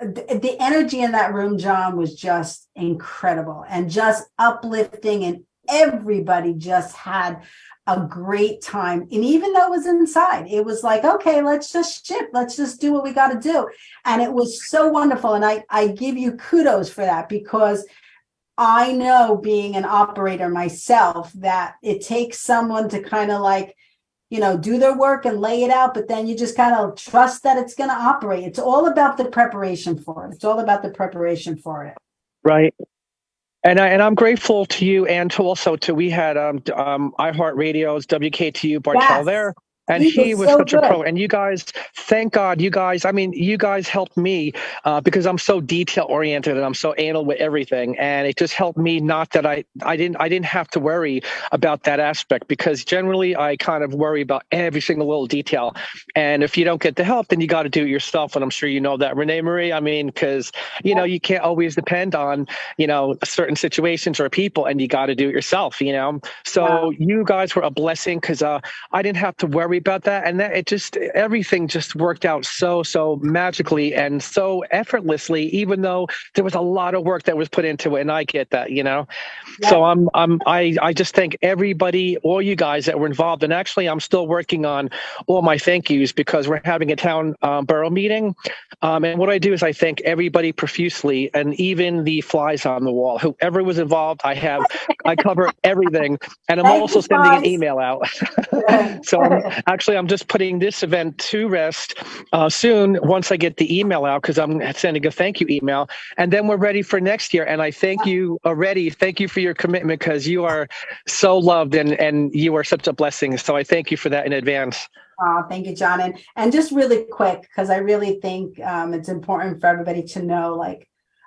The energy in that room, John, was just incredible and just uplifting, and everybody just had a great time. And even though it was inside, it was like, okay, let's just ship, let's just do what we got to do. And it was so wonderful. And I give you kudos for that, because I know, being an operator myself, that it takes someone to kind of like, do their work and lay it out, but then you just kind of trust that it's going to operate. It's all about the preparation for it. It's all about the preparation for it. Right. And I'm grateful to you, and we had iHeartRadio's WKTU Bartel there. And he was such a pro. And you guys, thank God, you guys helped me because I'm so detail oriented and I'm so anal with everything. And it just helped me, not that I didn't have to worry about that aspect, because generally I kind of worry about every single little detail. And if you don't get the help, then you got to do it yourself. And I'm sure you know that, Renee Marie. I mean, because, you can't always depend on, certain situations or people, and you got to do it yourself, So you guys were a blessing, because I didn't have to worry about that, and that everything just worked out so magically and so effortlessly, even though there was a lot of work that was put into it. And I get that, So I just thank everybody, all you guys that were involved. And actually, I'm still working on all my thank yous, because we're having a town borough meeting, and what I do is I thank everybody profusely, and even the flies on the wall, whoever was involved. I cover everything, and I'm also sending an email out. So I'm just putting this event to rest soon, once I get the email out, because I'm sending a thank you email, and then we're ready for next year. And I thank you already. Thank you for your commitment, because you are so loved, and you are such a blessing. So I thank you for that in advance. Thank you, John. And just really quick, because I really think it's important for everybody to know,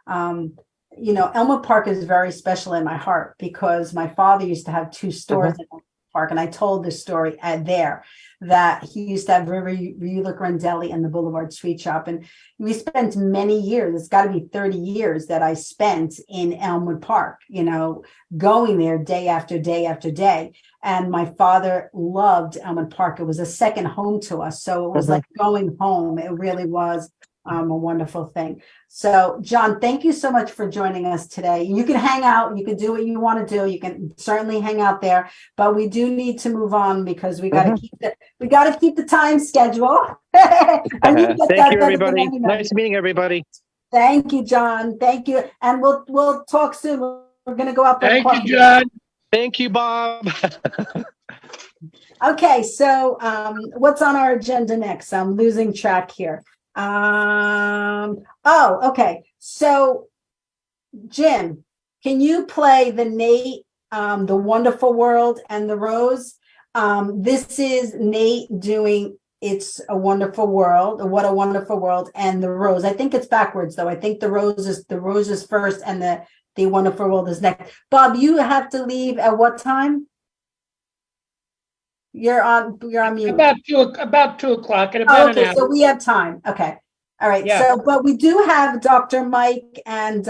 Elmwood Park is very special in my heart, because my father used to have two stores in Elmwood Park, and I told this story there, that he used to have River Grandelli and the Boulevard Sweet Shop. And we spent many years, it's got to be 30 years that I spent in Elmwood Park, going there day after day after day. And my father loved Elmwood Park. It was a second home to us. So it was like going home. It really was a wonderful thing. So, John, thank you so much for joining us today. You can hang out. You can do what you want to do. You can certainly hang out there, but we do need to move on, because we got to keep the time schedule. Thank you, everybody. Nice meeting everybody. Thank you, John. Thank you, and we'll talk soon. We're going to go out there. Thank you, John. Thank you, Bob. Okay, so what's on our agenda next? I'm losing track here. Okay. So, Jim, can you play the Nate, the Wonderful World and the Rose? This is Nate doing It's a Wonderful World, or What a Wonderful World, and the Rose. I think it's backwards though. I think the Rose is first and the Wonderful World is next. Bob, you have to leave at what time? You're on mute. About 2 o'clock in Oh, about an okay, hour. so we have time. Okay. All right. Yeah. So, but we do have Dr. Mike and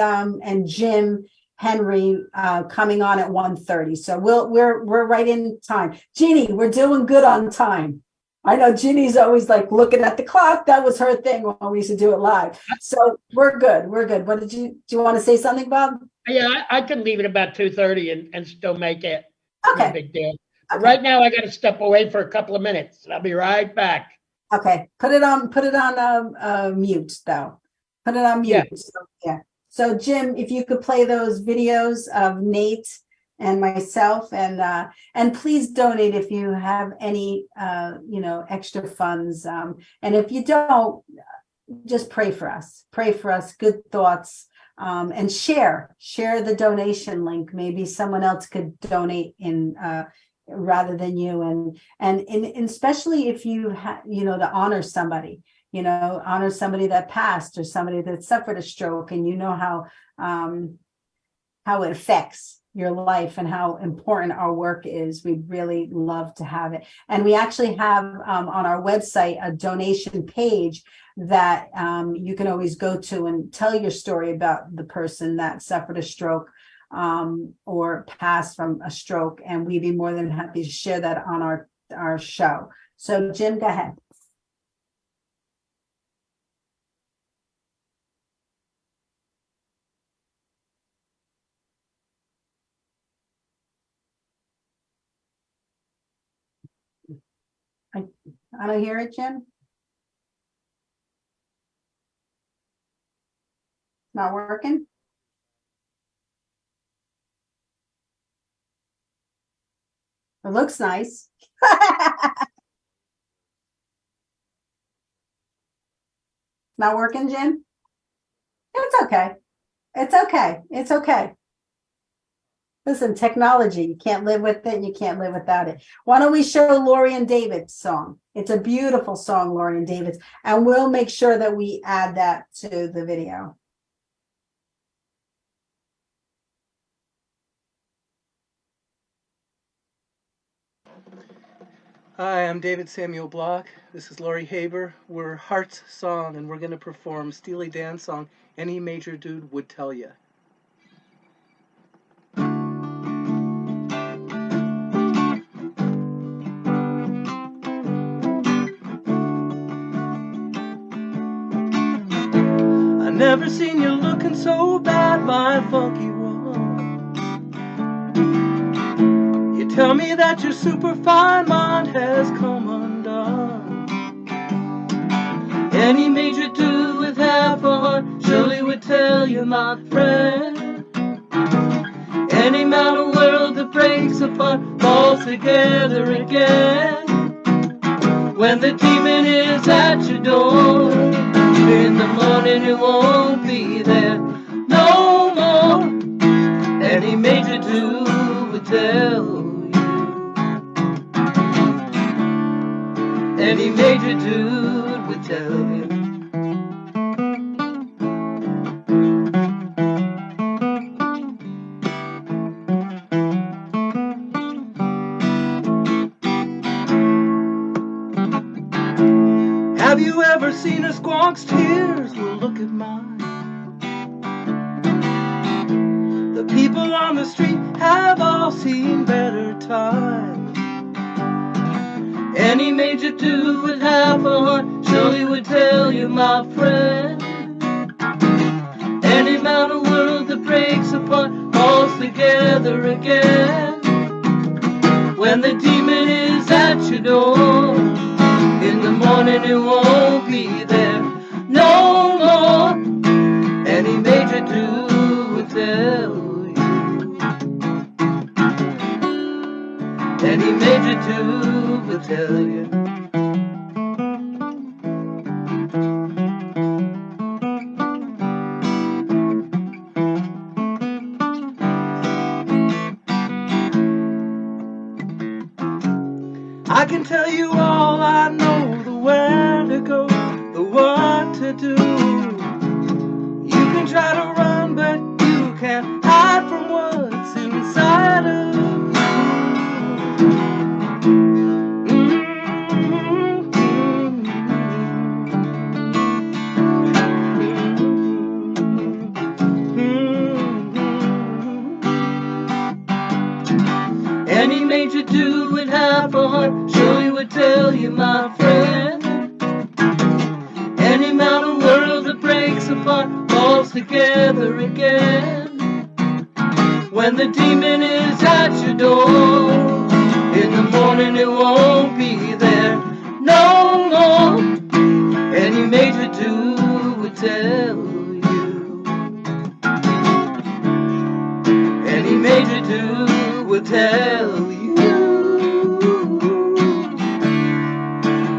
Jim Henry coming on at 1:30. So we're right in time. Jeannie, we're doing good on time. I know Jeannie's always like looking at the clock. That was her thing when we used to do it live. So we're good. We're good. What do you want to say something, Bob? Yeah, I can leave at about 2:30 and still make it. Okay. No big deal. Right now, I got to step away for a couple of minutes. I'll be right back. Okay. Put it on mute though. Put it on mute. Yeah. So, yeah. So Jim, if you could play those videos of Nate and myself, and please donate if you have any extra funds. And if you don't, just pray for us. Pray for us. Good thoughts. And share the donation link. Maybe someone else could donate in rather than you, and especially if you to honor somebody, honor somebody that passed or somebody that suffered a stroke, and how it affects your life and how important our work is. We'd really love to have it. And we actually have on our website a donation page that you can always go to and tell your story about the person that suffered a stroke or passed from a stroke. And we'd be more than happy to share that on our show. So Jim, go ahead. I don't hear it, Jim. Not working. It looks nice. Not working, Jim? It's okay. It's okay. It's okay. Listen, technology, you can't live with it and you can't live without it. Why don't we show Lori and David's song? It's a beautiful song, Lori and David's, and we'll make sure that we add that to the video. Hi, I'm David Samuel Block. This is Lori Haber. We're Heart's Song, and we're going to perform Steely Dan's song, Any Major Dude Would Tell Ya. I never seen you looking so bad, my funky one. You tell me that your superfine mind has come undone. Any major dude with half a heart surely would tell you, my friend. Any mountain world that breaks apart falls together again. When the demon is at your door, in the morning it won't be there no more. Any major dude would tell you. Any major dude would tell you. Have you ever seen a squawk's tears? Well, look at mine. The people on the street have all seen better times. Any major dude with half a heart surely would tell you, my friend. Any mountain world that breaks apart falls together again. When the demon is at your door, in the morning it won't be there no more. Any major dude would tell you. Any major dude would tell you. to do. You can try to run, but you can't hide from what's inside of you. Any major dude with half a heart surely would tell you, my friend. Any mountain world that breaks apart falls together again. When the demon is at your door, in the morning it won't be there no more. Any major dude would tell you. Any major dude would tell you.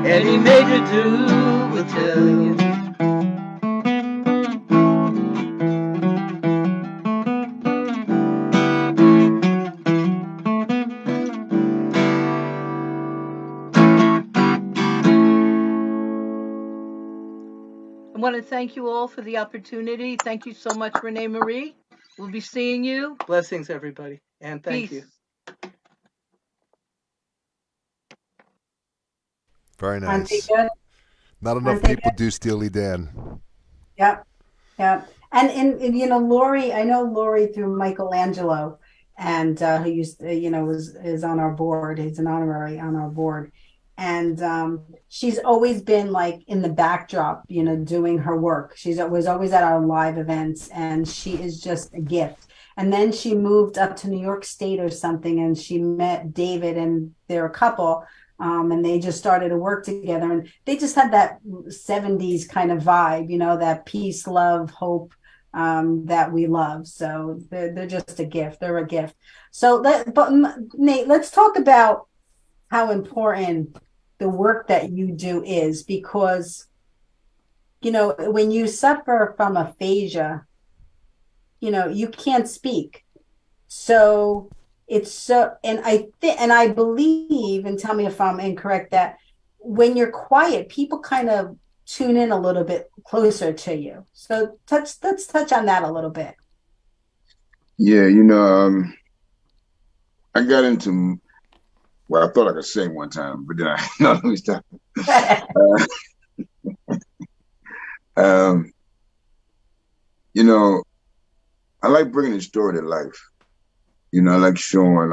Any major dude will tell you. I want to thank you all for the opportunity. Thank you so much, Renee Marie. We'll be seeing you. Blessings, everybody, and thank Peace. you. Very Aren't they nice. good? Not enough Aren't they people do Steely Dan. Yep. Yep. And you know, Lori, I know Lori through Michelangelo, and who used to, is on our board. He's an honorary on our board. And she's always been like in the backdrop, doing her work. She was always at our live events, and she is just a gift. And then she moved up to New York State or something, and she met David, and they're a couple. And they just started to work together, and they just had that 70s kind of vibe, that peace, love, hope, that we love. So they're just a gift. They're a gift. So Nate, let's talk about how important the work that you do is, because, when you suffer from aphasia, you can't speak. So it's so, and I believe, and tell me if I'm incorrect, that when you're quiet, people kind of tune in a little bit closer to you. So let's touch on that a little bit. Yeah, I got into, well, I thought I could sing one time, but then no, let me stop. I like bringing the story to life. I like showing,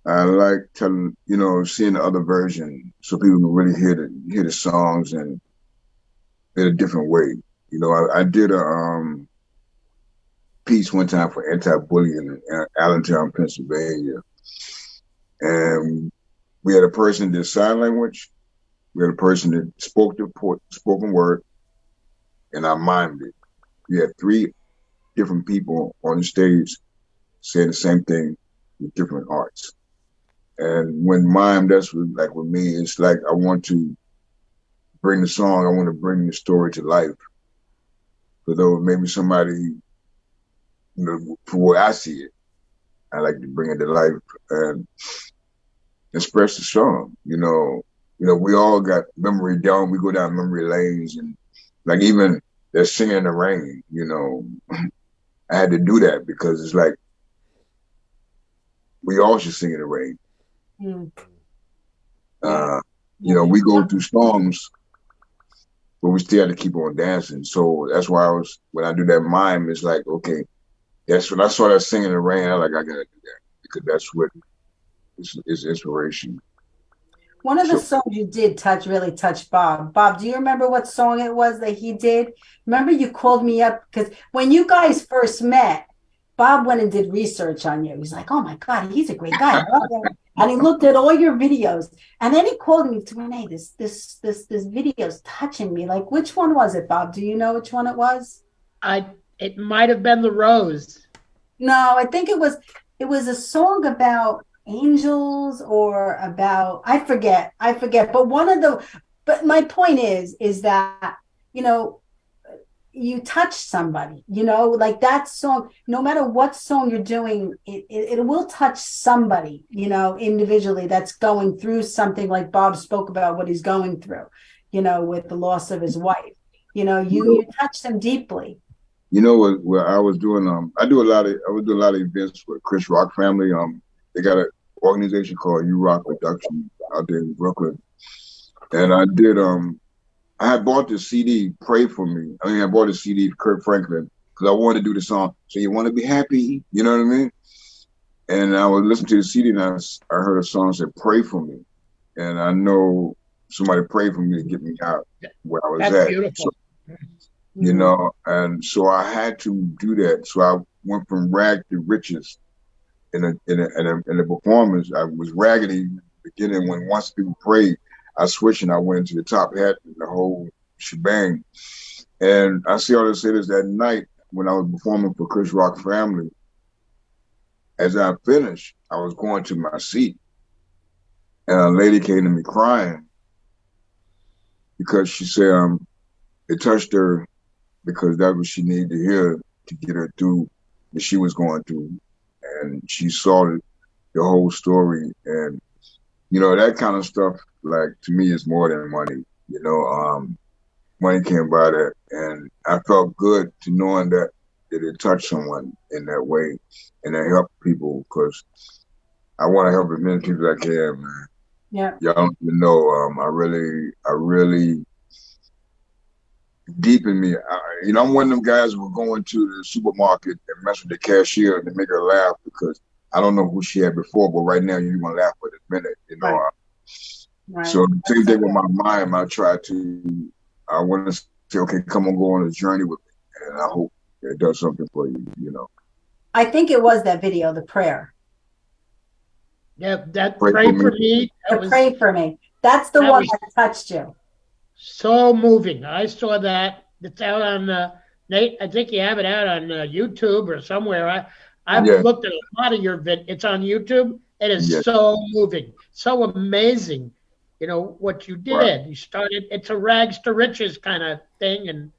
I like telling, seeing the other version so people can really hear the songs and in a different way. I did a piece one time for anti-bullying in Allentown, Pennsylvania. And we had a person that did sign language. We had a person that spoke the spoken word, and I mimed it. We had 3 different people on the stage saying the same thing with different arts. And when mime, that's like with me, it's like I want to bring the song, I want to bring the story to life. For though maybe somebody, for where I see it, I like to bring it to life and express the song. We all got memory down. We go down memory lanes, and like even they're singing in the rain. I had to do that because it's like we all should sing in the rain. We go through storms, but we still have to keep on dancing. So that's why when I do that mime, it's like, okay, that's when I saw that singing in the rain. I'm like, I gotta do that because that's what is inspiration. One of the songs you did really touched Bob. Bob, do you remember what song it was that he did? Remember you called me up because when you guys first met, Bob went and did research on you. He's like, oh my God, he's a great guy. And he looked at all your videos. And then he called me to Renee, this video's touching me. Like, which one was it, Bob? Do you know which one it was? It might have been The Rose. No, I think it was a song about angels or about, I forget. But my point is that, you touch somebody, like that song, no matter what song you're doing, it will touch somebody, individually that's going through something like Bob spoke about what he's going through, you know, with the loss of his wife. You know, you touched him deeply. You know what I was doing? I would do a lot of events with Chris Rock family. They got an organization called U Rock Production out there in Brooklyn, and I did. I had bought the CD, "Pray for Me." I mean, I bought the CD, Kirk Franklin, because I wanted to do the song. So you want to be happy, you know what I mean? And I would listen to the CD, and I heard a song that said, "Pray for Me," and I know somebody prayed for me to get me out where I was That's at. beautiful. So, you know, and so I had to do that. So I went from rag to riches in a performance. I was raggedy in the beginning. When once people prayed, I switched and I went into the top hat and the whole shebang. And I see all this say this that night when I was performing for Chris Rock family. As I finished, I was going to my seat, and a lady came to me crying because she said it touched her, because that was what she needed to hear to get her through what she was going through. And she saw the whole story. And, you know, that kind of stuff, like, to me, is more than money. You know, money can't buy that. And I felt good to knowing that it touched someone in that way and that helped people, because I want to help as many people as I can, man. Yeah. Y'all don't even know, I really, deep in me, you know, I'm one of them guys who were going to the supermarket and mess with the cashier to make her laugh, because I don't know who she had before, but right now you want to laugh for this minute, you know. Right. So the same thing with my mind, I want to say, okay, come on, go on a journey with me, and I hope it does something for you, you know. I think it was that video, the prayer. Yeah, that pray for me. Pray for me. That's the one that touched you. So moving. I saw that. It's out on Nate. I think you have it out on YouTube or somewhere. I've looked at a lot of your vid. It's on YouTube. It is so moving, so amazing. You know what you did. Right. You started. It's a rags to riches kind of thing, and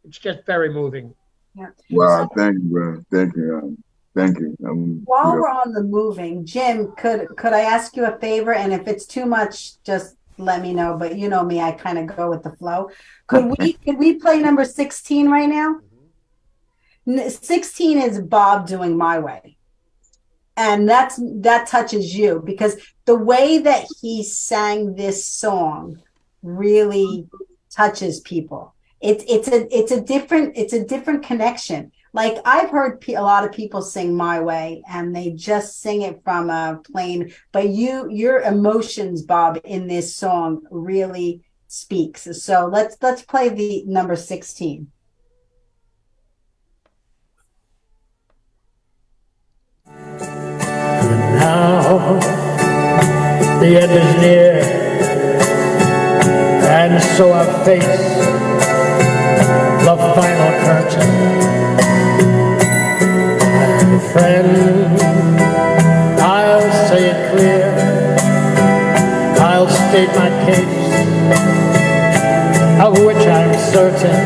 it's just very moving. Yeah. Wow. Thank you, bro. Thank you. Thank you. While we're on the moving, Jim, could I ask you a favor? And if it's too much, just let me know. But you know me, I kind of go with the flow. Could we play number 16 right now? 16 is Bob doing My Way. And that touches you, because the way that he sang this song really touches people. It's a different connection. Like, I've heard a lot of people sing My Way and they just sing it from a plane, but your emotions, Bob, in this song really speaks. So let's play the number 16. Now the end is near, and so I face the final curtain. And friend, I'll say it clear, I'll state my case, of which I'm certain.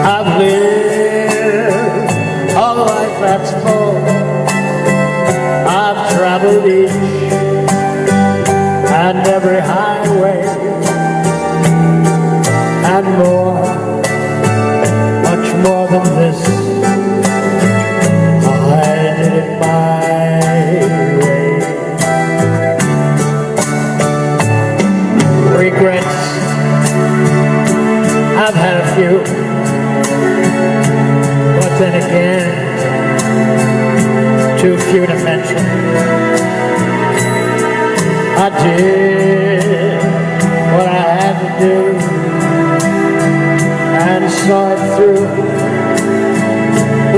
I've lived a life that's full. I've traveled each and every highway and more, much more than this. I did it my way. Regrets, I've had a few, but then again, too few to mention. I did what I had to do and saw it through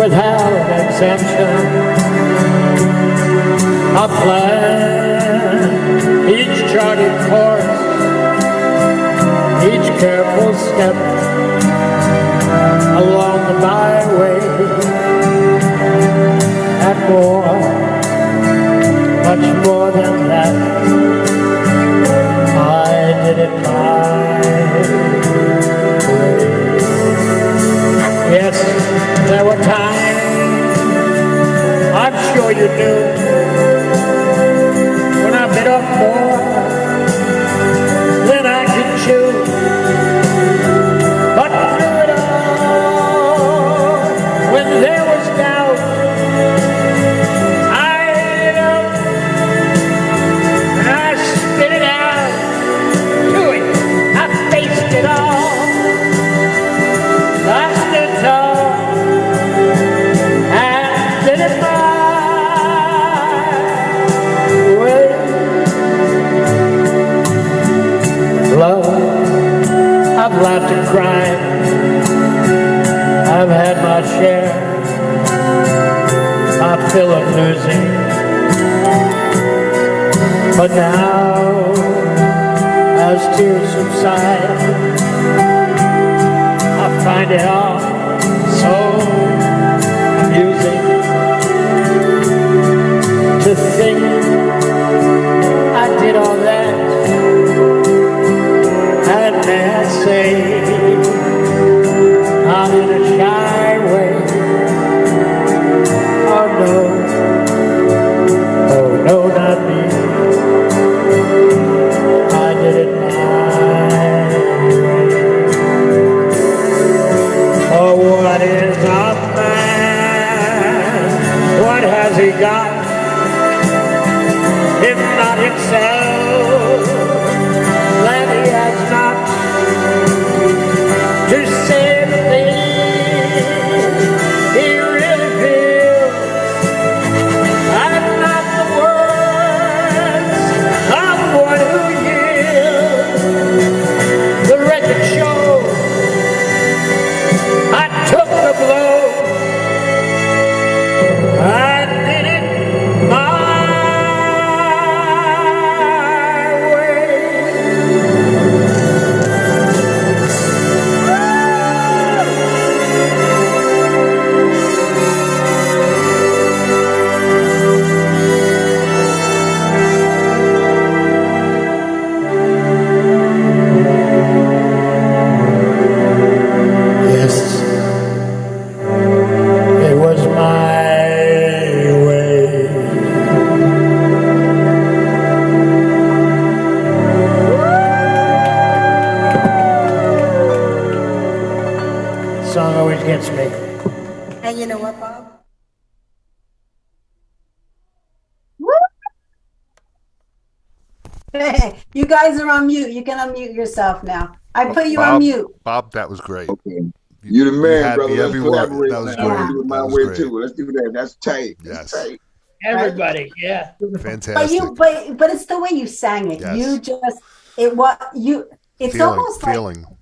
without an exemption. I planned each charted course, each careful step along the byway, and more, much more than that. I did it my way. Yes, there were times, I'm sure you knew, when I bit off more than I love, I've laughed and cried, I've had my share, I feel of losing. But now, as tears subside, I find it all so amusing to think I did all that and then say I'm in a shy way. Oh no, not me. I did it my way. Oh, what is a man? What has he got? If not himself, then he has not to say the things he really feels, and not the words of one who yields. The record shows I took the blow. I did it my gets me. And you know what, Bob? Hey, you guys are on mute. You can unmute yourself now. I put you on mute. Bob, that was great. Okay. You the man, had brother. me Let's every collaborate. word. That was now. great. Let's do it my That was way great. too. Let's do that. That's tight. Yes. That's tight. Everybody, yeah. Fantastic. But it's the way you sang it. Yes. You just it's almost feeling. like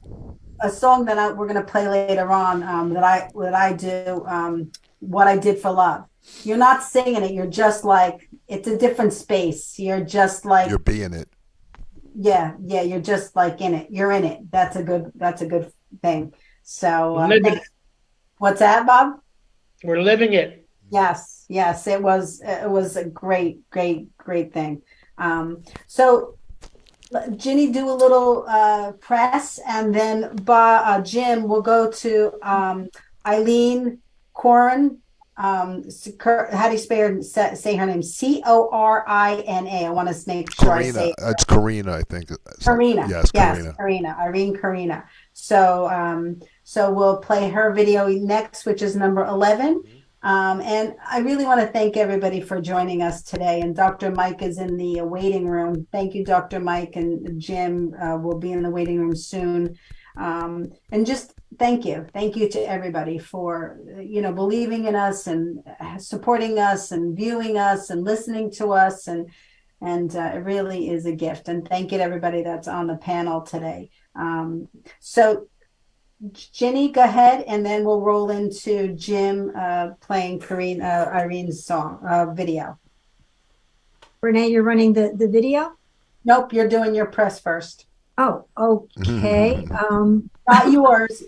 a song that we're gonna play later on. That I do. What I Did for Love. You're not singing it. You're just like, it's a different space. You're just like, you're being it. Yeah. You're just like in it. You're in it. That's a good thing. So what's that, Bob? We're living it. Yes. It was a great thing. So Ginny, do a little press, and then Jim will go to Eileen Corin. How do you say her name? Corina. I want to make sure I say it. It's Karina, I think. Karina. Yes, Karina. Karina. Irene Karina. So we'll play her video next, which is number 11. And I really want to thank everybody for joining us today. And Dr. Mike is in the waiting room. Thank you, Dr. Mike, and Jim will be in the waiting room soon. And just thank you to everybody for believing in us and supporting us and viewing us and listening to us, and it really is a gift. And thank you to everybody that's on the panel today. So Ginny, go ahead, and then we'll roll into Jim playing Irene's song video. Renee, you're running the video? Nope, you're doing your press first. Oh, okay. Not yours.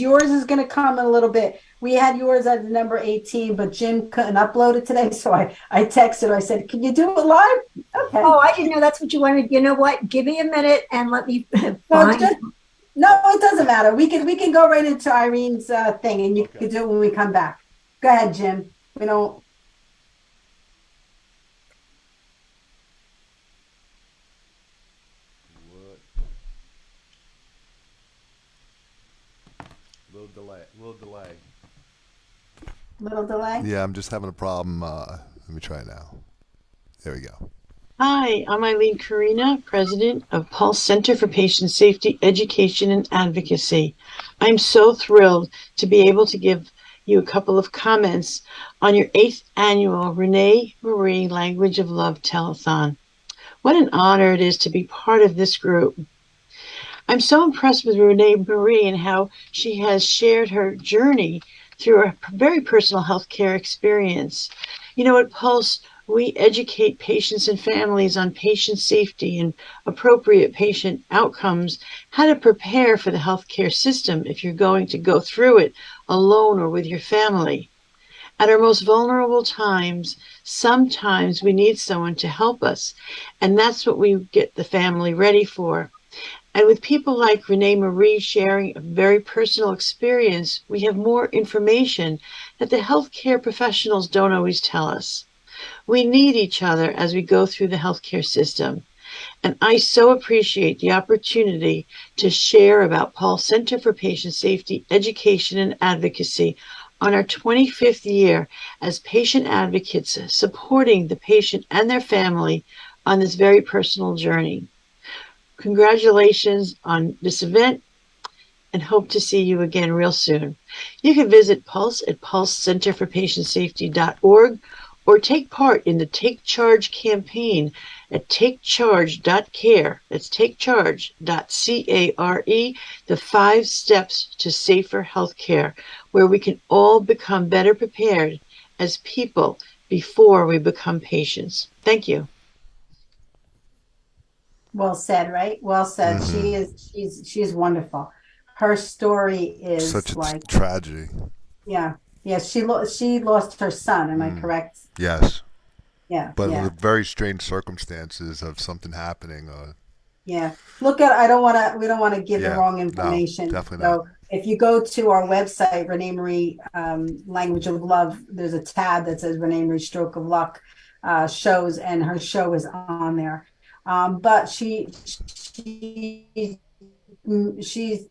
Yours is going to come in a little bit. We had yours at number 18, but Jim couldn't upload it today, so I texted. I said, "Can you do it live?" Okay. Oh, I didn't know that's what you wanted. You know what? Give me a minute and let me find. No, it doesn't matter. We can go right into Irene's thing, and you can do it when we come back. Go ahead, Jim. We don't. Little delay? Yeah, I'm just having a problem. Let me try now. There we go. Hi, I'm Eileen Karina, President of Pulse Center for Patient Safety, Education, and Advocacy. I'm so thrilled to be able to give you a couple of comments on your 8th annual Renee Marie Language of Love Telethon. What an honor it is to be part of this group. I'm so impressed with Renee Marie and how she has shared her journey through a very personal healthcare experience. You know, at Pulse, we educate patients and families on patient safety and appropriate patient outcomes, how to prepare for the healthcare system if you're going to go through it alone or with your family. At our most vulnerable times, sometimes we need someone to help us, and that's what we get the family ready for. And with people like Renee Marie sharing a very personal experience, we have more information that the healthcare professionals don't always tell us. We need each other as we go through the healthcare system. And I so appreciate the opportunity to share about Pulse Center for Patient Safety, Education, and Advocacy on our 25th year as patient advocates supporting the patient and their family on this very personal journey. Congratulations on this event and hope to see you again real soon. You can visit Pulse at pulsecenterforpatientsafety.org or take part in the Take Charge campaign at takecharge.care. That's takecharge.care, the 5 steps to safer healthcare, where we can all become better prepared as people before we become patients. Thank you. Well said, right? Well said. She's wonderful. Her story is Such a like tragedy. yeah. She lost her son, am I correct? Yes. Yeah. But yeah. with very strange circumstances of something happening. Yeah. We don't want to give the wrong information. No, definitely so not. if you go to our website, Renee Marie Language of Love, there's a tab that says Renee Marie Stroke of Luck shows, and her show is on there. But she's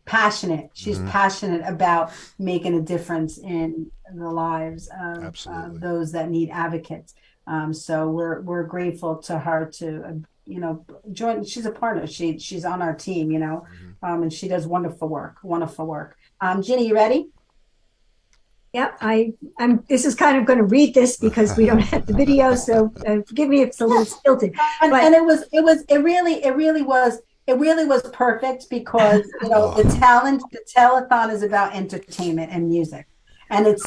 passionate. She's passionate about making a difference in the lives of those that need advocates. So we're grateful to her to join. She's a partner. She's on our team, and she does wonderful work. Ginny, you ready? Yeah, I'm. This is kind of going to read this because we don't have the video, so forgive me if it's a little stilted. And it really was perfect because the telethon is about entertainment and music, and it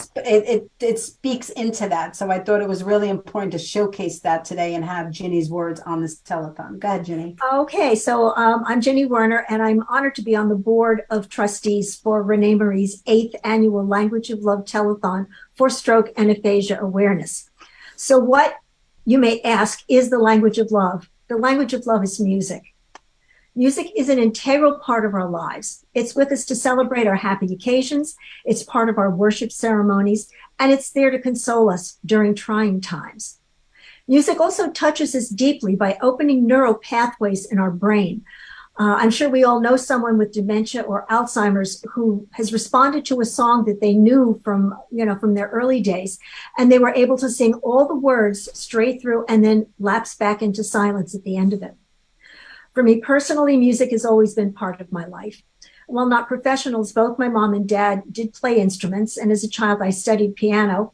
speaks into that. So I thought it was really important to showcase that today and have Ginny's words on this telethon. Go ahead, Ginny. Okay, so I'm Ginny Werner, and I'm honored to be on the board of trustees for Renee Marie's 8th annual Language of Love telethon for stroke and aphasia awareness. So what, you may ask, is the language of love? The language of love is music. Music is an integral part of our lives. It's with us to celebrate our happy occasions. It's part of our worship ceremonies, and it's there to console us during trying times. Music also touches us deeply by opening neural pathways in our brain. I'm sure we all know someone with dementia or Alzheimer's who has responded to a song that they knew from their early days, and they were able to sing all the words straight through and then lapse back into silence at the end of it. For me personally, music has always been part of my life. While not professionals, both my mom and dad did play instruments, and as a child I studied piano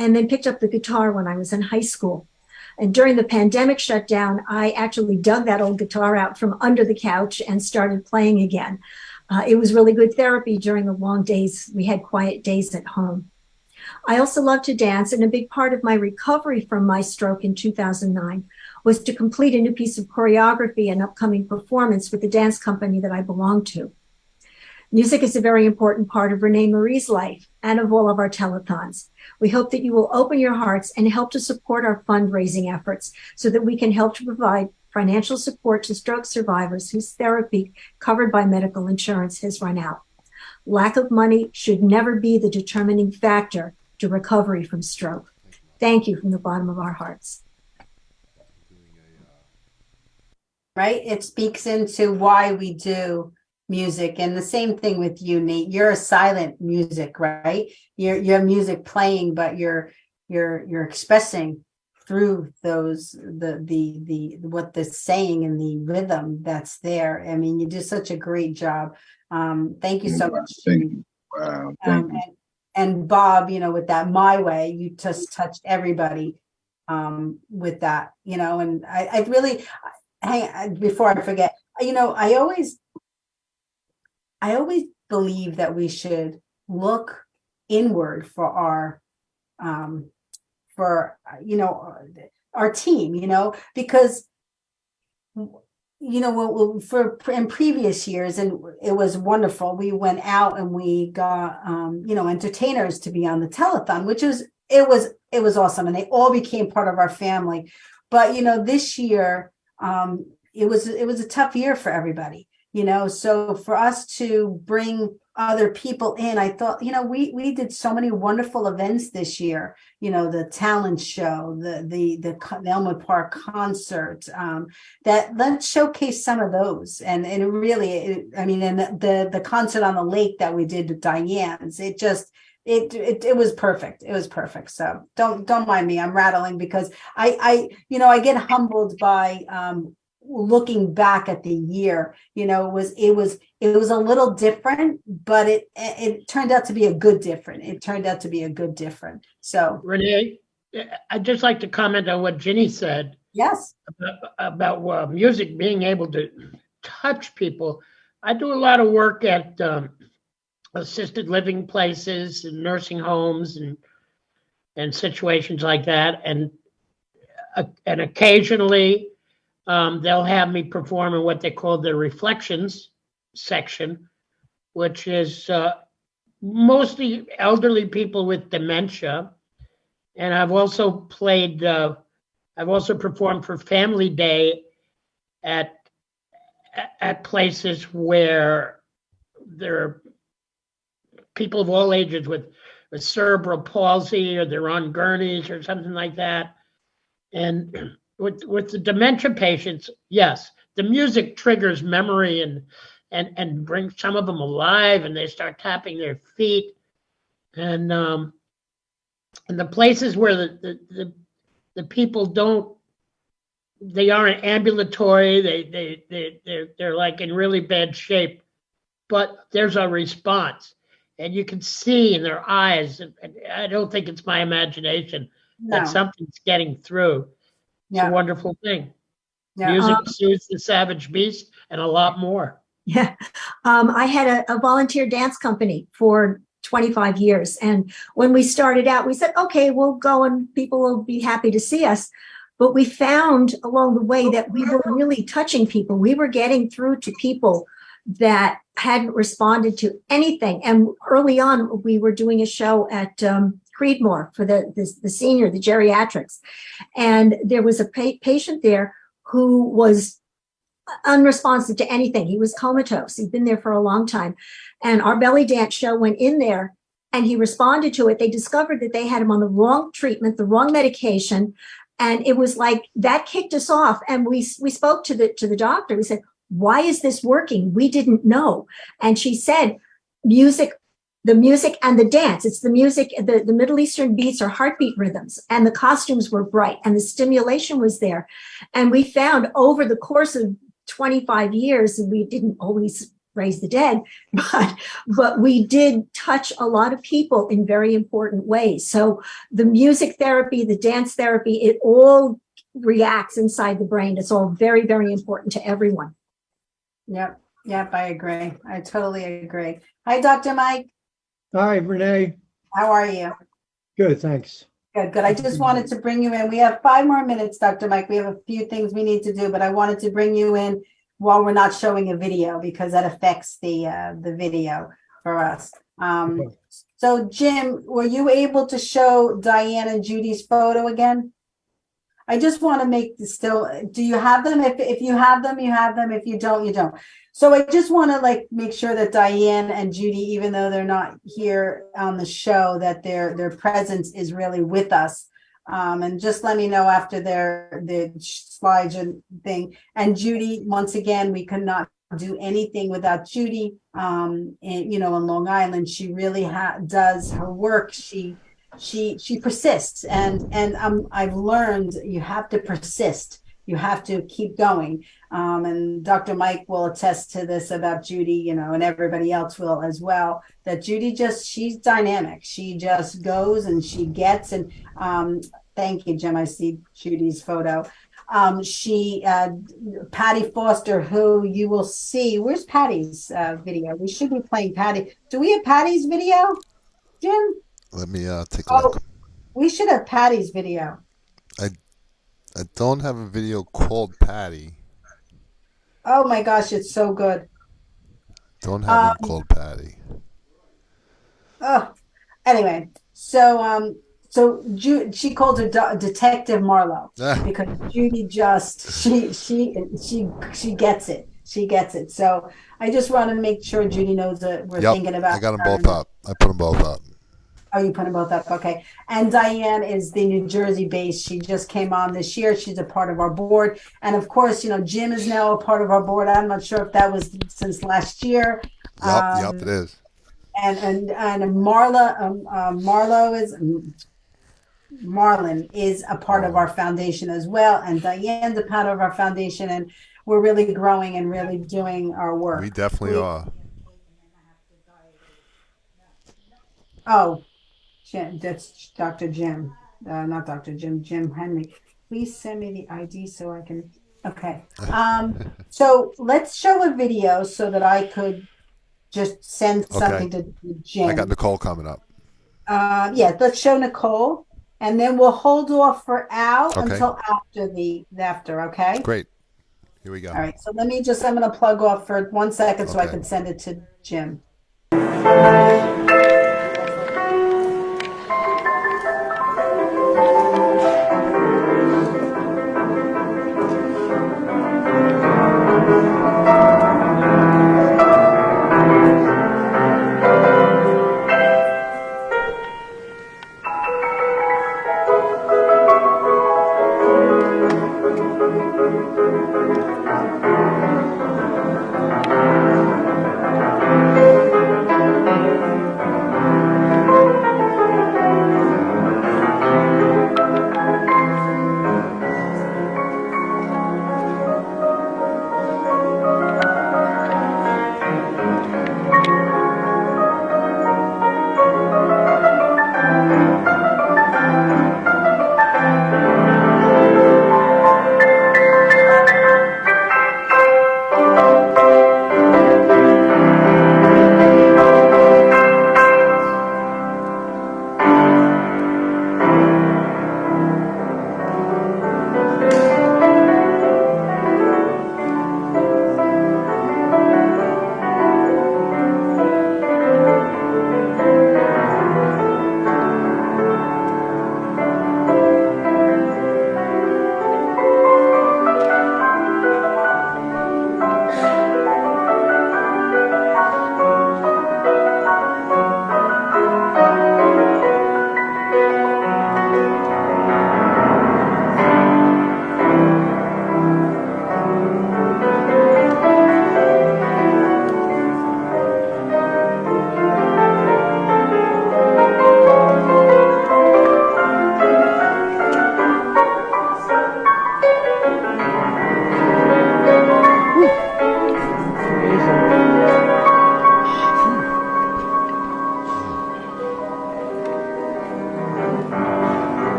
and then picked up the guitar when I was in high school. And during the pandemic shutdown, I actually dug that old guitar out from under the couch and started playing again. It was really good therapy during the long days. We had quiet days at home. I also love to dance, and a big part of my recovery from my stroke in 2009 was to complete a new piece of choreography and upcoming performance with the dance company that I belong to. Music is a very important part of Renee Marie's life and of all of our telethons. We hope that you will open your hearts and help to support our fundraising efforts so that we can help to provide financial support to stroke survivors whose therapy covered by medical insurance has run out. Lack of money should never be the determining factor to recovery from stroke. Thank you from the bottom of our hearts. Right? It speaks into why we do music, and the same thing with you, Nate. You're a silent music, right? You're music playing, but you're expressing through those the what they're saying and the rhythm that's there. I mean, you do such a great job. Thank you so much. Thank you. Wow. Thank you. And Bob, with that My Way, you just touched everybody with that, and I really, before I forget, I always I always believe that we should look inward for our team, because in previous years, and it was wonderful. We went out and we got entertainers to be on the telethon, which it was awesome, and they all became part of our family. But this year, it was a tough year for everybody. So for us to bring other people in, I thought, we did so many wonderful events this year. The talent show, the Elmwood Park concert. That let's showcase some of those, and it really, and the concert on the lake that we did with Diane's. It was perfect. It was perfect. So don't mind me. I'm rattling because I get humbled by looking back at the year. It was a little different, but it turned out to be a good different. So Renee, I'd just like to comment on what Ginny said. Yes. About music being able to touch people. I do a lot of work at assisted living places and nursing homes and situations like that, and occasionally they'll have me perform in what they call the reflections section, which is mostly elderly people with dementia. And I've also performed for Family Day at places where there are people of all ages with cerebral palsy, or they're on gurneys or something like that. And with the dementia patients, yes, the music triggers memory and brings some of them alive, and they start tapping their feet. And the places where the people they aren't ambulatory, they're like in really bad shape, but there's a response, and you can see in their eyes, and I don't think it's my imagination, that something's getting through. It's a wonderful thing. Yeah. Music soothes the savage beast and a lot more. Yeah. I had a volunteer dance company for 25 years. And when we started out, we said, okay, we'll go and people will be happy to see us. But we found along the way that we were really touching people. We were getting through to people that hadn't responded to anything. And early on, we were doing a show at Creedmoor for the senior, the geriatrics. And there was a patient there who was unresponsive to anything. He was comatose. He'd been there for a long time. And our belly dance show went in there and he responded to it. They discovered that they had him on the wrong treatment, the wrong medication. And it was like that kicked us off. And we spoke to the doctor. We said, why is this working? We didn't know. And she said, the music and the dance. It's the music, the Middle Eastern beats are heartbeat rhythms, and the costumes were bright and the stimulation was there. And we found over the course of 25 years, and we didn't always raise the dead, but we did touch a lot of people in very important ways. So the music therapy, the dance therapy, it all reacts inside the brain. It's all very, very important to everyone. Yep, I agree. I totally agree. Hi, Dr. Mike. Hi, Renee. How are you? Good, thanks. Good. I just wanted to bring you in. We have 5 more minutes, Dr. Mike. We have a few things we need to do, but I wanted to bring you in while we're not showing a video because that affects the video for us. So, Jim, were you able to show Diane and Judy's photo again? I just want to make this still. Do you have them? If you have them, you have them. If you don't, you don't. So I just want to make sure that Diane and Judy, even though they're not here on the show, that their presence is really with us. And just let me know after the slides and thing. And Judy, once again, we could not do anything without Judy. In Long Island, she really does her work. She persists, and I've learned you have to persist. You have to keep going. And Dr. Mike will attest to this about Judy, and everybody else will as well, that Judy she's dynamic. She just goes and she gets, and thank you, Jim. I see Judy's photo. She Patty Foster, who you will see. Where's Patty's video? We should be playing Patty. Do we have Patty's video, Jim? Let me take a look. We should have Patty's video. I don't have a video called Patty. Oh my gosh, it's so good. Don't have one called Patty. Oh, anyway, so she called her Detective Marlowe because Judy just she gets it. She gets it. So I just want to make sure Judy knows that we're thinking about. I got them both up. I put them both up. Oh, you put them both up. Okay. And Diane is the New Jersey based. She just came on this year. She's a part of our board. And of course, Jim is now a part of our board. I'm not sure if that was since last year. Yep, it is. And Marlon is a part of our foundation as well. And Diane's a part of our foundation. And we're really growing and really doing our work. We definitely are. Oh, Jim, that's Dr. Jim, not Dr. Jim, Jim Henry. Please send me the ID so I can. Okay. So let's show a video so that I could just send something to Jim. I got Nicole coming up. Yeah, let's show Nicole, and then we'll hold off for Al until after. Okay. Great. Here we go. All right. So I'm going to plug off for 1 second so I can send it to Jim.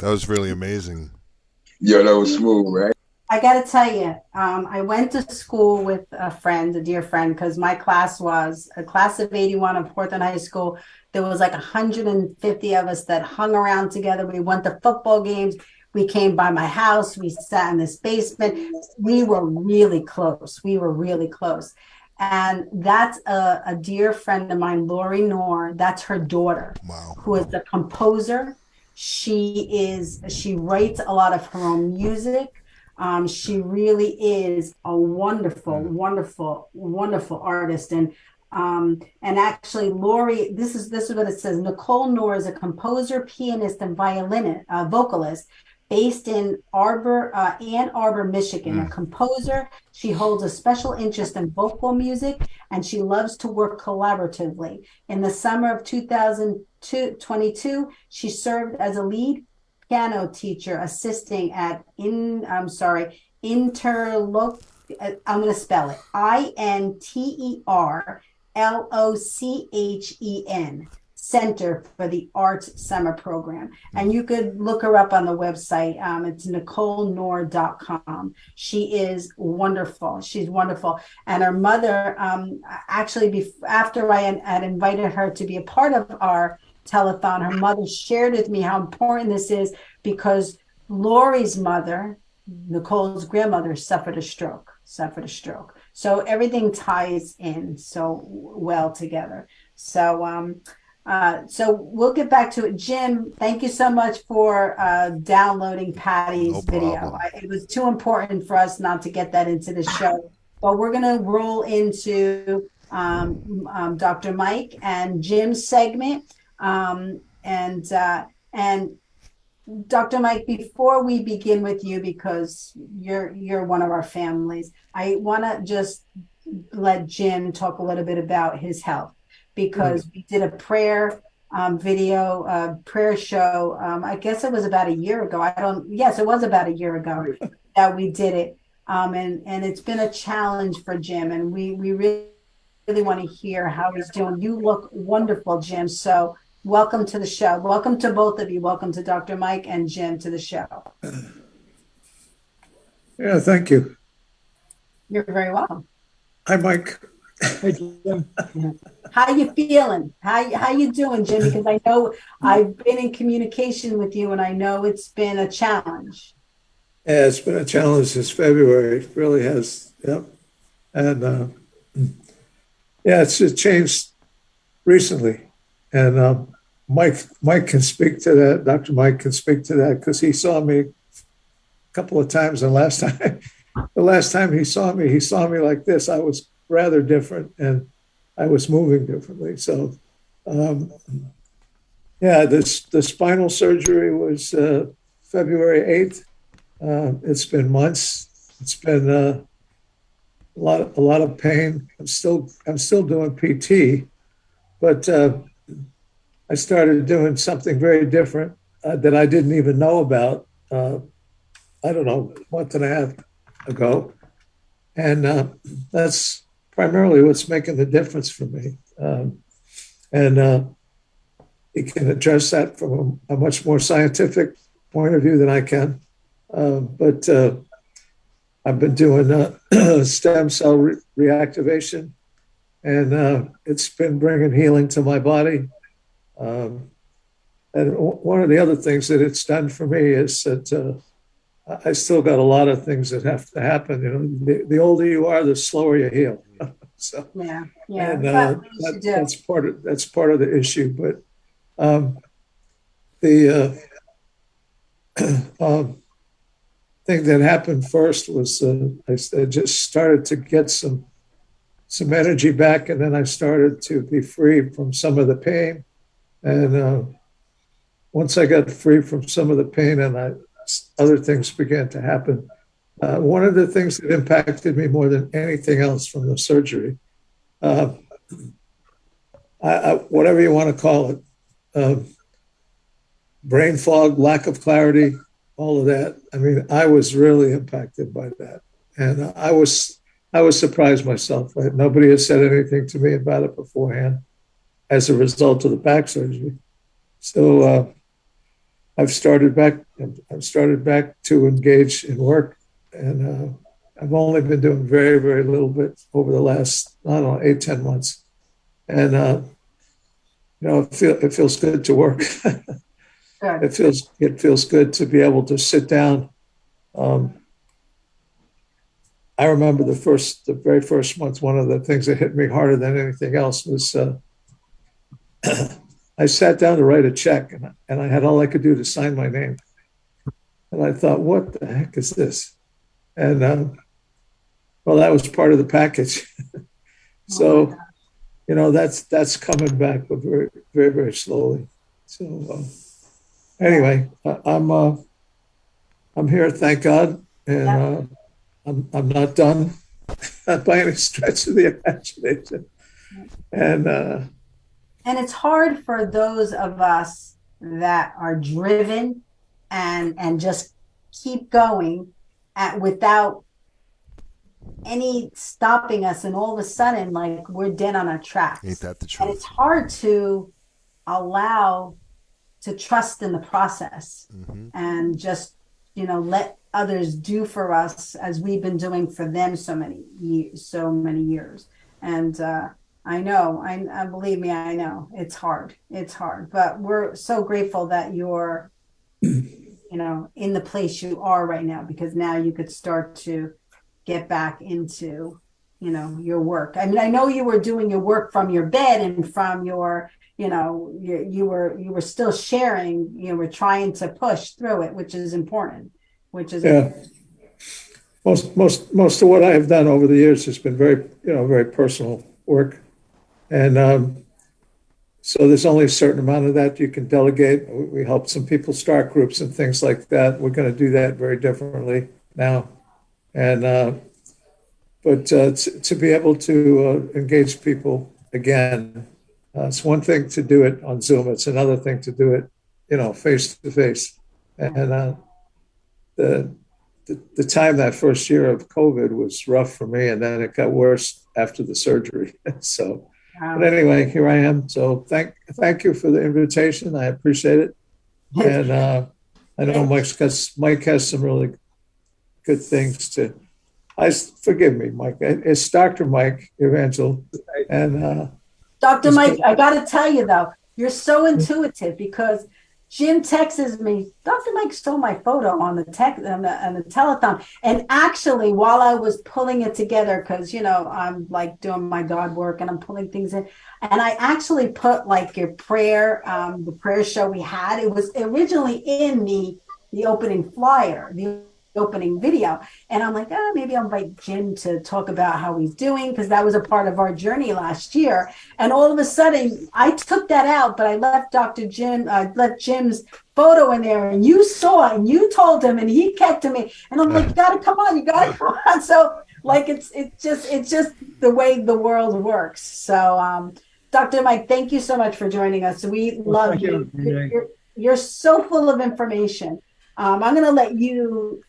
was really amazing. Yeah, that was smooth, right? I got to tell you, I went to school with a friend, a dear friend, because my class was a class of 81 of Portland High School. There was like 150 of us that hung around together. We went to football games. We came by my house. We sat in this basement. We were really close. We were really close. And that's a dear friend of mine, Lori Noor. That's her daughter, who is the composer. She writes a lot of her own music. She really is a wonderful, wonderful, wonderful artist. And actually, Lori, this is what it says. Nicole Noor is a composer, pianist, and vocalist based in Ann Arbor, Michigan. A composer, she holds a special interest in vocal music, and she loves to work collaboratively. In the summer of 2022, she served as a lead piano teacher assisting at I'm going to spell it INTERLOCHEN Center for the Arts Summer Program. And you could look her up on the website. It's NicoleNoor.com. She is wonderful. She's wonderful. And her mother, actually, after I had invited her to be a part of our telethon, her mother shared with me how important this is because Lori's mother, Nicole's grandmother, suffered a stroke. So everything ties in so well together. So we'll get back to it. Jim, thank you so much for downloading Patty's video. It was too important for us not to get that into the show, but we're going to roll into Dr. Mike and Jim's segment. And Dr. Mike, before we begin with you, because you're one of our families, I want to just let Jim talk a little bit about his health, because we did a prayer prayer show. I guess it was about a year ago. Yes, it was about a year ago that we did it. And it's been a challenge for Jim, and we really want to hear how he's doing. You look wonderful, Jim. So welcome to the show. Welcome to both of you. Welcome to Dr. Mike and Jim to the show. Yeah, thank you. You're very welcome. Hi, Mike. Hey, Jim. How you feeling? How you doing, Jim? Because I know I've been in communication with you, and I know it's been a challenge. Yeah, it's been a challenge since February. It really has. Yep. And yeah, it's changed recently. And Mike can speak to that. Dr. Mike can speak to that because he saw me a couple of times. And the last time he saw me like this. I was rather different, and I was moving differently. So, yeah, the spinal surgery was February 8th. It's been months. It's been a lot of pain. I'm still doing PT, but I started doing something very different that I didn't even know about. I don't know, a month and a half ago, and that's primarily what's making the difference for me. And he can address that from a much more scientific point of view than I can. But I've been doing stem cell reactivation, and it's been bringing healing to my body. And one of the other things that it's done for me is that I still got a lot of things that have to happen. You know, the older you are, the slower you heal. So yeah. And that's part of the issue. But the thing that happened first was I just started to get some energy back, and then I started to be free from some of the pain. And once I got free from some of the pain, and other things began to happen. One of the things that impacted me more than anything else from the surgery, whatever you want to call it, brain fog, lack of clarity, all of that. I mean, I was really impacted by that, and I was surprised myself. Nobody had said anything to me about it beforehand, as a result of the back surgery. So I've started back to engage in work, and I've only been doing very, very little bit over the last, I don't know, 8-10 months. And, it feels good to work. It feels good to be able to sit down. I remember the very first month, one of the things that hit me harder than anything else was I sat down to write a check, and I had all I could do to sign my name. And I thought, what the heck is this? And well, that was part of the package. So, that's coming back, but very, very, very slowly. So anyway, I'm here, thank God, and I'm not done by any stretch of the imagination. And it's hard for those of us that are driven and just keep going without any stopping us, and all of a sudden, like, we're dead on our tracks. Ain't that the truth? And it's hard to allow to trust in the process and just, let others do for us as we've been doing for them so many years. And I know, I believe me, I know it's hard, but we're so grateful that you're, in the place you are right now, because now you could start to get back into, your work. I mean, I know you were doing your work from your bed and from your, you were still sharing, you were trying to push through it, which is important, Yeah. Most of what I have done over the years has been very, very personal work. And so there's only a certain amount of that you can delegate. We helped some people start groups and things like that. We're going to do that very differently now. And but to be able to engage people again, it's one thing to do it on Zoom. It's another thing to do it, face to face. And the time that first year of COVID was rough for me, and then it got worse after the surgery. So, but anyway, here I am. So thank you for the invitation. I appreciate it. And I know Mike has some really good things to. Forgive me, Mike. It's Dr. Mike Evangel, and Dr. Mike. I got to tell you though, you're so intuitive, because Jim texts me, Dr. Mike stole my photo on the telethon. And actually, while I was pulling it together, because, I'm like doing my God work and I'm pulling things in, and I actually put like your prayer, the prayer show we had, it was originally in the opening flyer, the opening video. And I'm like, maybe I'll invite Jim to talk about how he's doing, because that was a part of our journey last year. And all of a sudden I took that out, but I left Jim's photo in there, and you saw it and you told him, and he kept to me, and I'm like, you gotta come on. So like, it's just the way the world works. So Dr. Mike, thank you so much for joining us. We love you. You're so full of information. I'm going to let you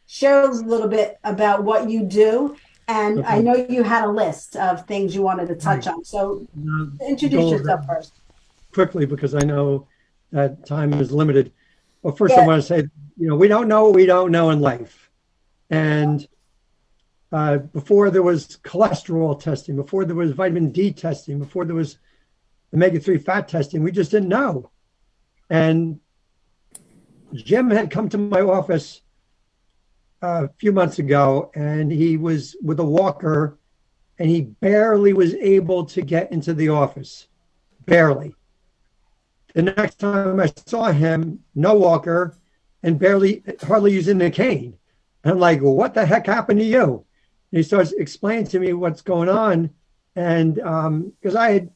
share a little bit about what you do. And okay. I know you had a list of things you wanted to touch on. So introduce yourself first. Quickly, because I know that time is limited. Well, first I want to say, we don't know what we don't know in life. And before there was cholesterol testing, before there was vitamin D testing, before there was omega-3 fat testing, we just didn't know. And Jim had come to my office a few months ago, and he was with a walker, and he barely was able to get into the office. Barely. The next time I saw him, no walker, and hardly using the cane. And I'm like, well, what the heck happened to you? And he starts explaining to me what's going on. And because I had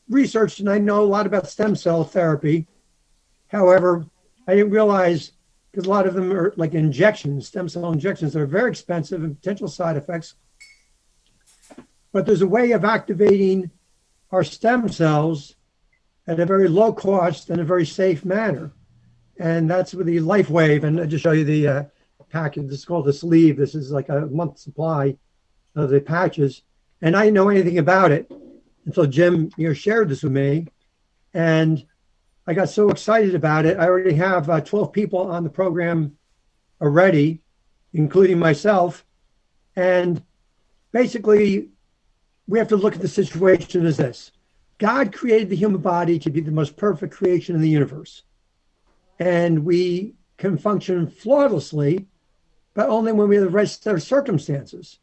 researched and I know a lot about stem cell therapy. However, I didn't realize, because a lot of them are like injections, stem cell injections, that are very expensive and potential side effects. But there's a way of activating our stem cells at a very low cost and a very safe manner. And that's with the LifeWave. And I'll just show you the package. This is called the sleeve. This is like a month supply of the patches. And I didn't know anything about it until Jim shared this with me. And I got so excited about it. I already have 12 people on the program already, including myself. And basically, we have to look at the situation as this. God created the human body to be the most perfect creation in the universe. And we can function flawlessly, but only when we have the right set of circumstances.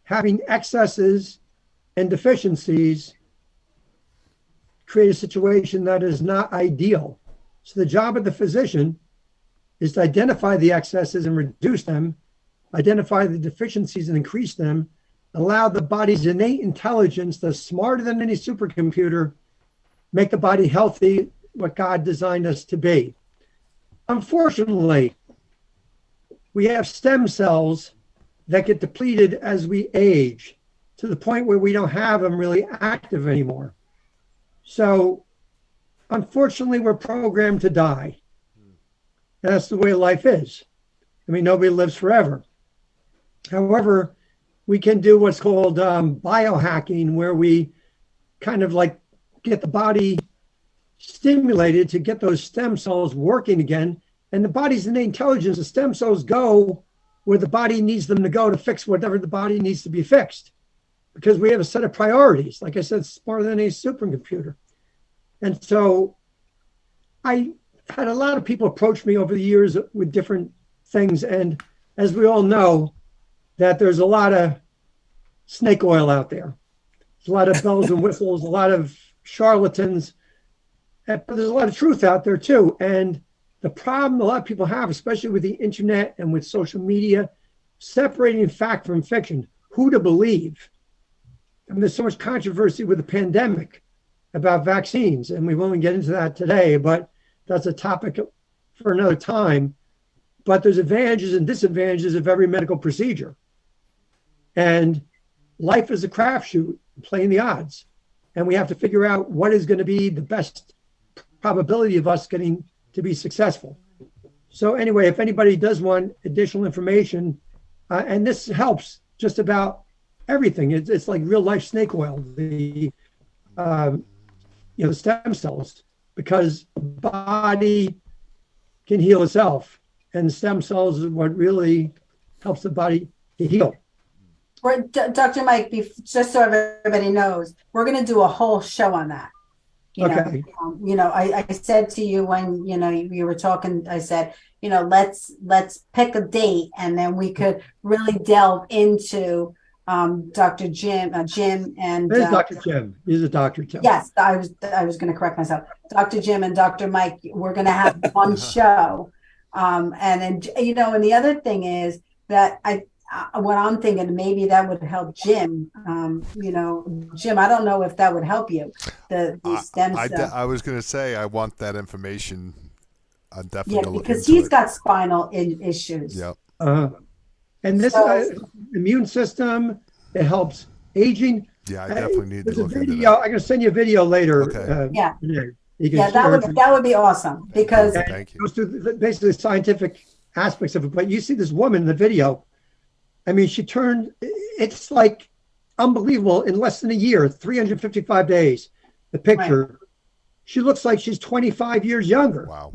Having excesses and deficiencies create a situation that is not ideal. So the job of the physician is to identify the excesses and reduce them, identify the deficiencies and increase them, allow the body's innate intelligence, that's smarter than any supercomputer, make the body healthy, what God designed us to be. Unfortunately, we have stem cells that get depleted as we age to the point where we don't have them really active anymore. So unfortunately, we're programmed to die. And that's the way life is. I mean, nobody lives forever. However, we can do what's called biohacking, where we kind of like get the body stimulated to get those stem cells working again. And the body's innate intelligence, the stem cells go where the body needs them to go to fix whatever the body needs to be fixed. Because we have a set of priorities. Like I said, smarter than a supercomputer. And so I had a lot of people approach me over the years with different things. And as we all know, that there's a lot of snake oil out there. There's a lot of bells and whistles, a lot of charlatans. But there's a lot of truth out there too. And the problem a lot of people have, especially with the internet and with social media, separating fact from fiction, who to believe. I mean, there's so much controversy with the pandemic about vaccines, and we won't get into that today, but that's a topic for another time. But there's advantages and disadvantages of every medical procedure. And life is a crapshoot, playing the odds. And we have to figure out what is going to be the best probability of us getting to be successful. So anyway, if anybody does want additional information, and this helps just about everything. It's like real life snake oil, the stem cells, because the body can heal itself, and the stem cells is what really helps the body to heal. Dr. Mike, just so everybody knows, we're going to do a whole show on that. Okay. I said to you when, you were talking, I said, let's pick a date, and then we could really delve into Dr. Jim, and There's Dr. Jim. He's a doctor too. Yes, I was going to correct myself. Dr. Jim and Dr. Mike, we're going to have one show. And then, and the other thing is that what I'm thinking, maybe that would help Jim. Jim, I don't know if that would help you. The stem cell. I was going to say, I want that information. I'm definitely going to look because into he's it. got spinal issues. Yep. And this immune system, it helps aging. Yeah, I definitely need to look into that. I'm going to send you a video later. Okay. That would be awesome, because thank you. It goes through basically the scientific aspects of it. But you see this woman in the video. I mean, she turned, it's like unbelievable. In less than a year, 355 days, the picture, right. She looks like she's 25 years younger. Wow.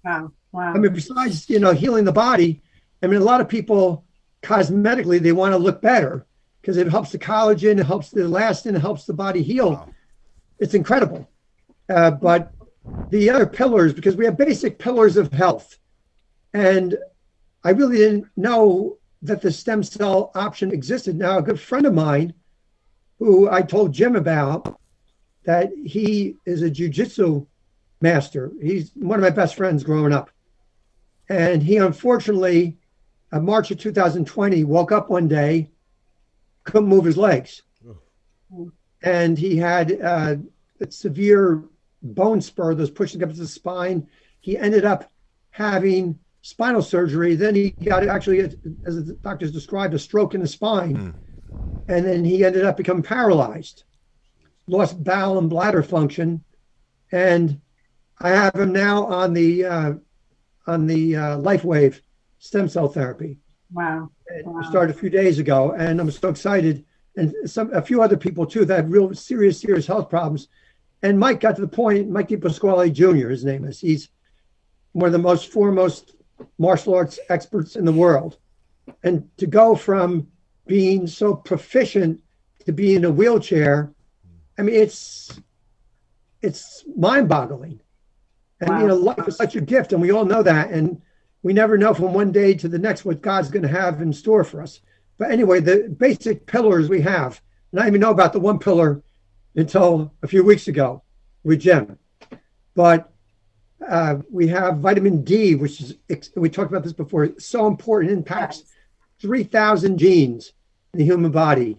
I mean, besides, healing the body, I mean, a lot of people cosmetically, they want to look better because it helps the collagen, it helps the elastin, it helps the body heal. Wow. It's incredible. But the other pillars, because we have basic pillars of health. And I really didn't know that the stem cell option existed. Now, a good friend of mine, who I told Jim about, that he is a jiu-jitsu master. He's one of my best friends growing up. And he unfortunately, in March of 2020, woke up one day, couldn't move his legs. And he had a severe bone spur that was pushing up his spine. He ended up having spinal surgery. Then he got actually, as the doctors described, a stroke in the spine. And then he ended up becoming paralyzed, lost bowel and bladder function. And I have him now on the LifeWave stem cell therapy. Wow. It started a few days ago, and I'm so excited. And a few other people too that have real serious health problems. And Mike got to the point, Mike DePasquale Jr., his name is. He's one of the most foremost martial arts experts in the world. And to go from being so proficient to be in a wheelchair, I mean, it's mind-boggling. And, Wow. you know, life is such a gift, and we all know that. And we never know from one day to the next what God's going to have in store for us. But anyway, the basic pillars we have, and I didn't even know about the one pillar until a few weeks ago with Jim. But we have vitamin D, which is, we talked about this before, it's so important, it impacts 3,000 genes in the human body.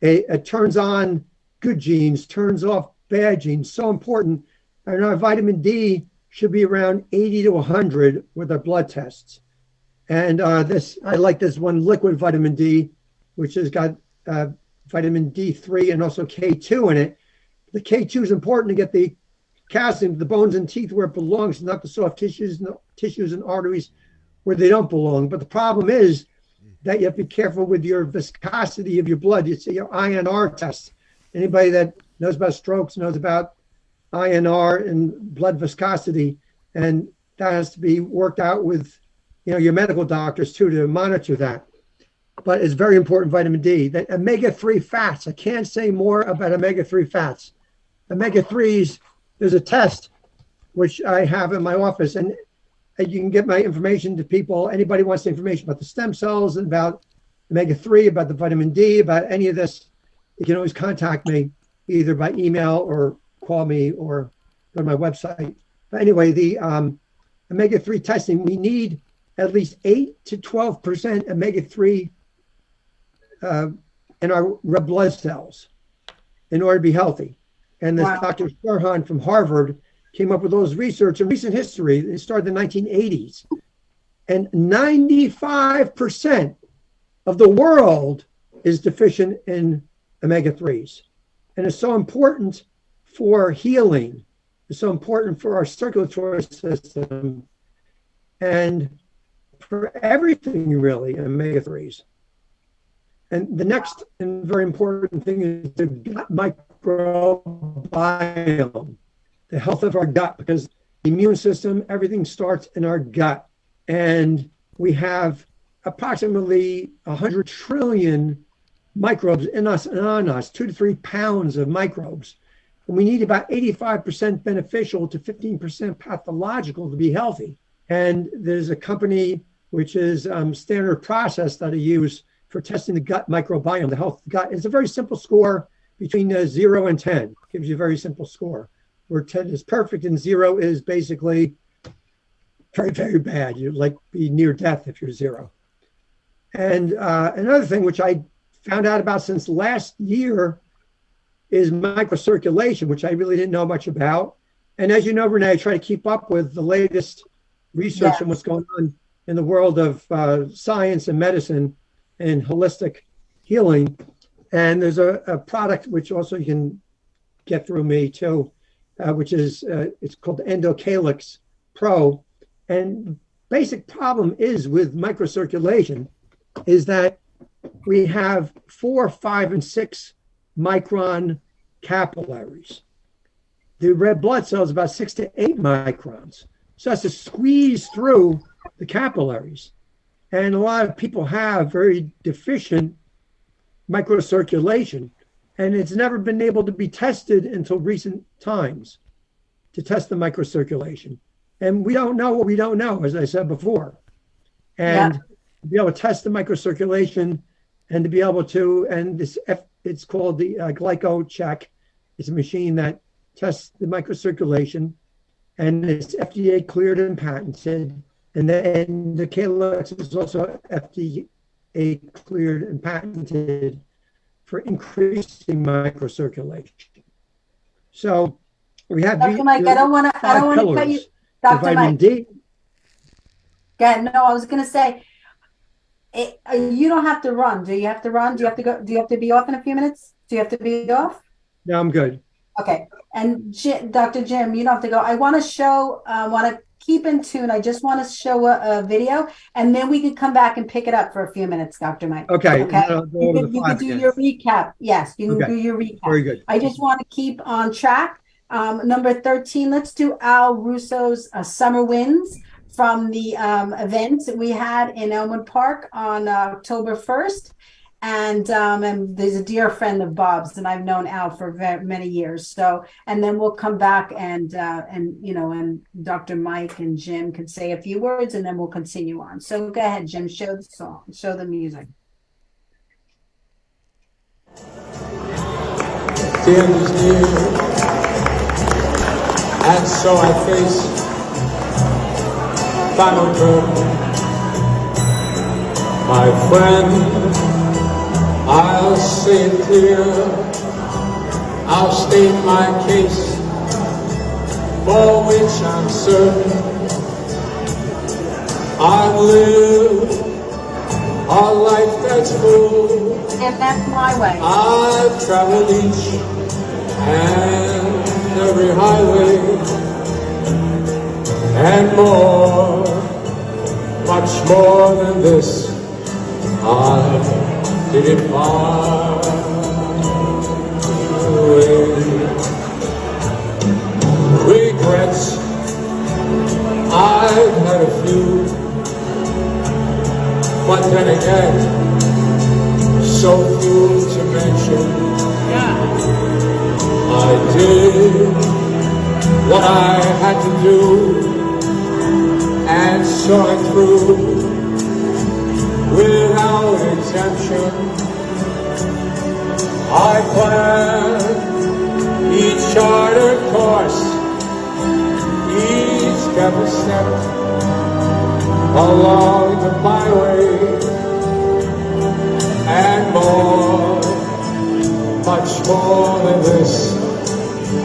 It turns on good genes, turns off bad genes, so important. And our vitamin D should be around 80 to 100 with our blood tests. And I like this one liquid vitamin D, which has got vitamin D3 and also K2 in it. The K2 is important to get the calcium to the bones and teeth where it belongs, not the soft tissues and arteries where they don't belong. But the problem is that you have to be careful with your viscosity of your blood. It's your INR test. Anybody that knows about strokes knows about INR and blood viscosity, and that has to be worked out with, you know, your medical doctors too, to monitor that. But it's very important, vitamin D. That omega-3 fats, I can't say more about omega-3 fats. Omega-3s, there's a test which I have in my office, and you can get my information to people. Anybody wants the information about the stem cells and about omega-3, about the vitamin D, about any of this, you can always contact me either by email or call me or go to my website. But anyway, the omega-3 testing, we need at least 8 to 12% omega-3 in our red blood cells in order to be healthy. And this Wow. Dr. Sirhan from Harvard came up with those research in recent history. It started in the 1980s. And 95% of the world is deficient in omega-3s. And it's so important for healing. It's so important for our circulatory system and for everything, really, omega-3s. And the next and very important thing is the gut microbiome, the health of our gut, because the immune system, everything starts in our gut. And we have approximately 100 trillion microbes in us and on us, 2 to 3 pounds of microbes. And we need about 85% beneficial to 15% pathological to be healthy. And there's a company which is Standard Process that I use for testing the gut microbiome, the health of the gut. It's a very simple score between 0 and 10. It gives you a very simple score, where 10 is perfect and 0 is basically very, very bad. You'd like be near death if you're 0. And another thing which I found out about since last year is microcirculation, which I really didn't know much about. And as you know, Renee, I try to keep up with the latest research and what's going on in the world of science and medicine and holistic healing. And there's a product which also you can get through me too, which is, it's called Endocalyx Pro. And basic problem is with microcirculation is that we have 4, 5, and 6 micron capillaries. The red blood cells about 6 to 8 microns. So that's to squeeze through the capillaries. And a lot of people have very deficient microcirculation, and it's never been able to be tested until recent times to test the microcirculation. And we don't know what we don't know, as I said before. And to be able to test the microcirculation and to be able to, and this it's called the GlycoCheck. It's a machine that tests the microcirculation, and it's FDA cleared and patented. And then the Calyx is also FDA cleared and patented for increasing microcirculation. So we have Dr. Mike, I don't want to cut you, Dr. vitamin Mike. D. Yeah, no, I was going to say, you don't have to run. Do you have to run? Do you have to go? Do you have to be off in a few minutes? Do you have to be off? No, I'm good. Okay. And Dr. Jim, you don't have to go. I want to show, want to keep in tune. I just want to show a video, and then we can come back and pick it up for a few minutes, Dr. Mike. Okay. Okay. You You can do your recap. Yes, you can do your recap. Very good. I just want to keep on track Number 13, let's do Al Russo's Summer Winds from the event that we had in Elmwood Park on October 1st. And there's a dear friend of Bob's, and I've known Al for many years. So, and then we'll come back and Dr. Mike and Jim can say a few words, and then we'll continue on. So go ahead, Jim, show the song, show the music. The end is near, and so I face final curtain. My friend, I'll say it clear, I'll state my case, for which I'm certain. I've lived a life that's full, and that's my way. I've traveled each and every highway, and more, much more than this, I did it my way. Regrets, I've had a few, but then again, so few to mention. I did what I had to do, and saw it through without exemption. I planned each chartered course, each careful step along the byway, and more, much more than this,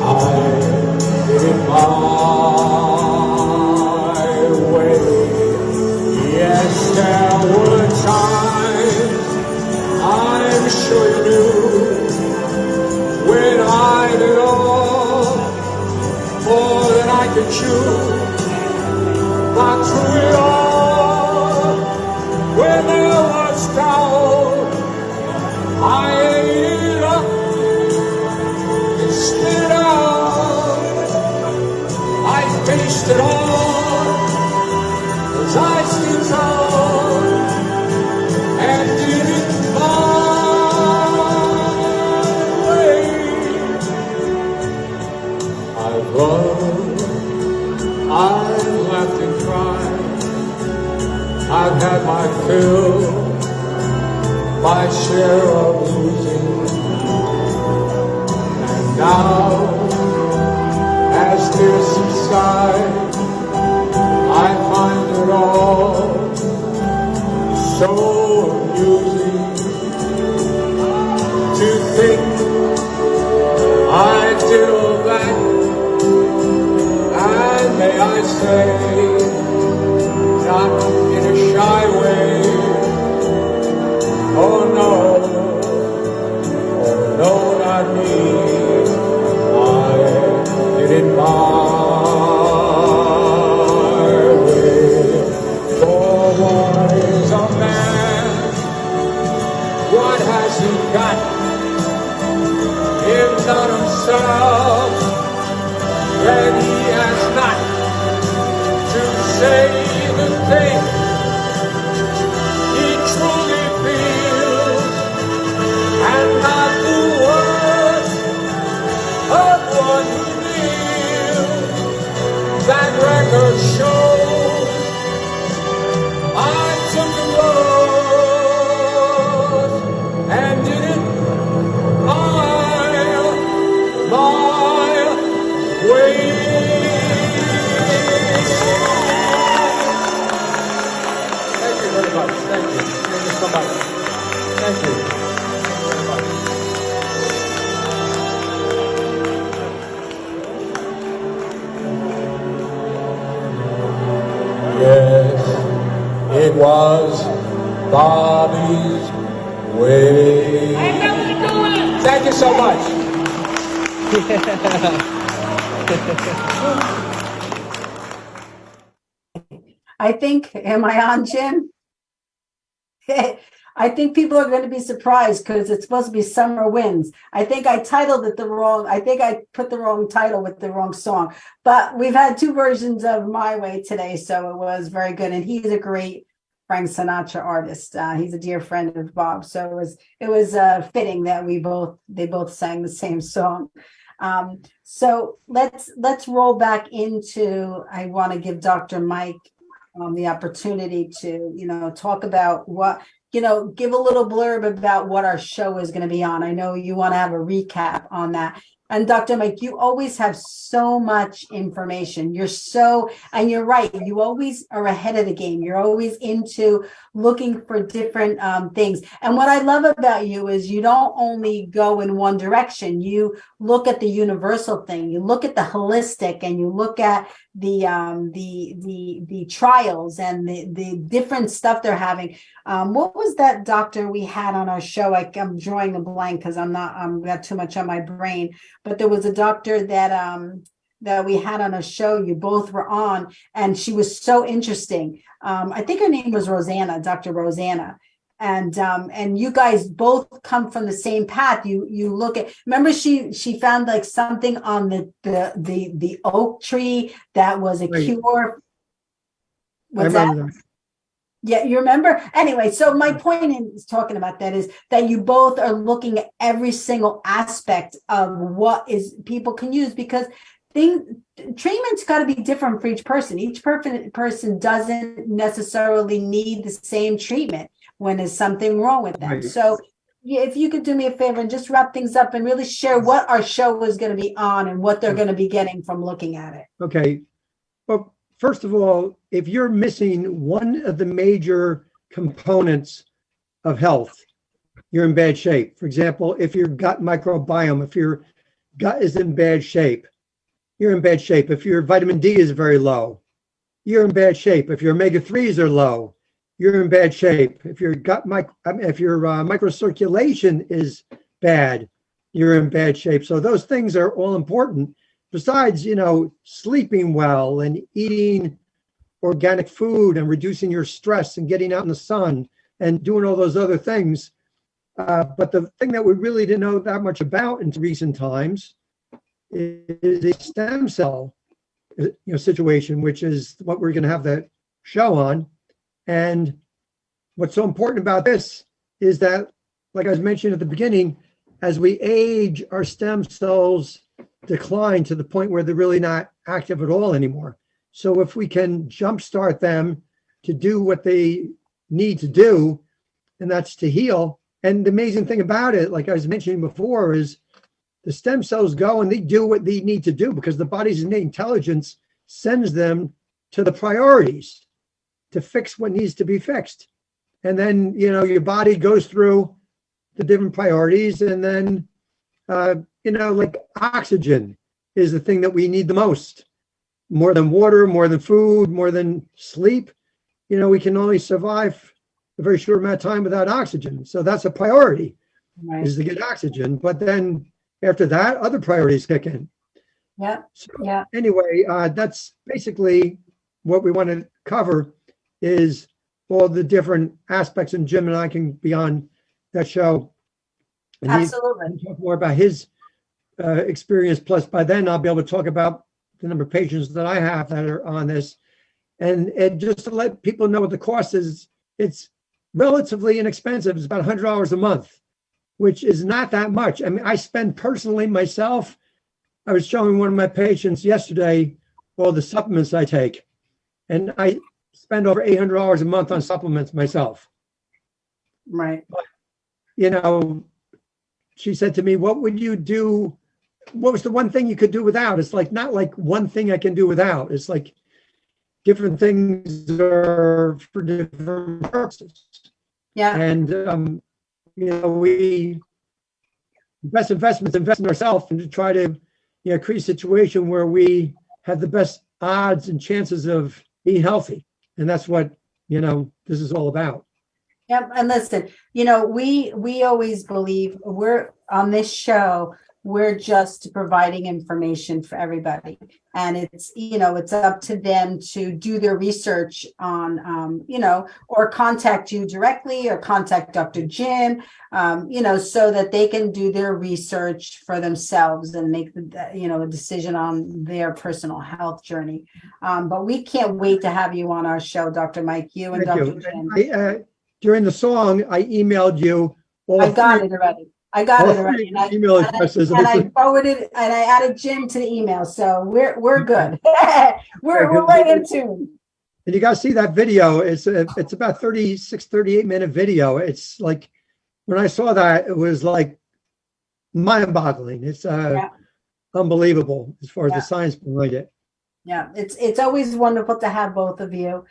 I did it my way. Yes, there were times, I'm sure you knew, when I did all, more than I could chew. But through it all, when there was doubt, I ate it up and spit it out. I faced it all as I still told, and did it my way. I've loved, I've laughed and cried, I've had my fill, my share of losing, and now, as tears subside, I find it all so amusing to think I did all that, and may I say, not in a shy way. Oh no, not me. I did it my way. For what is a man? What has he got? If not himself, then he has not to say the thing he truly feels, and not the words of one who kneels. That record shows I took the road and did it my way. Thank you very much. Thank you. Thank you so much. Thank you very much. Yes, it was Bobby's way. Thank you so much. I think, am I on, Jim? I think people are going to be surprised because it's supposed to be Summer Winds. I think I titled it I think I put the wrong title with the wrong song. But we've had two versions of My Way today, so it was very good. And he's a great Frank Sinatra artist. He's a dear friend of Bob, so it was fitting that they both sang the same song. So let's roll back into. I want to give Dr. Mike the opportunity to talk about what. Give a little blurb about what our show is going to be on. I know you want to have a recap on that. And Dr. Mike, you always have so much information. And you're right. You always are ahead of the game. You're always into looking for different things. And what I love about you is you don't only go in one direction. You look at the universal thing. You look at the holistic, and you look at the trials and the different stuff they're having. What was that doctor we had on our show? I'm drawing a blank because I'm got too much on my brain. But there was a doctor that we had on a show. You both were on, and she was so interesting. I think her name was Rosanna, Dr. Rosanna. And you guys both come from the same path. You look at, remember she found like something on the oak tree that was a cure. What's that? Yeah, you remember? Anyway, so my point in talking about that is that you both are looking at every single aspect of what is people can use, because treatment's got to be different for each person. Each person doesn't necessarily need the same treatment when there's something wrong with them. Right. So if you could do me a favor and just wrap things up and really share what our show is going to be on and what they're going to be getting from looking at it. Okay. Well, first of all, if you're missing one of the major components of health, you're in bad shape. For example, if your gut microbiome, if your gut is in bad shape, you're in bad shape. If your vitamin D is very low, you're in bad shape. If your omega-3s are low, you're in bad shape. If your microcirculation is bad, you're in bad shape. So those things are all important. Besides, sleeping well and eating organic food and reducing your stress and getting out in the sun and doing all those other things. But the thing that we really didn't know that much about in recent times is the stem cell situation, which is what we're going to have that show on. And what's so important about this is that, like I was mentioning at the beginning, as we age, our stem cells decline to the point where they're really not active at all anymore. So if we can jumpstart them to do what they need to do, and that's to heal. And the amazing thing about it, like I was mentioning before, is the stem cells go and they do what they need to do because the body's innate intelligence sends them to the priorities to fix what needs to be fixed. And then, your body goes through the different priorities, and then, like oxygen is the thing that we need the most, more than water, more than food, more than sleep. We can only survive a very short amount of time without oxygen. So that's a priority, right, is to get oxygen. But then after that, other priorities kick in. Yeah. So anyway, that's basically what we want to cover is all the different aspects, and Jim and I can be on that show. And absolutely. Talk more about his experience. Plus, by then I'll be able to talk about the number of patients that I have that are on this. And just to let people know what the cost is, it's relatively inexpensive. It's about $100 a month, which is not that much. I mean, I spend personally myself, I was showing one of my patients yesterday all the supplements I take, and I spend over $800 a month on supplements myself. Right. But, she said to me, what would you do? What was the one thing you could do without? It's like, not like one thing I can do without. It's like different things are for different purposes. Yeah. And, we invest in ourselves and to try to, create a situation where we have the best odds and chances of being healthy. And that's what, this is all about. Yep. And listen, we always believe we're on this show. We're just providing information for everybody. And it's, it's up to them to do their research on, or contact you directly or contact Dr. Jim, so that they can do their research for themselves and make, a decision on their personal health journey. But we can't wait to have you on our show, Dr. Mike, you and Thank Dr. you. Jim. During the song, I emailed you. I got it already. And I forwarded and I added Jim to the email, so we're good. we're right in tune. And you got to see that video. It's about 38-minute video. It's like, when I saw that, it was like mind-boggling. It's unbelievable as far as the science behind it. Yeah, it's always wonderful to have both of you.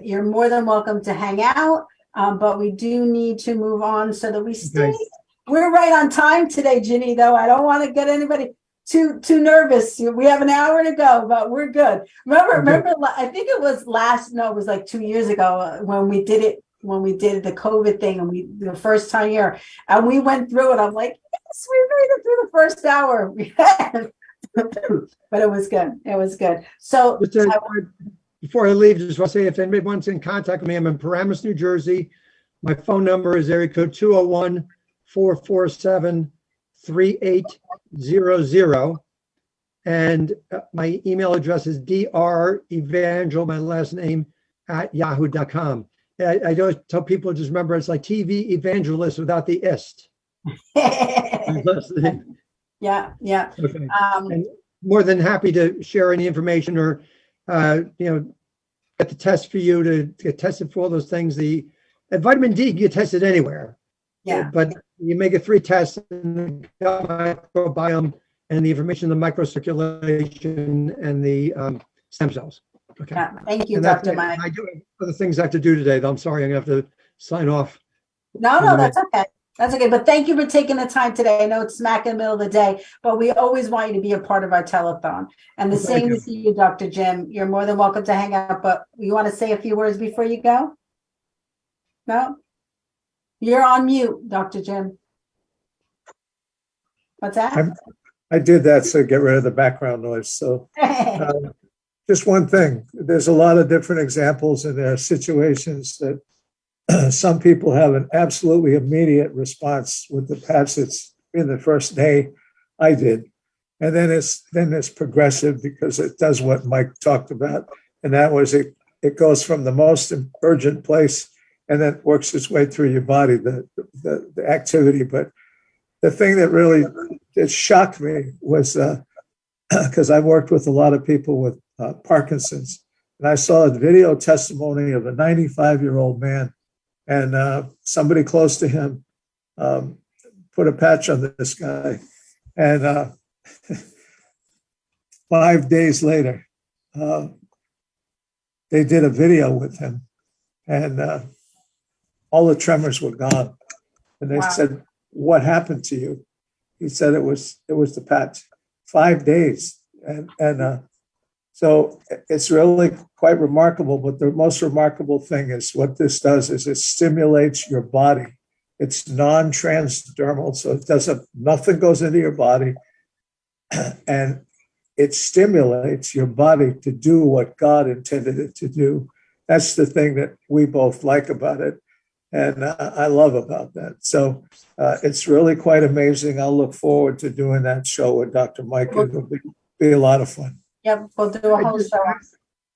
You're more than welcome to hang out, but we do need to move on so that we stay. Okay. We're right on time today, Ginny, though. I don't want to get anybody too nervous. We have an hour to go, but we're good. Remember, I think it was it was like 2 years ago when we did the COVID thing and the first time here, and we went through it. I'm like, yes, we made it through the first hour. But it was good. It was good. So before I leave, just want to say, if anybody wants in contact with me, I'm in Paramus, New Jersey. My phone number is area code 201-447-3800. And my email address is drevangel, my last name, @yahoo.com. I don't tell people, just remember, it's like TV evangelist without the ist. Yeah. Okay. And more than happy to share any information or, get the test for you to get tested for all those things. The vitamin D can get tested anywhere. Yeah. But you make it 3 tests, and the microbiome and the information, the microcirculation and the stem cells. Okay. Yeah, thank you, And Dr. Mike. I do have other things I have to do today, though. I'm sorry, I'm going to have to sign off. No, that's okay. That's okay. But thank you for taking the time today. I know it's smack in the middle of the day, but we always want you to be a part of our telethon. And the same with you, Dr. Jim. You're more than welcome to hang out, but you want to say a few words before you go? No? You're on mute, Dr. Jim. What's that? I did that to get rid of the background noise. So just one thing. There's a lot of different examples, and there are situations that some people have an absolutely immediate response with the patch. It's in the first day. I did. And then it's progressive because it does what Mike talked about. And that was it goes from the most urgent place and then works its way through your body, the activity. But the thing that really shocked me was because I've worked with a lot of people with Parkinson's, and I saw a video testimony of a 95-year-old man, and somebody close to him put a patch on this guy, and 5 days later, they did a video with him, and all the tremors were gone. And they said, "What happened to you?" He said, "It was the patch." 5 days, and so it's really quite remarkable. But the most remarkable thing is what this does is it stimulates your body. It's non-transdermal, so it nothing goes into your body, and it stimulates your body to do what God intended it to do. That's the thing that we both like about it, and I love about that. So it's really quite amazing. I'll look forward to doing that show with Dr. Mike. It'll be a lot of fun. Yep, we'll do a whole show.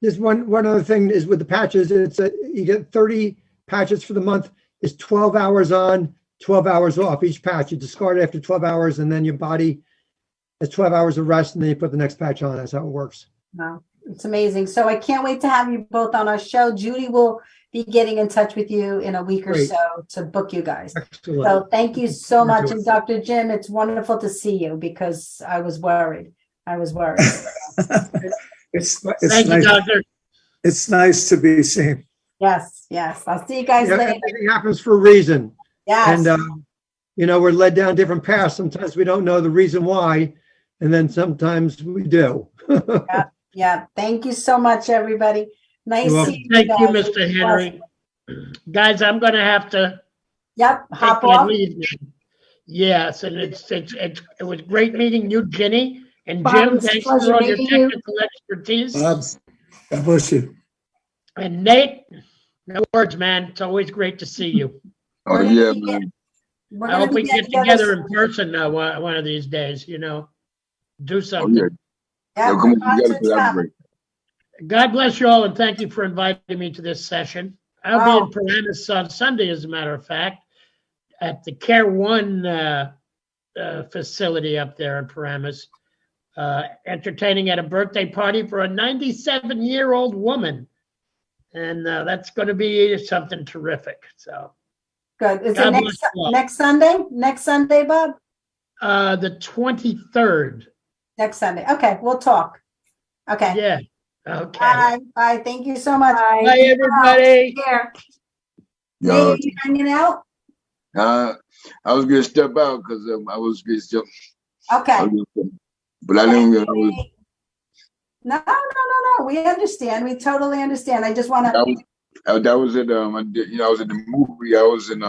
Just one other thing is with the patches. You get 30 patches for the month. It's 12 hours on, 12 hours off each patch. You discard it after 12 hours, and then your body has 12 hours of rest, and then you put the next patch on. That's how it works. Wow, it's amazing. So I can't wait to have you both on our show. Judy will be getting in touch with you in a week or so to book you guys. Excellent. So thank you so much. And Dr. Jim, it's wonderful to see you because I was worried. It's Thank nice. you, Doctor. It's nice to be seen. Yes. I'll see you guys later. Everything happens for a reason. Yes. And, we're led down different paths. Sometimes we don't know the reason why, and then sometimes we do. Yeah. Thank you so much, everybody. Nice seeing you. Thank you, guys. Mr. Henry. Guys, I'm going to have to hop off. Yes, and it was great meeting you, Ginny. And Bob, Jim, it's a thanks pleasure for all your meeting you. technical expertise. Bob, God bless you. And Nate, no words, man. It's always great to see you. Oh yeah, man. I hope we get together in person one of these days, do Oh something. yeah. Yeah, They'll come we're together. concerts That'd be happen. great. God bless you all, and thank you for inviting me to this session. I'll be in Paramus on Sunday, as a matter of fact, at the Care One facility up there in Paramus, entertaining at a birthday party for a 97-year-old woman. And that's going to be something terrific. So Good. Is God it bless you all. next Sunday? Next Sunday, Bob? The 23rd. Next Sunday. Okay, we'll talk. Okay. Yeah. Okay. Bye. Bye. Thank you so much. Bye, everybody. Take care. Yo, Nate, you hanging out? I was gonna step out because I was gonna step. Okay. But I didn't. No. We understand. We totally understand. I just want to. That was it. I was in the movie. I was in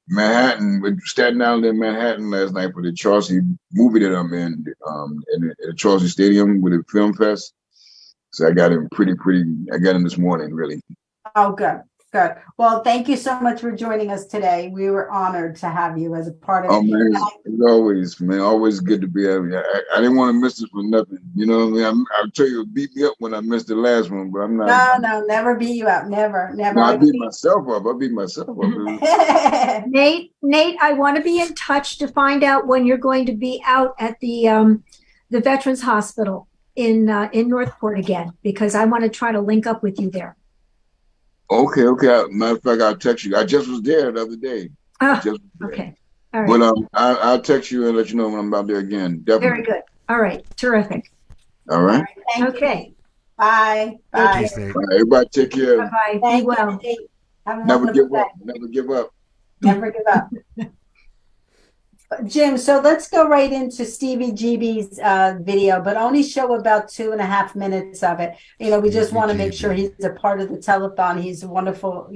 Manhattan, with Staten Island in Manhattan last night for the Chelsea movie that I'm in the Chelsea Stadium with the film fest. So I got him I got him this morning, really. Oh, good. Good. Well, thank you so much for joining us today. We were honored to have you as a part of. Oh man, as always, man, always good to be here. I didn't want to miss this for nothing. You know what I mean? I'll tell you, it beat me up when I missed the last one, but I'm not. No, never beat you up. Never. No, I beat myself up. Nate, I want to be in touch to find out when you're going to be out at the Veterans Hospital in Northport again, because I want to try to link up with you there. Okay. Matter of fact, I'll text you. I just was there the other day. Okay. All right. But I'll text you and let you know when I'm out there again. Definitely. Very good. All right. Terrific. All right. Okay. Bye. Bye. All right, everybody take care. Bye. Thank Be well. you. Have a Never wonderful give up. day. Never give up. Never give up. Jim, so let's go right into Stevie GB's video, but only show about 2.5 minutes of it. We just want to make sure he's a part of the telethon. He's wonderful.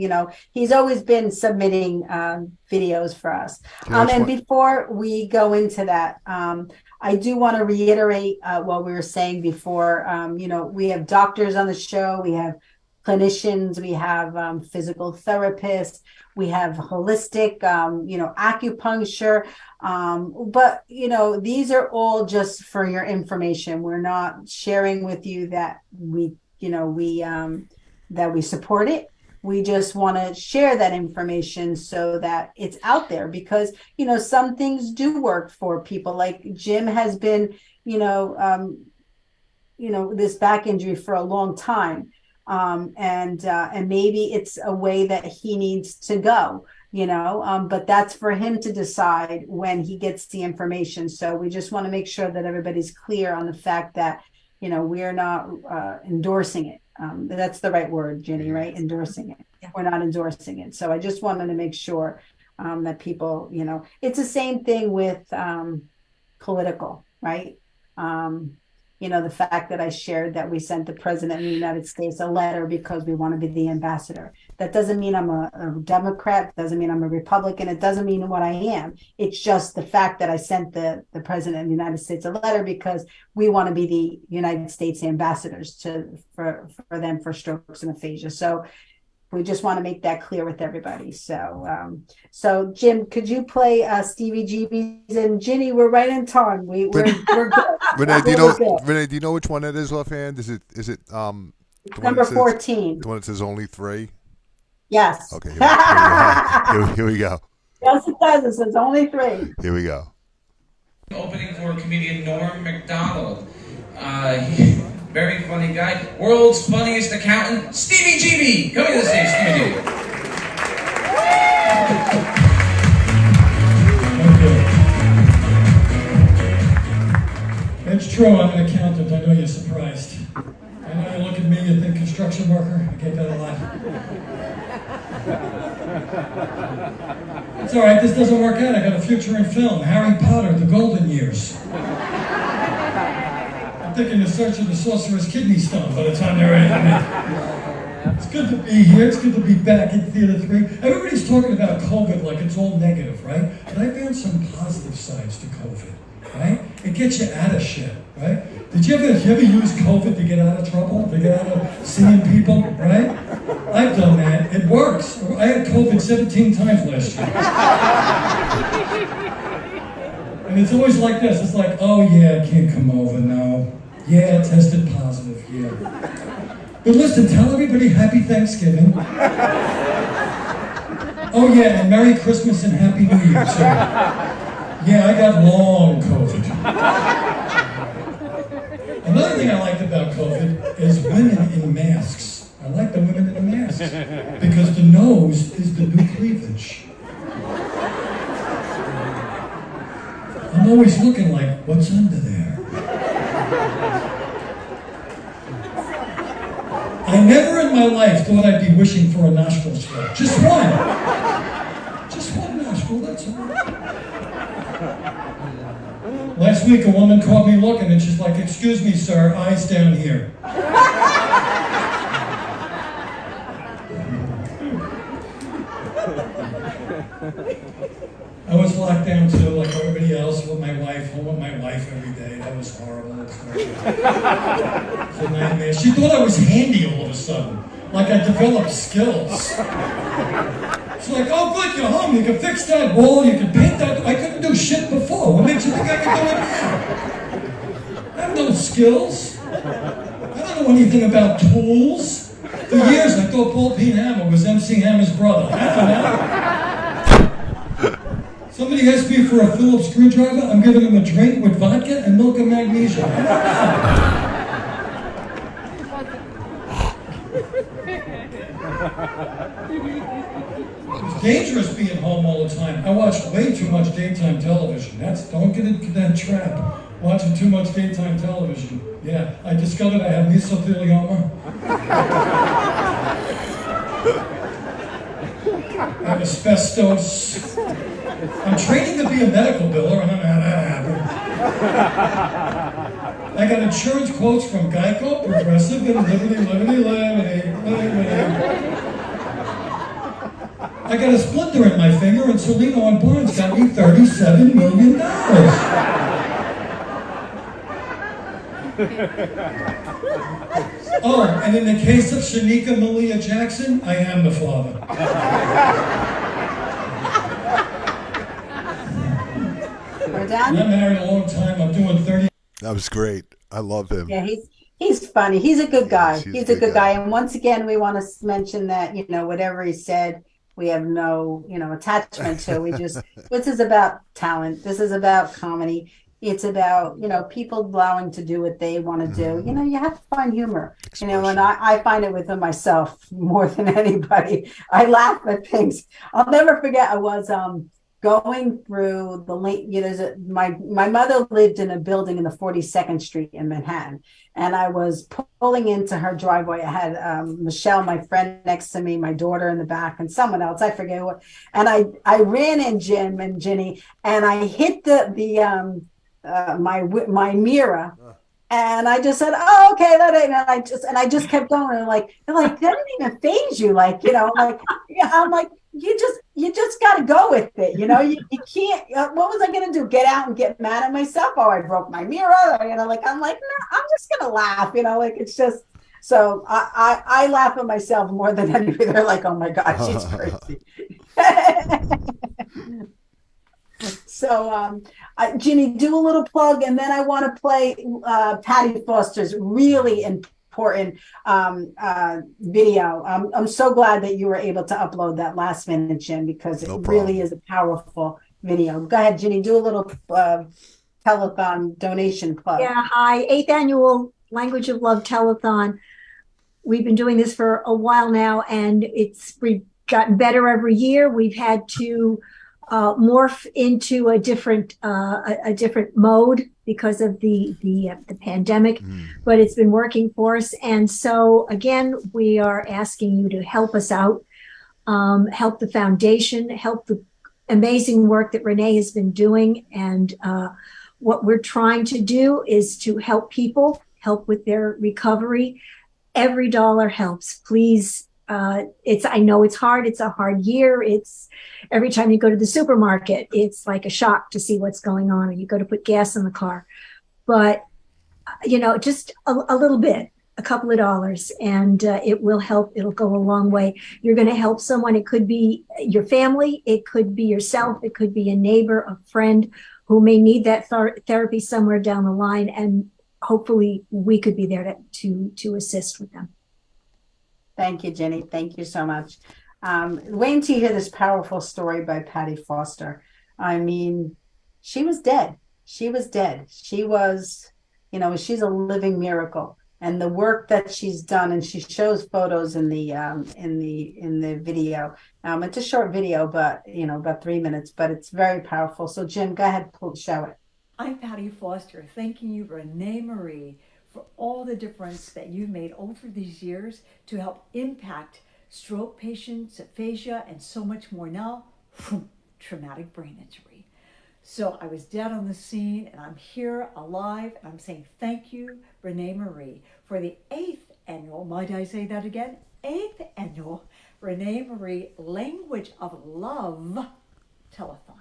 He's always been submitting videos for us. And before we go into that, I do want to reiterate what we were saying before. We have doctors on the show. We have clinicians, we have physical therapists, we have holistic, acupuncture. But these are all just for your information. We're not sharing with you that we support it. We just want to share that information so that it's out there, because some things do work for people. Like Jim has been, this back injury for a long time. And maybe it's a way that he needs to go, but that's for him to decide when he gets the information. So we just want to make sure that everybody's clear on the fact that, we're not endorsing it. That's the right word, Ginny, right? Endorsing it. We're not endorsing it. So I just wanted to make sure that people, it's the same thing with political, right? The fact that I shared that we sent the president of the United States a letter because we want to be the ambassador. That doesn't mean I'm a Democrat, doesn't mean I'm a Republican, it doesn't mean what I am. It's just the fact that I sent the president of the United States a letter because we want to be the United States ambassadors for them for strokes and aphasia. So we just want to make that clear with everybody. So, Jim, could you play Stevie GB's? And Ginny, we're right in time. We're good. Renee, do you know which one it is offhand? Is it number 14? The one that says only 3? Yes. Okay. Here we go. Yes, it does. It says only 3. Here we go. Opening for comedian Norm Macdonald. Very funny guy. World's funniest accountant, Stevie GB. Coming to the stage, Stevie GB. It's true, I'm an accountant. I know you're surprised. I know you look at me, you think construction worker. I get that a lot. It's all right, this doesn't work out. I got a future in film. Harry Potter, The Golden Years. I'm thinking of searching the Sorcerer's Kidney Stone by the time they're ready for me. It's good to be here. It's good to be back in Theater 3. Everybody's talking about COVID like it's all negative, right? But I found some positive sides to COVID, right? It gets you out of shit, right? Did you ever use COVID to get out of trouble, to get out of seeing people, right? I've done that. It works. I had COVID 17 times last year. And it's always like this. It's like, oh yeah, I can't come over now. Yeah, I tested positive, yeah. But listen, tell everybody Happy Thanksgiving. Oh yeah, and Merry Christmas and Happy New Year, too. Yeah, I got long COVID. Another thing I liked about COVID is women in masks. I like the women in the masks because the nose is the new cleavage. I'm always looking like, what's under there? I never in my life thought I'd be wishing for a nostril swab. Just one. Just one nostril, that's all. Last week, a woman caught me looking, and she's like, "Excuse me, sir, eyes down here." I was locked down too, like everybody else, with my wife, home with my wife every day. That was horrible. It's a nightmare. She thought I was handy all of a sudden, like I developed skills. She's like, "Oh, good, you're home. You can fix that wall. You can paint that." I couldn't do shit before. What makes you think I can do it now? I have no skills. I don't know anything about tools. For years, I thought Paul P. Hammer was MC Hammer's brother. I don't know. Somebody asks me for a Phillips screwdriver, I'm giving them a drink with vodka and milk and magnesia. I don't know. It's dangerous being home all the time. I watch way too much daytime television. Don't get into that trap. Watching too much daytime television. Yeah, I discovered I have mesothelioma. I have asbestos. I'm training to be a medical biller. I don't know how that happened. I got insurance quotes from Geico, Progressive, and Liberty. I got a splinter in my finger, and Solino and Barnes got me $37 million. Oh, and in the case of Shanika Malia Jackson, I am the father. We're done? I'm married a long time. I'm doing 30. That was great. I love him. Yeah, he's funny. He's a good guy. Yes, he's a good guy. And once again, we want to mention that, whatever he said, we have no, attachment to. This is about talent. This is about comedy. It's about, people allowing to do what they want to do. You have to find humor, and I find it within myself more than anybody. I laugh at things. I'll never forget. I was going through the late, my mother lived in a building in the 42nd Street in Manhattan, and I was pulling into her driveway. I had Michelle, my friend, next to me, my daughter in the back, and someone else, I forget what. And I ran in, Jim and Ginny, and I hit my mirror, and I just said, "Oh, okay, that ain't." And I just kept going, and like that didn't even faze you, I'm like, you just got to go with it, you can't. What was I gonna do? Get out and get mad at myself? Oh, I broke my mirror, I'm like, no, I'm just gonna laugh, it's just. So I laugh at myself more than anybody. They're like, "Oh my God, she's crazy." So, Ginny, do a little plug, and then I want to play Patty Foster's really important video. I'm so glad that you were able to upload that last minute, Jim, because it really is a powerful video. Go ahead, Ginny, do a little telethon donation plug. Yeah, hi, 8th annual Language of Love telethon. We've been doing this for a while now, and we've gotten better every year. We've had to morph into a different mode because of the pandemic, but it's been working for us. And so again, we are asking you to help us out, help the foundation, help the amazing work that Renee has been doing. And what we're trying to do is to help people, help with their recovery, every dollar helps. Please, I know it's hard. It's a hard year. It's every time you go to the supermarket, it's like a shock to see what's going on, or you go to put gas in the car. But, just a little bit, a couple of dollars, and it will help. It'll go a long way. You're going to help someone. It could be your family. It could be yourself. It could be a neighbor, a friend who may need that therapy somewhere down the line. And hopefully we could be there to assist with them. Thank you, Jenny. Thank you so much. Waiting to hear this powerful story by Patty Foster. I mean, she was dead. She was dead. She was, she's a living miracle. And the work that she's done, and she shows photos in the video. It's a short video, but about 3 minutes, but it's very powerful. So Jim, go ahead, show it. I'm Patty Foster, thanking you, Renee Marie, for all the difference that you've made over these years to help impact stroke patients, aphasia, and so much more now, traumatic brain injury. So I was dead on the scene, and I'm here alive, and I'm saying thank you, Renee Marie, for the 8th annual, might I say that again, 8th annual Renee Marie Language of Love telethon.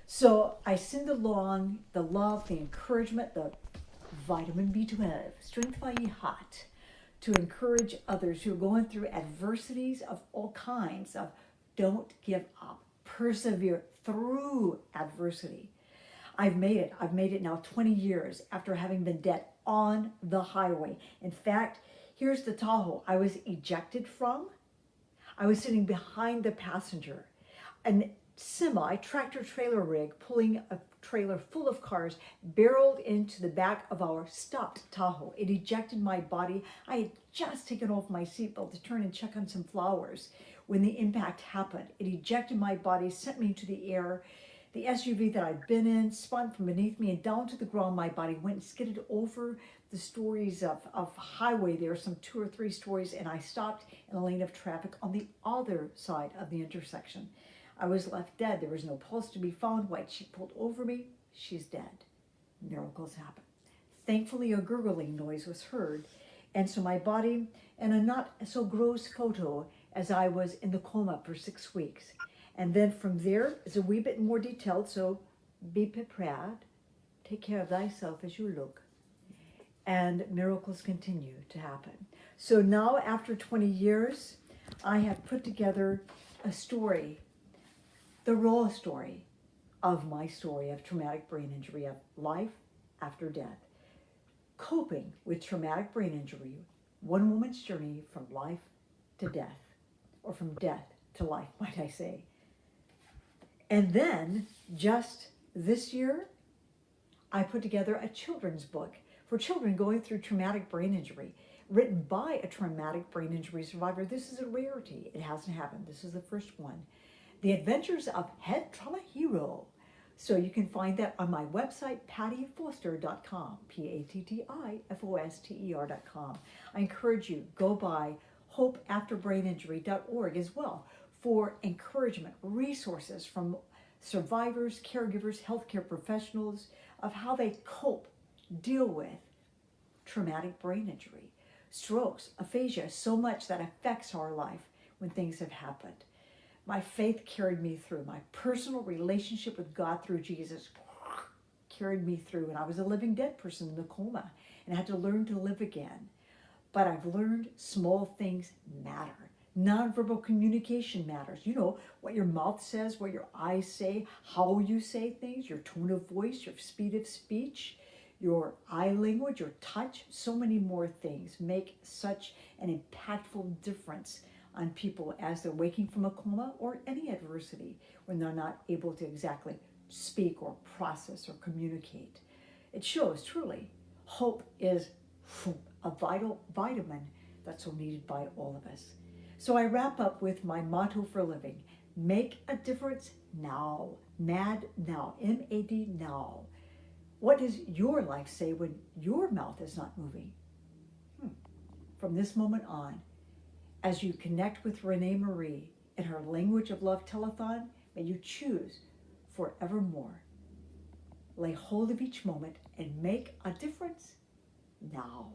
So I send along the love, the encouragement, the vitamin B12, strength by hot, to encourage others who are going through adversities of all kinds of don't give up, persevere through adversity. I've made it. I've made it now 20 years after having been dead on the highway. In fact, here's the Tahoe I was ejected from. I was sitting behind the passenger. An tractor trailer rig pulling a trailer full of cars barreled into the back of our stopped Tahoe. It ejected my body. I had just taken off my seatbelt to turn and check on some flowers when the impact happened. It ejected my body, sent me into the air. The SUV that I'd been in spun from beneath me and down to the ground. My body went and skidded over the stories of highway there, some 2 or 3 stories, and I stopped in a lane of traffic on the other side of the intersection. I was left dead. There was no pulse to be found. White sheet pulled over me. She's dead. Miracles happen. Thankfully, a gurgling noise was heard. And so my body, and a not so gross photo as I was in the coma for 6 weeks. And then from there is a wee bit more detailed. So be prepared. Take care of thyself as you look. And miracles continue to happen. So now, after 20 years, I have put together a story, the raw story of my story of traumatic brain injury, of life after death, coping with traumatic brain injury, one woman's journey from life to death, or from death to life, might I say. And then, just this year, I put together a children's book for children going through traumatic brain injury, written by a traumatic brain injury survivor. This is a rarity. It hasn't happened. This is the first one. The Adventures of Head Trauma Hero. So you can find that on my website, pattyfoster.com, PATTIFOSTER.com. I encourage you, go by hopeafterbraininjury.org as well for encouragement, resources from survivors, caregivers, healthcare professionals of how they cope, deal with traumatic brain injury, strokes, aphasia, so much that affects our life when things have happened. My faith carried me through. My personal relationship with God through Jesus carried me through. And I was a living dead person in the coma and I had to learn to live again. But I've learned small things matter. Nonverbal communication matters. You know, what your mouth says, what your eyes say, how you say things, your tone of voice, your speed of speech, your eye language, your touch, so many more things make such an impactful difference on people as they're waking from a coma or any adversity when they're not able to exactly speak or process or communicate. It shows truly hope is a vital vitamin that's so needed by all of us. So I wrap up with my motto for living: make a difference now. MAD now, M-A-D now. What does your life say when your mouth is not moving? From this moment on, as you connect with Renee Marie in her Language of Love telethon, may you choose forevermore. Lay hold of each moment and make a difference now.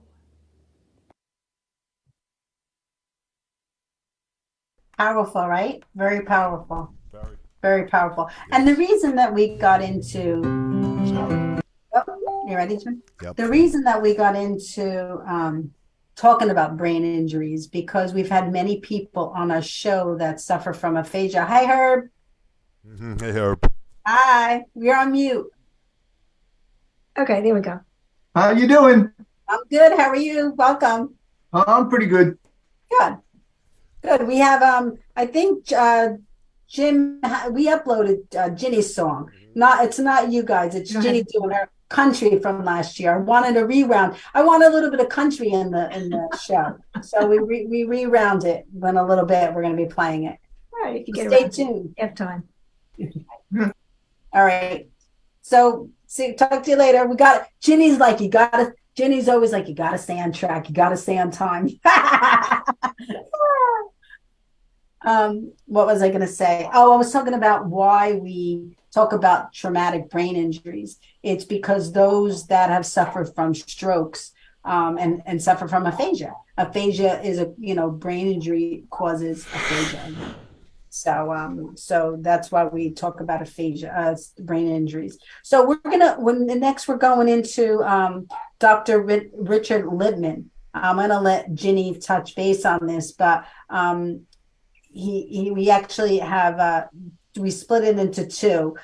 Powerful, right? Very powerful. Very powerful. And the reason that we got into, oh, you ready, Jim? Yep. The reason that we got into talking about brain injuries, because we've had many people on our show that suffer from aphasia. Hi, Herb. Hey, Herb. Hi, you're on mute. Okay, there we go. How you doing? I'm good. How are you? Welcome. I'm pretty good. Good. Good. We have I think Jim, we uploaded Ginny's song. It's not you guys, it's Ginny doing her country from last year. I wanted a reround. I want a little bit of country in the show. So we reround it when a little bit we're gonna be playing it. All right, if you get Stay around to it, tuned. you have time. All right. So talk to you later. Ginny's always like, you gotta stay on track, you gotta stay on time. What was I going to say? Oh, I was talking about why we talk about traumatic brain injuries. It's because those that have suffered from strokes and suffer from aphasia. Aphasia is brain injury causes aphasia. So that's why we talk about aphasia, brain injuries. So we're going into Dr. Richard Libman. I'm going to let Ginny touch base on this, but we actually have we split it into two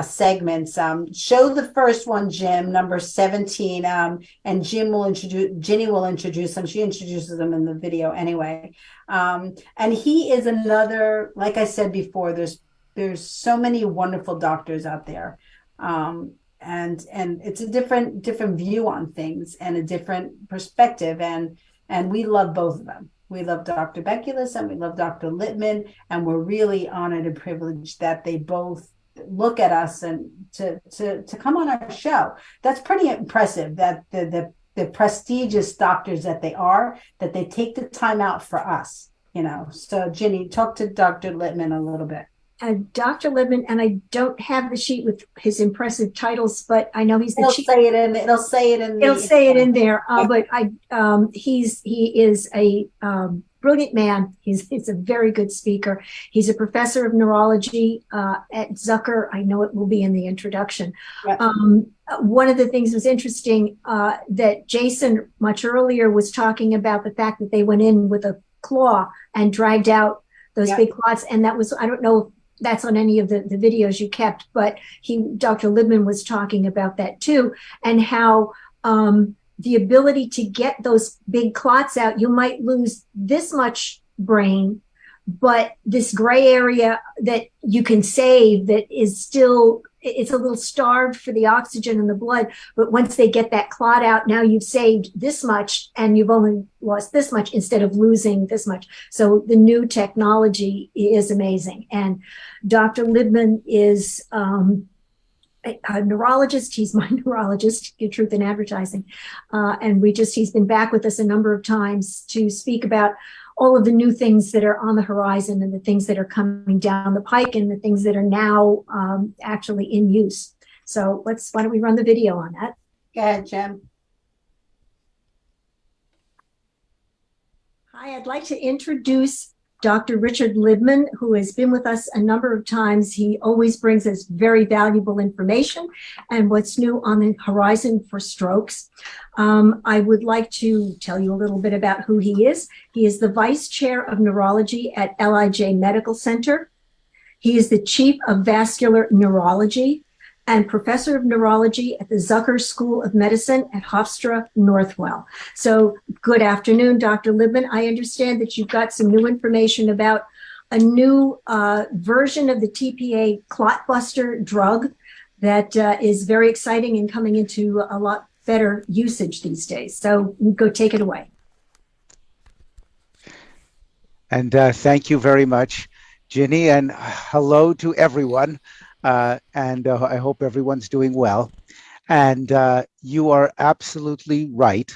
segments. Show the first one, Jim, number 17, and Ginny will introduce them. She introduces them in the video anyway. And he is another, like I said before, there's so many wonderful doctors out there. And it's a different view on things and a different perspective. And we love both of them. We love Dr. Beculus and we love Dr. Littman, and we're really honored and privileged that they both look at us and to come on our show. That's pretty impressive that the prestigious doctors that they take the time out for us, So Ginny, talk to Dr. Littman a little bit. Dr. Libman, and I don't have the sheet with his impressive titles, but I know he's the chief. It'll say it in there. But he is a brilliant man. He's a very good speaker. He's a professor of neurology at Zucker. I know it will be in the introduction. Yeah. One of the things was interesting that Jason much earlier was talking about the fact that they went in with a claw and dragged out those big clots, and that was, I don't know if that's on any of the videos you kept, but Dr. Libman was talking about that too, and how the ability to get those big clots out, you might lose this much brain, but this gray area that you can save that is still, it's a little starved for the oxygen in the blood, but once they get that clot out, now you've saved this much and you've only lost this much instead of losing this much. So the new technology is amazing. And Dr. Libman is a neurologist. He's my neurologist, Good Truth in Advertising. And he's been back with us a number of times to speak about all of the new things that are on the horizon and the things that are coming down the pike and the things that are now actually in use. So why don't we run the video on that? Go ahead, Jim. Hi, I'd like to introduce Dr. Richard Libman, who has been with us a number of times. He always brings us very valuable information and what's new on the horizon for strokes. I would like to tell you a little bit about who he is. He is the Vice Chair of Neurology at LIJ Medical Center. He is the Chief of Vascular Neurology and Professor of Neurology at the Zucker School of Medicine at Hofstra Northwell. So good afternoon, Dr. Libman. I understand that you've got some new information about a new version of the TPA clotbuster drug that is very exciting and coming into a lot better usage these days. So go take it away. And thank you very much, Ginny, and hello to everyone. And I hope everyone's doing well. And you are absolutely right.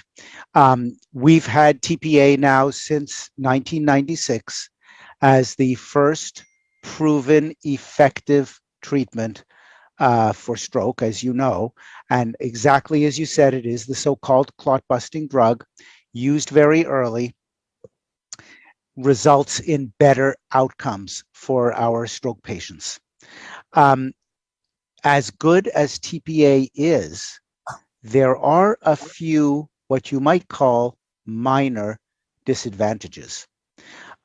We've had TPA now since 1996 as the first proven effective treatment for stroke, as you know. And exactly as you said, it is the so-called clot-busting drug used very early. results in better outcomes for our stroke patients. As good as TPA is, there are a few what you might call minor disadvantages.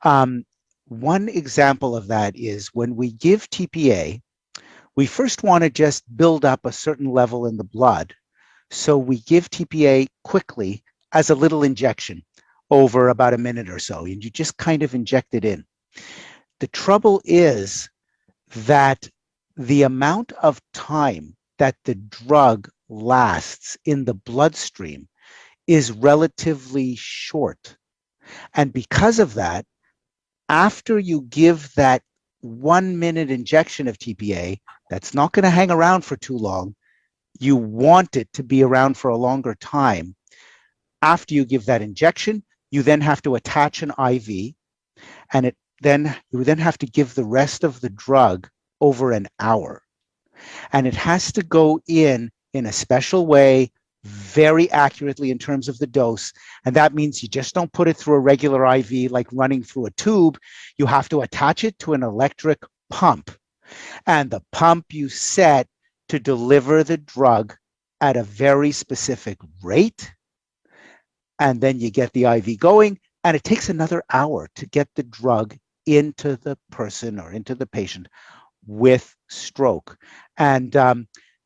One example of that is when we give TPA, we first want to just build up a certain level in the blood. So we give TPA quickly as a little injection over about a minute or so, and you just kind of inject it in. The trouble is that the amount of time that the drug lasts in the bloodstream is relatively short. And because of that, after you give that 1 minute injection of TPA, that's not going to hang around for too long. You want it to be around for a longer time. After you give that injection, you then have to attach an IV, and you then have to give the rest of the drug over an hour. And it has to go in a special way, very accurately in terms of the dose. And that means you just don't put it through a regular IV like running through a tube. You have to attach it to an electric pump. And the pump you set to deliver the drug at a very specific rate. And then you get the IV going, and it takes another hour to get the drug into the person or into the patient with stroke. And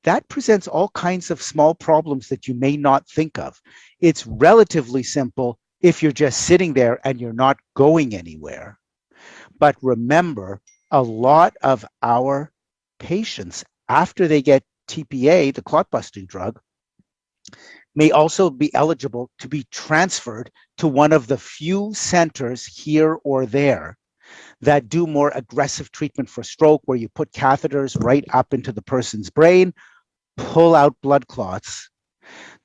that presents all kinds of small problems that you may not think of. It's relatively simple if you're just sitting there and you're not going anywhere. But remember, a lot of our patients, after they get TPA, the clot busting drug, may also be eligible to be transferred to one of the few centers here or there that do more aggressive treatment for stroke, where you put catheters right up into the person's brain, pull out blood clots.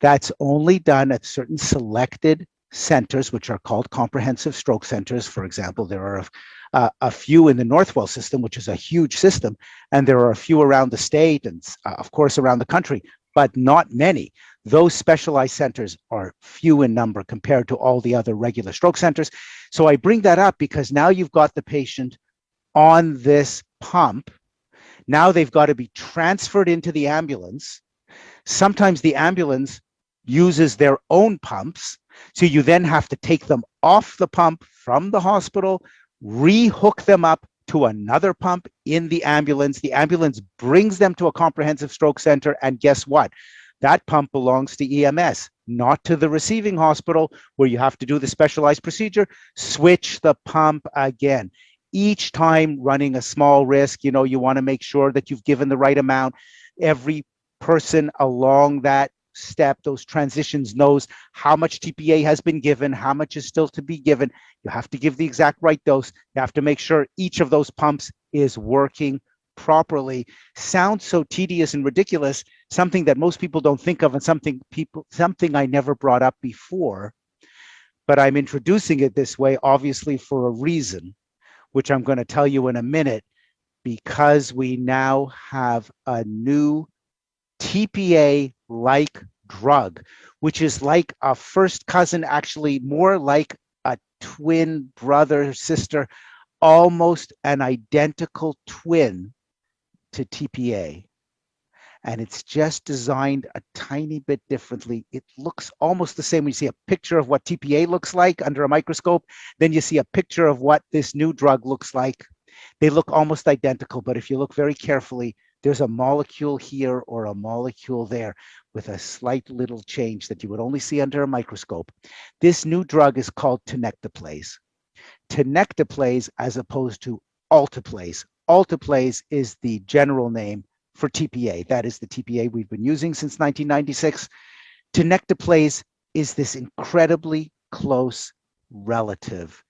That's only done at certain selected centers, which are called comprehensive stroke centers. For example, there are a few in the Northwell system, which is a huge system, and there are a few around the state and, of course, around the country, but not many. Those specialized centers are few in number compared to all the other regular stroke centers. So I bring that up because now you've got the patient on this pump. Now they've got to be transferred into the ambulance. Sometimes the ambulance uses their own pumps. So you then have to take them off the pump from the hospital, re-hook them up to another pump in the ambulance. The ambulance brings them to a comprehensive stroke center. And guess what? That pump belongs to EMS, not to the receiving hospital, where you have to do the specialized procedure, switch the pump again. Each time running a small risk, you want to make sure that you've given the right amount. Every person along that step, those transitions, knows how much TPA has been given, how much is still to be given. You have to give the exact right dose. You have to make sure each of those pumps is working properly. Sounds so tedious and ridiculous, something that most people don't think of, and something I never brought up before. But I'm introducing it this way, obviously for a reason, which I'm going to tell you in a minute, because we now have a new TPA-like drug, which is like a first cousin, actually more like a twin brother, sister, almost an identical twin to TPA. And it's just designed a tiny bit differently. It looks almost the same when you see a picture of what TPA looks like under a microscope. Then you see a picture of what this new drug looks like. They look almost identical, but if you look very carefully, there's a molecule here or a molecule there with a slight little change that you would only see under a microscope. This new drug is called tenecteplase. Tenecteplase as opposed to alteplase. Alteplase is the general name for TPA. That is the TPA we've been using since 1996. Tenecteplase is this incredibly close relative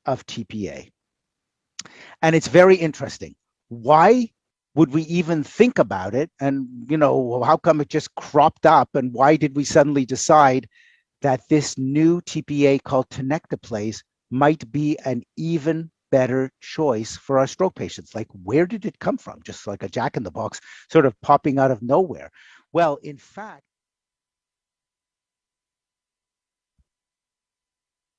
of TPA. And it's very interesting. Why would we even think about it? And, how come it just cropped up? And why did we suddenly decide that this new TPA called tenecteplase might be an even better choice for our stroke patients? Like, where did it come from? Just like a jack in the box sort of popping out of nowhere. Well, in fact,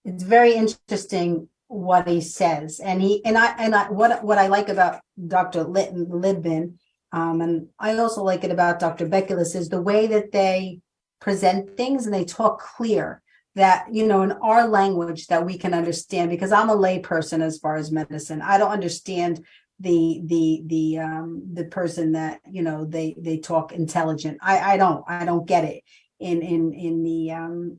it's very interesting what he says. And what I like about Dr. Libman, and I also like it about Dr. Bekulis, is the way that they present things and they talk clear, that, you know, in our language that we can understand, because I'm a lay person as far as medicine. I don't understand the person that, you know, they talk intelligent. I don't get it in the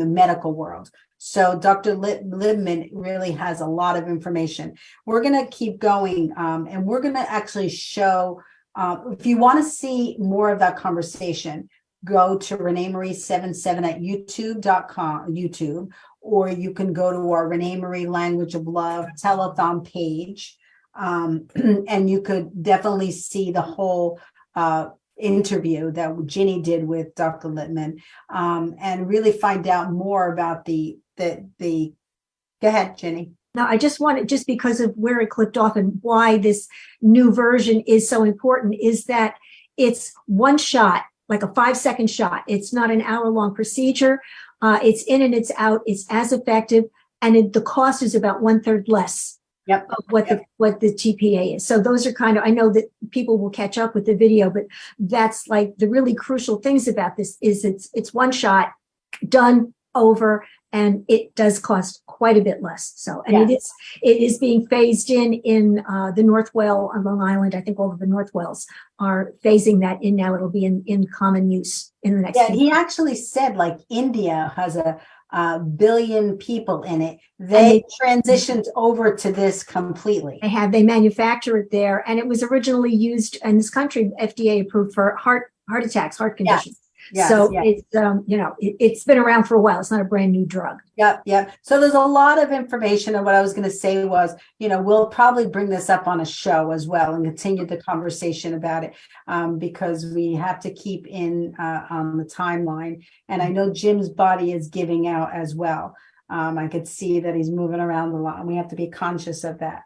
medical world. So Dr. Libman really has a lot of information. We're going to keep going, and we're going to actually show, if you want to see more of that conversation, go to Renee Marie 77 at YouTube, or you can go to our Renee Marie Language of Love telethon page, and you could definitely see the whole interview that Ginny did with Dr. Littman, and really find out more about the go ahead, Ginny. Now, I just wanted, just because of where it clicked off and why this new version is so important, is that it's one shot, like a 5-second shot. It's not an hour-long procedure. It's in and it's out. It's as effective, and the cost is about 1/3 less of what the TPA is. So those are kind of, I know that people will catch up with the video, but that's like the really crucial things about this is it's one shot, done, over, and it does cost quite a bit less. So, and it is being phased in the North Wales on Long Island. I think all of the North Wales are phasing that in now. It'll be in common use in the next. Yeah, he actually said, like, India has a billion people in it. They transitioned over to this completely. They manufacture it there, and it was originally used in this country, FDA approved for heart attacks, heart conditions. Yes, so yes. it's you know, it's been around for a while. It's not a brand new drug. Yep. So there's a lot of information, and what I was going to say was, you know, we'll probably bring this up on a show as well and continue the conversation about it, because we have to keep in on the timeline. And I know Jim's body is giving out as well. I could see that he's moving around a lot, and we have to be conscious of that.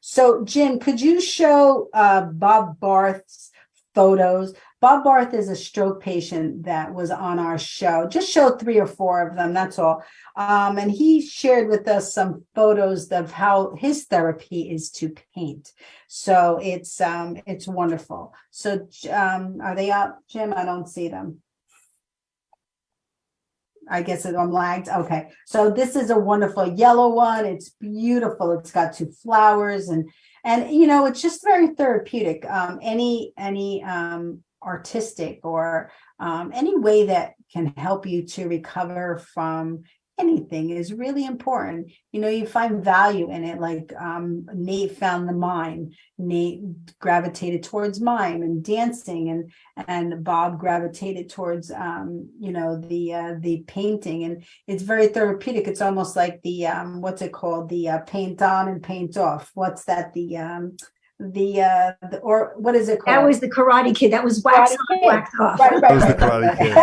So Jim, could you show Bob Barth's photos? Bob Barth is a stroke patient that was on our show. Just show 3 or 4 of them, that's all. And he shared with us some photos of how his therapy is to paint. So it's wonderful. So are they up, Jim? I don't see them. I guess I'm lagged. Okay. So this is a wonderful yellow one. It's beautiful. It's got 2 flowers, and you know, it's just very therapeutic. Any artistic or any way that can help you to recover from anything is really important. You know, you find value in it. Like Nate found the mime. Nate gravitated towards mime and dancing, and Bob gravitated towards you know, the painting, and it's very therapeutic. It's almost like the what's it called, the paint on and paint off. What's that? Or what is it called? That was the Karate Kid. That was wax on, wax off. Right. That was the Karate Kid.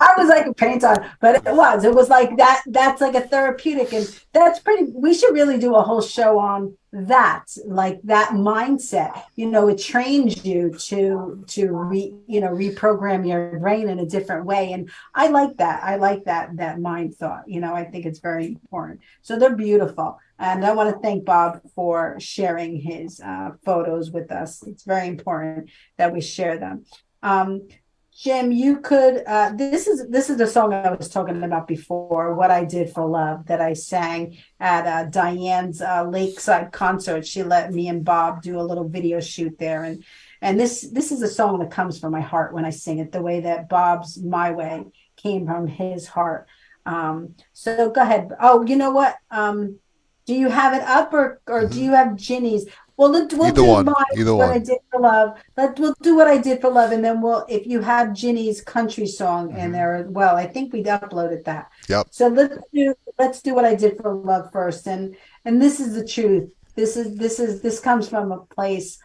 I was like a paint on, but it was like that. That's like a therapeutic, and that's pretty. We should really do a whole show on that, like that mindset. You know, it trains you to reprogram your brain in a different way, and I like that. I like that mind thought. You know, I think it's very important. So they're beautiful, and I want to thank Bob for sharing his photos with us. It's very important that we share them. Jim, you could, this is the song I was talking about before, What I Did for Love, that I sang at Diane's Lakeside concert. She let me and Bob do a little video shoot there. And this is a song that comes from my heart when I sing it, the way that Bob's My Way came from his heart. So go ahead. Oh, you know what? Do you have it up, or do you have Ginny's? Well, we'll do What I Did for Love. We'll do What I Did for Love, and then if you have Ginny's country song in there as well, I think we'd uploaded that. Yep. So let's do What I Did for Love first, and this is the truth. This comes from a place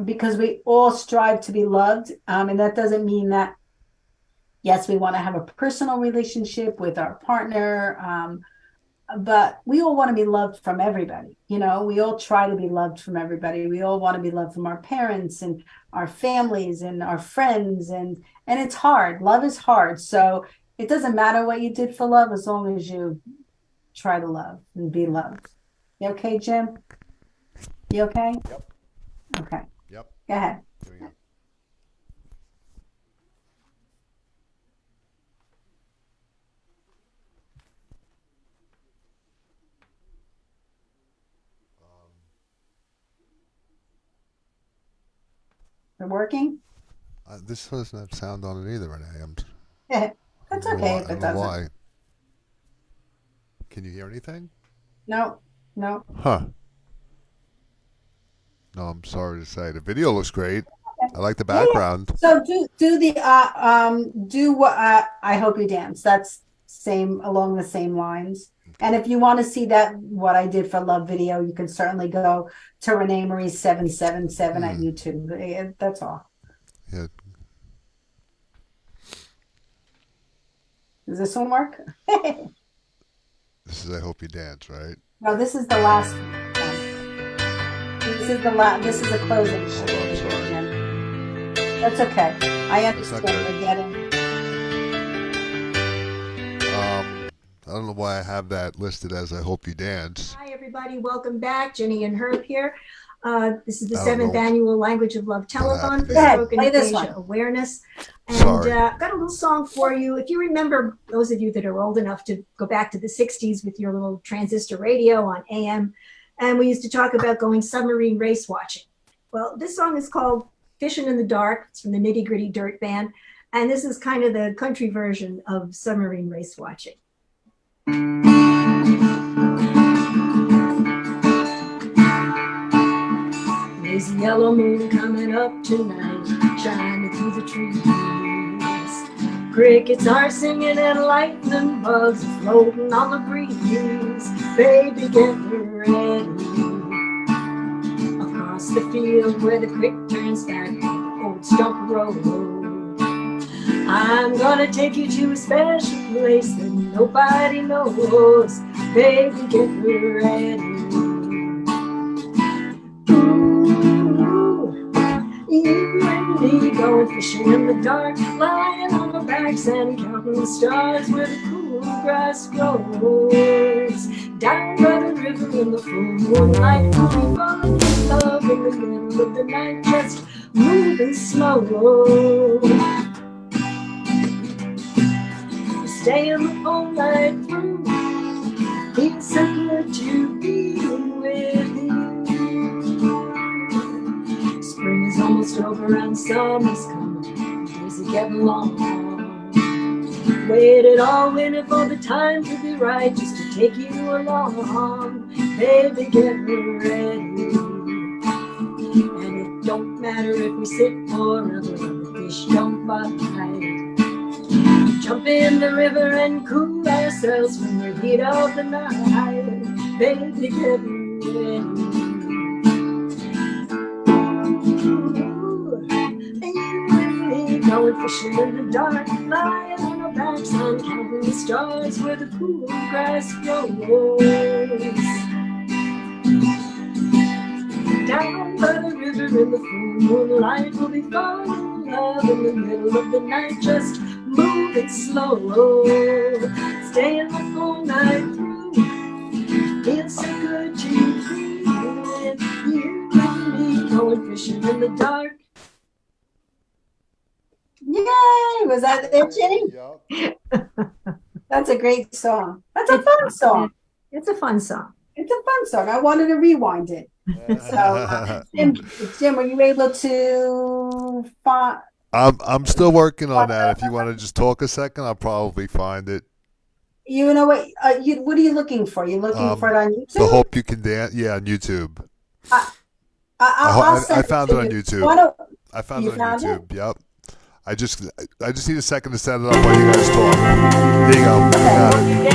because we all strive to be loved, and that doesn't mean that. Yes, we want to have a personal relationship with our partner. But we all want to be loved from everybody. You know, we all try to be loved from everybody. We all want to be loved from our parents and our families and our friends. And it's hard. Love is hard. So it doesn't matter what you did for love as long as you try to love and be loved. You okay, Jim? You okay? Yep. Okay. Yep. Go ahead. Here we go. They're working? This doesn't have sound on it either, Renee. That's okay if I it don't know doesn't. why. Can you hear anything? No, no. Huh. No, I'm sorry to say. The video looks great. I like the background. So do what I hope you dance. That's same along the same lines. And if you want to see that what I did for love video, you can certainly go to Renee Marie 777 at YouTube. That's all. Yeah. Does this one work? This is I Hope You Dance, right? No, this is the last one. This is the This is the closing. Hold on, sorry. That's okay. I That's not understand. good. I get it. I don't know why I have that listed as I Hope You Dance. Hi, everybody. Welcome back. Jenny and Herb here. This is the I don't 7th know annual Language of Love Telethon happened for there. Stroke and Play this Aphasia one. Awareness. And Sorry. I've got a little song for you. If you remember, those of you that are old enough to go back to the 60s with your little transistor radio on AM, and we used to talk about going submarine race watching. Well, this song is called Fishing in the Dark. It's from the Nitty Gritty Dirt Band. And this is kind of the country version of submarine race watching. There's a yellow moon coming up tonight, shining through the trees. Crickets are singing and lightning bugs are floating on the breeze. Baby, get ready. Across the field where the creek turns back to the old stump road, I'm gonna take you to a special place that nobody knows. Baby, get ready. You and me going fishing in the dark, lying on our backs and counting the stars where the cool grass grows. Down by the river in the full moonlight, we'll be falling in love in the middle of the night, just moving slow. Staying the whole night through, it's so good to be with you. Spring is almost over and summer's coming, days are getting long. Waited all winter for the time to be right, just to take you along. Baby, get ready. And it don't matter if we sit forever, the fish don't bite. Jump in the river and cool ourselves from the heat of the night. Baby, get ready. Going fishing in the dark, lying on our backs and counting the stars where the cool grass grows. Down by the river in the full moonlight, we'll be falling in love in the middle of the night, just moving slow. Staying the whole night through, feels so good to be with you and me, going fishing in the dark. Yay! Was that it, Jenny? That's a great song. That's a fun song. It's a fun song. It's a fun song. I wanted to rewind it. So, Jim, were you able to find? I'm still working on that. If you want to just talk a second, I'll probably find it. You know what? What are you looking for? You looking for it on YouTube? The Hope You Can Dance. Yeah, on YouTube. I found it on YouTube. I found it on found YouTube. Yep. I just need a second to set it up while you guys talk. There you go. Got it.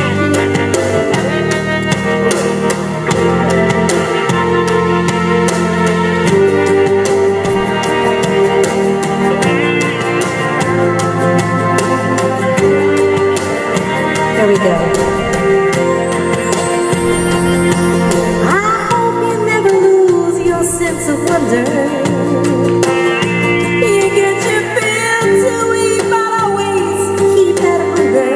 There we go. I hope you never lose your sense of wonder. You get your fill to eat, but always keep that hunger.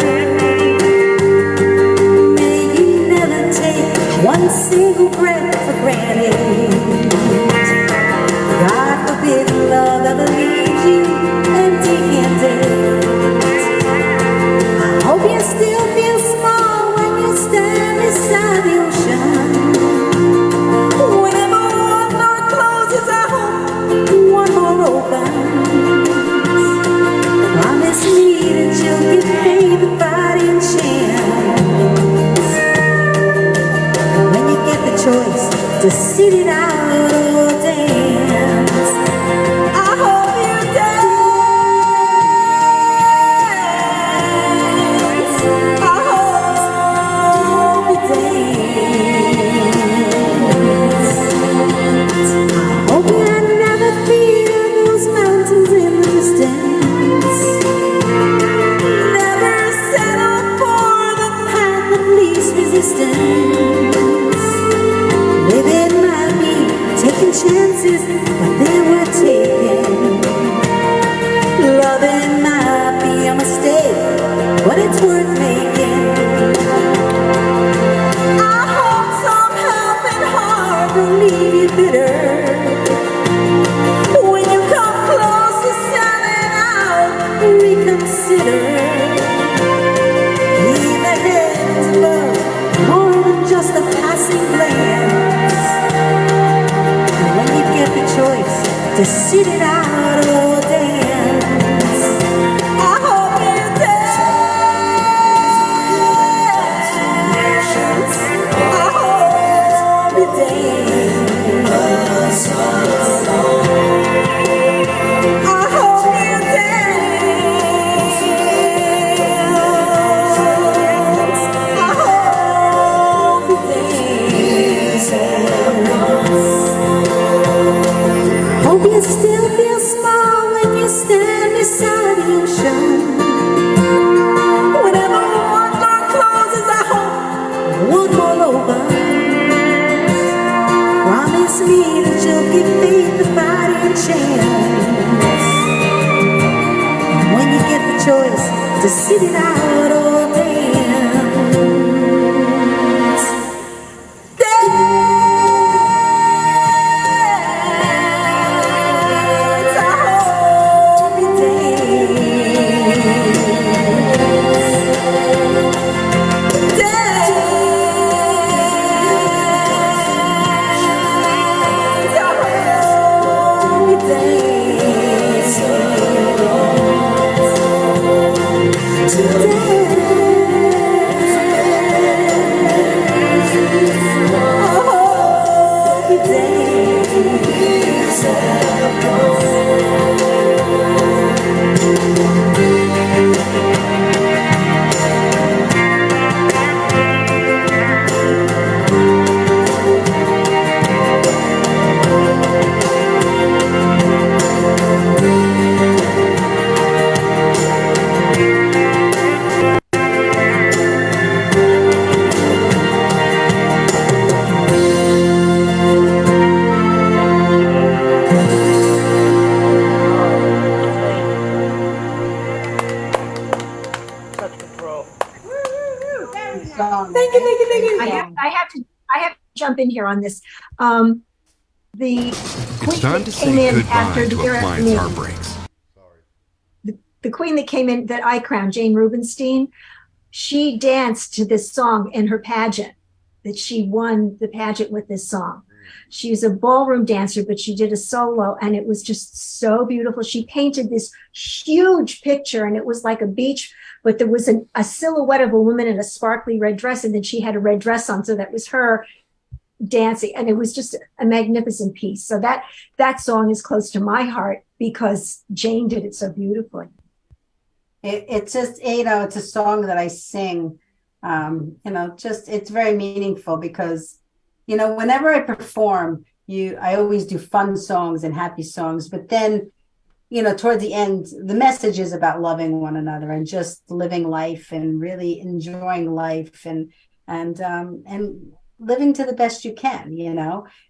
consider in the heavens above more than just a passing glance. And when you get the choice to sit it out or dance, I hope you dance. I hope you dance. I hope you dance. I hope you dance. Hope you still feel small when you stand beside the ocean. Whenever one door closes, I hope one more opens. Promise me that you'll give faith a fighting chance. And when you get the choice to sit it out or dance, I have to jump in here on this. The It's queen time that to came say in goodbye after to the era appliance heartbreaks. the queen that came in that I crowned, Jane Rubenstein, she danced to this song in her pageant. That she won the pageant with this song. She was a ballroom dancer, but she did a solo, and it was just so beautiful. She painted this huge picture, and it was like a beach, but there was a silhouette of a woman in a sparkly red dress, and then she had a red dress on, so that was her dancing, and it was just a magnificent piece. So that song is close to my heart because Jane did it so beautifully. It's just, it's a song that I sing. It's very meaningful because, whenever I perform, I always do fun songs and happy songs, but then, towards the end, the message is about loving one another and just living life and really enjoying life and living to the best you can,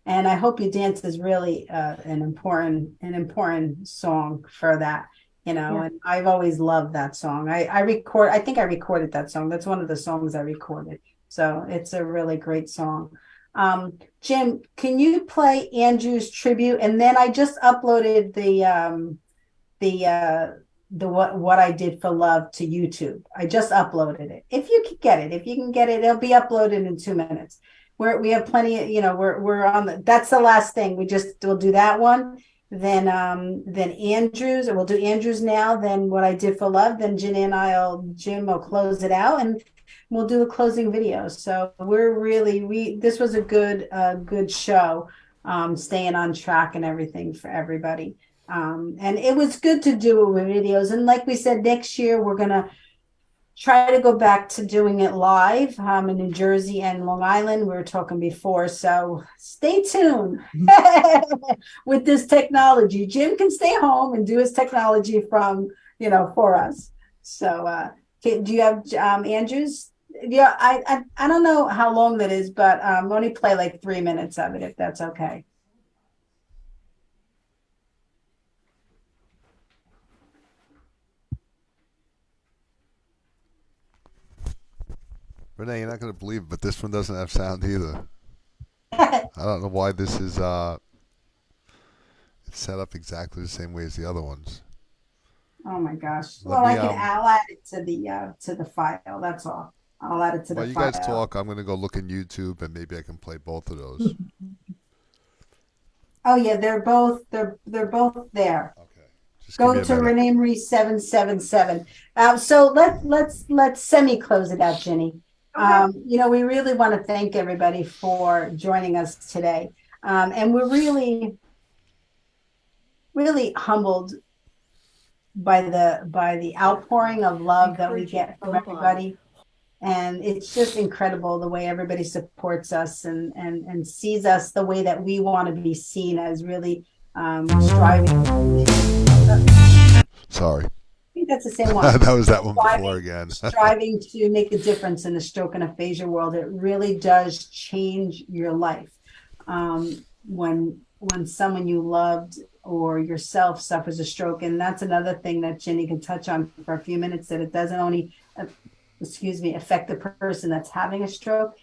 and I Hope You Dance is really an important song for that. And I've always loved that song. I think I recorded that song. That's one of the songs I recorded. So it's a really great song. Jim, can you play Andrew's tribute? And then I just uploaded the what I Did for Love to YouTube. I just uploaded it. If you can get it, it'll be uploaded in 2 minutes. We have plenty of, we're on that's the last thing. We'll do that one. Then Andrews, or we'll do Andrews now, then What I Did for Love, then Jim will close it out and we'll do a closing video. So this was a good show, staying on track and everything for everybody. And it was good to do it with videos. And like we said, next year, we're going to try to go back to doing it live in New Jersey and Long Island. We were talking before, so stay tuned with this technology. Jim can stay home and do his technology from, for us. So do you have Andrews? Yeah, I don't know how long that is, but only play like 3 minutes of it, if that's okay. Renee, you're not going to believe it, but this one doesn't have sound either. I don't know why this is it's set up exactly the same way as the other ones. Oh my gosh. Let Well, me, I'll add it to the file. That's all. I'll add it to while the you file. guys talk, I'm gonna go look in YouTube and maybe I can play both of those. Oh yeah, they're both there. Just Go give to me a minute. Renee Marie 777. So let's semi close it out, Ginny. We really want to thank everybody for joining us today, and we're really, really humbled by the outpouring of love that we get from everybody. And it's just incredible the way everybody supports us and sees us the way that we want to be seen, as really striving. Sorry. I think that's the same one. That was that one before again. Striving to make a difference in the stroke and aphasia world. It really does change your life. When someone you loved or yourself suffers a stroke, and that's another thing that Ginny can touch on for a few minutes, that it doesn't only affect the person that's having a stroke,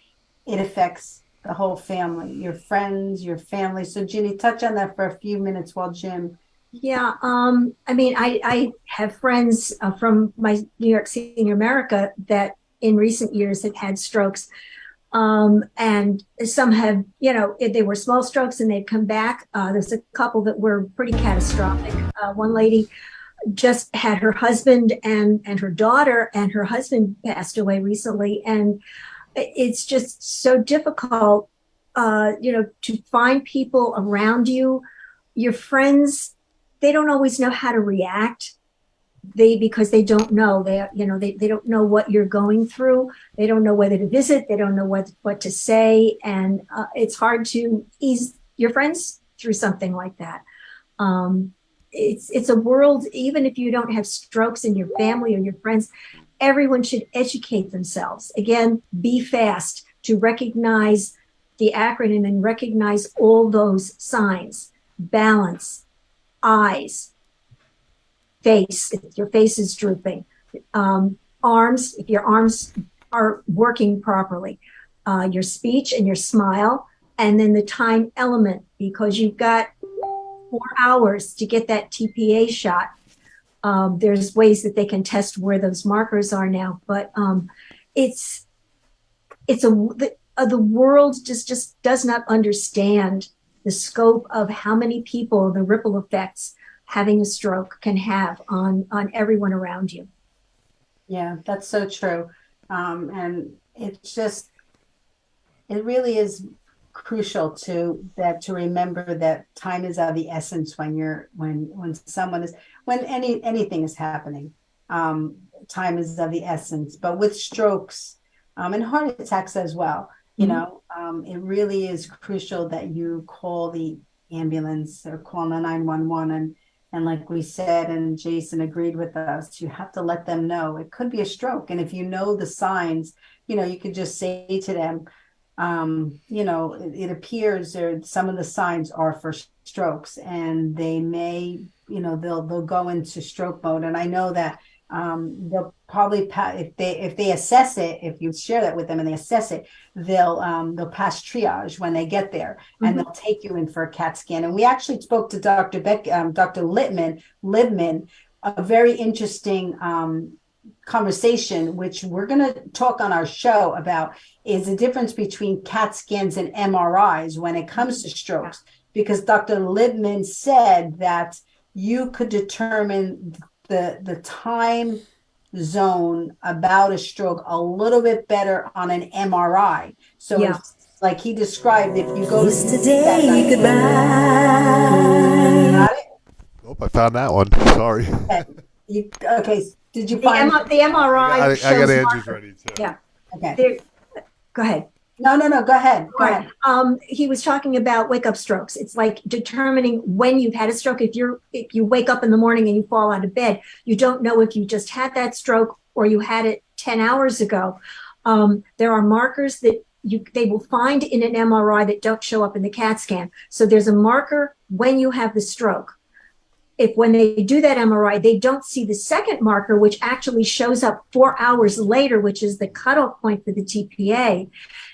it affects the whole family, your friends, your family. So Ginny, touch on that for a few minutes while Jim. Yeah, I mean, I have friends from my New York Senior America that in recent years have had strokes. And some have, they were small strokes and they've come back. There's a couple that were pretty catastrophic. One lady just had her husband and her daughter, and her husband passed away recently. And it's just so difficult, to find people around you. Your friends, they don't always know how to react. Because they don't know, they don't know what you're going through. They don't know whether to visit. They don't know what to say. And it's hard to ease your friends through something like that. It's a world, even if you don't have strokes in your family or your friends, everyone should educate themselves. Again, be fast to recognize the acronym and recognize all those signs: balance, eyes, face, if your face is drooping, arms, if your arms are working properly, your speech and your smile, and then the time element, because you've got 4 hours to get that TPA shot. There's ways that they can test where those markers are now, but the world just does not understand the scope of how many people, the ripple effects having a stroke can have on everyone around you. Yeah, that's so true. And it really is crucial to remember that time is of the essence when anything is happening. Time is of the essence, but with strokes, and heart attacks as well, it really is crucial that you call the ambulance or call 911. And like we said, and Jason agreed with us, you have to let them know it could be a stroke. And if you know the signs, you could just say to them, it appears some of the signs are for strokes, and they may, they'll go into stroke mode. And I know that they'll probably if they assess it, if you share that with them and they assess it, they'll pass triage when they get there, and they'll take you in for a CAT scan. And we actually spoke to Dr. Libman, a very interesting conversation, which we're going to talk on our show about, is the difference between CAT scans and MRIs when it comes to strokes, because Dr. Libman said that you could determine the time zone about a stroke a little bit better on an MRI. So it's like he described, if you go Yesterday, goodbye. Got it? Oh, I found that one. Sorry. Okay. Did you find the MRI? I got shows Andrews markers. ready too. Yeah. Okay. Go ahead. No. Go ahead. Go ahead. He was talking about wake-up strokes. It's like determining when you've had a stroke. If you wake up in the morning and you fall out of bed, you don't know if you just had that stroke or you had it 10 hours ago. There are markers that they will find in an MRI that don't show up in the CAT scan. So there's a marker when you have the stroke. If when they do that MRI, they don't see the second marker, which actually shows up 4 hours later, which is the cutoff point for the TPA,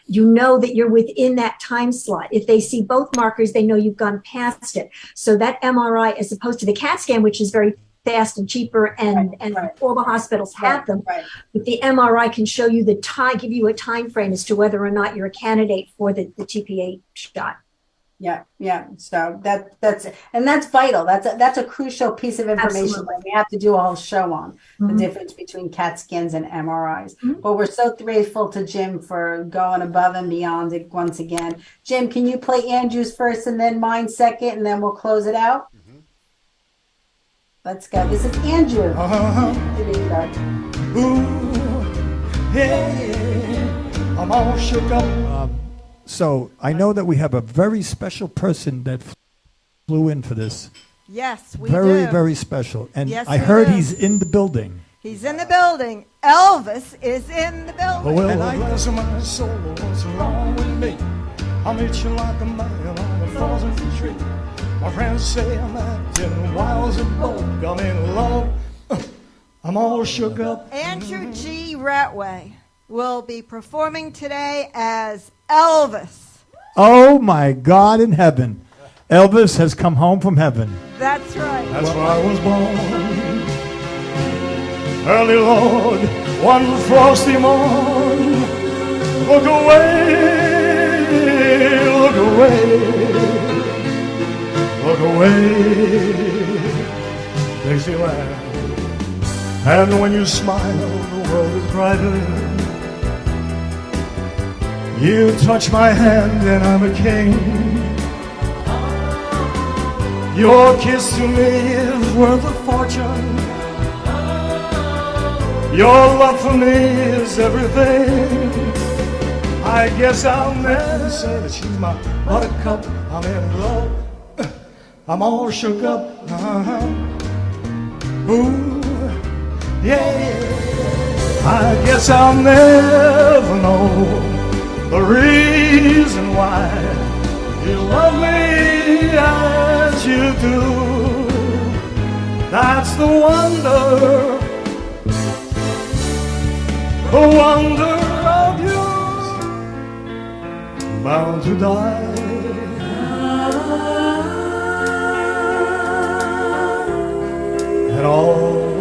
you know that you're within that time slot. If they see both markers, they know you've gone past it. So that MRI, as opposed to the CAT scan, which is very fast and cheaper, and all the hospitals have them. But the MRI can show you the time, give you a time frame as to whether or not you're a candidate for the TPA shot. Yeah. So that's vital. That's a crucial piece of information Absolutely. that we have to do a whole show on the difference between CAT scans and MRIs. But we're so grateful to Jim for going above and beyond it once again. Jim, can you play Andrew's first and then mine second, and then we'll close it out? Let's go. This is Andrew. I'm all shook up. So I know that we have a very special person that flew in for this. Yes, we Very, do. very special. And Yes, I we heard do. he's in the building. He's in the building. Elvis is in the building. Well, And I- bless my soul, what's wrong with me? I'm itching like a man on a frozen tree. My friends say I'm acting wild as a bug. I'm in love. I'm all shook up. Andrew G. Ratway will be performing today as Elvis. Oh my God in heaven. Elvis has come home from heaven. That's right. That's where I was born. Early Lord, one frosty morn. Look away, look away, look away. Makes you laugh. And when you smile, the world is brighter. You touch my hand and I'm a king. Your kiss to me is worth a fortune. Your love for me is everything. I guess I'll never say that she's my buttercup. I'm in love. I'm all shook up. Ooh, yeah. I guess I'll never know the reason why you love me as you do. That's the wonder of you. Bound to die. And all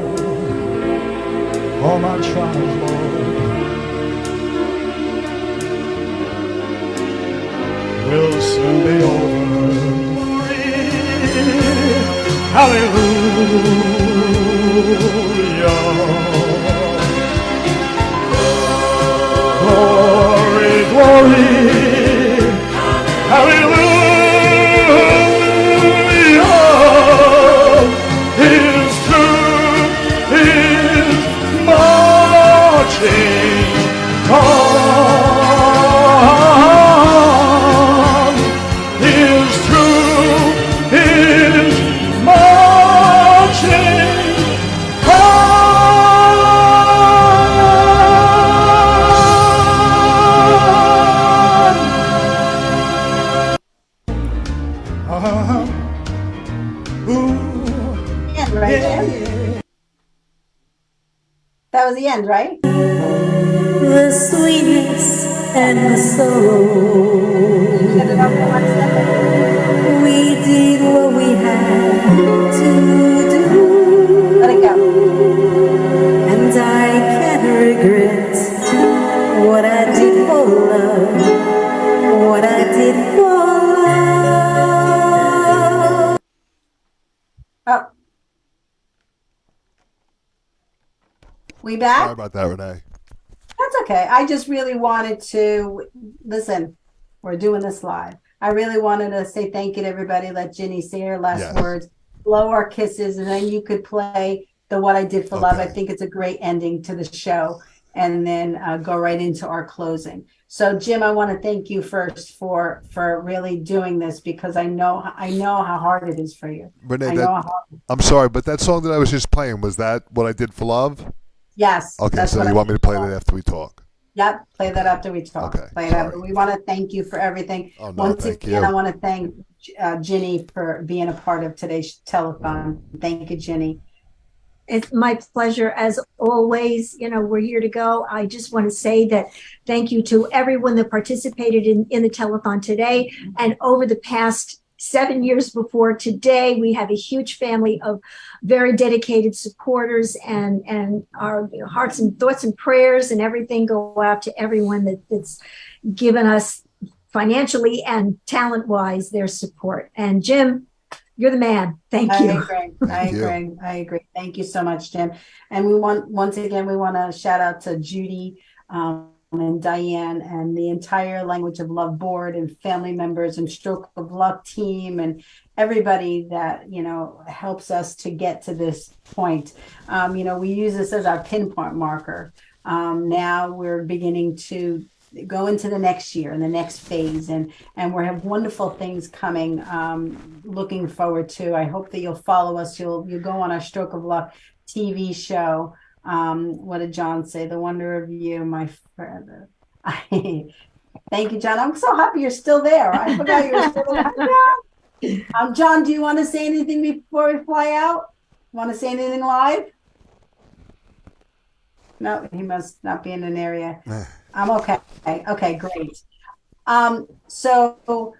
my trials, Lord, will soon be over. Hallelujah. Glory, glory. Hallelujah. His truth is marching on. His truth is marching on. End, right? That was the end, right? The sweetness and the sorrow. We did what we had to do. Let it go. And I can't regret what I did for love. What I did for love. Oh. We back? Sorry about that, Renee. That's okay. I just really wanted to listen. We're doing this live. I really wanted to say thank you to everybody. Let Ginny say her last words, blow our kisses, and then you could play the What I Did for Love. I think it's a great ending to the show, and then go right into our closing. So, Jim, I want to thank you first for really doing this, because I know how hard it is for you. Renee, I'm sorry, but that song that I was just playing, was that What I Did for Love? Yes. Okay, that's so what you I want me to did for play love. that after we talk? Yep, play that after we talk. Okay, Play it after. We want to thank you for everything. Oh, no, Once thank again, you. I want to thank Ginny for being a part of today's telethon. Thank you, Ginny. It's my pleasure as always. You know, we're here to go. I just want to say that thank you to everyone that participated in the telethon today and over the past 7 years before today. We have a huge family of very dedicated supporters, and our hearts and thoughts and prayers and everything go out to everyone that's given us financially and talent-wise their support. And Jim, you're the man. Thank you. I agree. Thank you so much, Jim. And once again, we want to shout out to Judy and Diane and the entire Language of Love board and family members and Stroke of Luck team and everybody that, helps us to get to this point. We use this as our pinpoint marker. Now we're beginning to go into the next year and the next phase, and we have wonderful things coming. Looking forward to. I hope that you'll follow us. You'll go on our Stroke of Luck TV show. What did John say? The wonder of you, my friend. Thank you, John. I'm so happy you're still there. I forgot you were still there. John, do you want to say anything before we fly out? Want to say anything live? No, he must not be in an area. I'm okay. Okay, great. So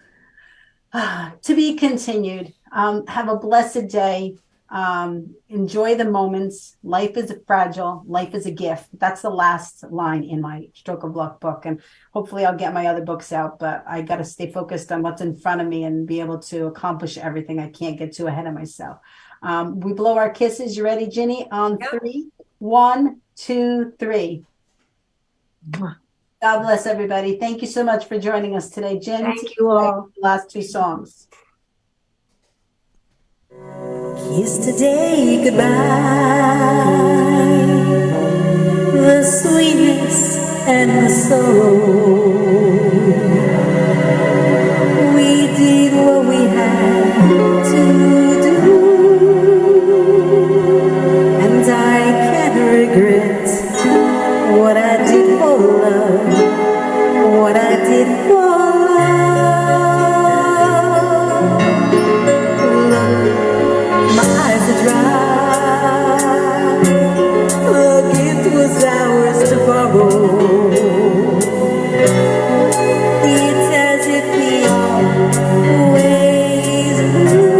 to be continued. Have a blessed day. Enjoy the moments. Life is fragile. Life is a gift. That's the last line in my Stroke of Luck book. And hopefully I'll get my other books out, but I got to stay focused on what's in front of me and be able to accomplish everything. I can't get too ahead of myself. We blow our kisses. You ready, Ginny? On 3. 1, 2, 3. God bless everybody. Thank you so much for joining us today, Jen. Thank you all. Last 2 songs. Kiss today goodbye, the sweetness and the sorrow. We did what we had to do, and I can't regret what I did for love, what I did for love. My eyes are dry. The gift was ours to borrow. It's as if we always knew,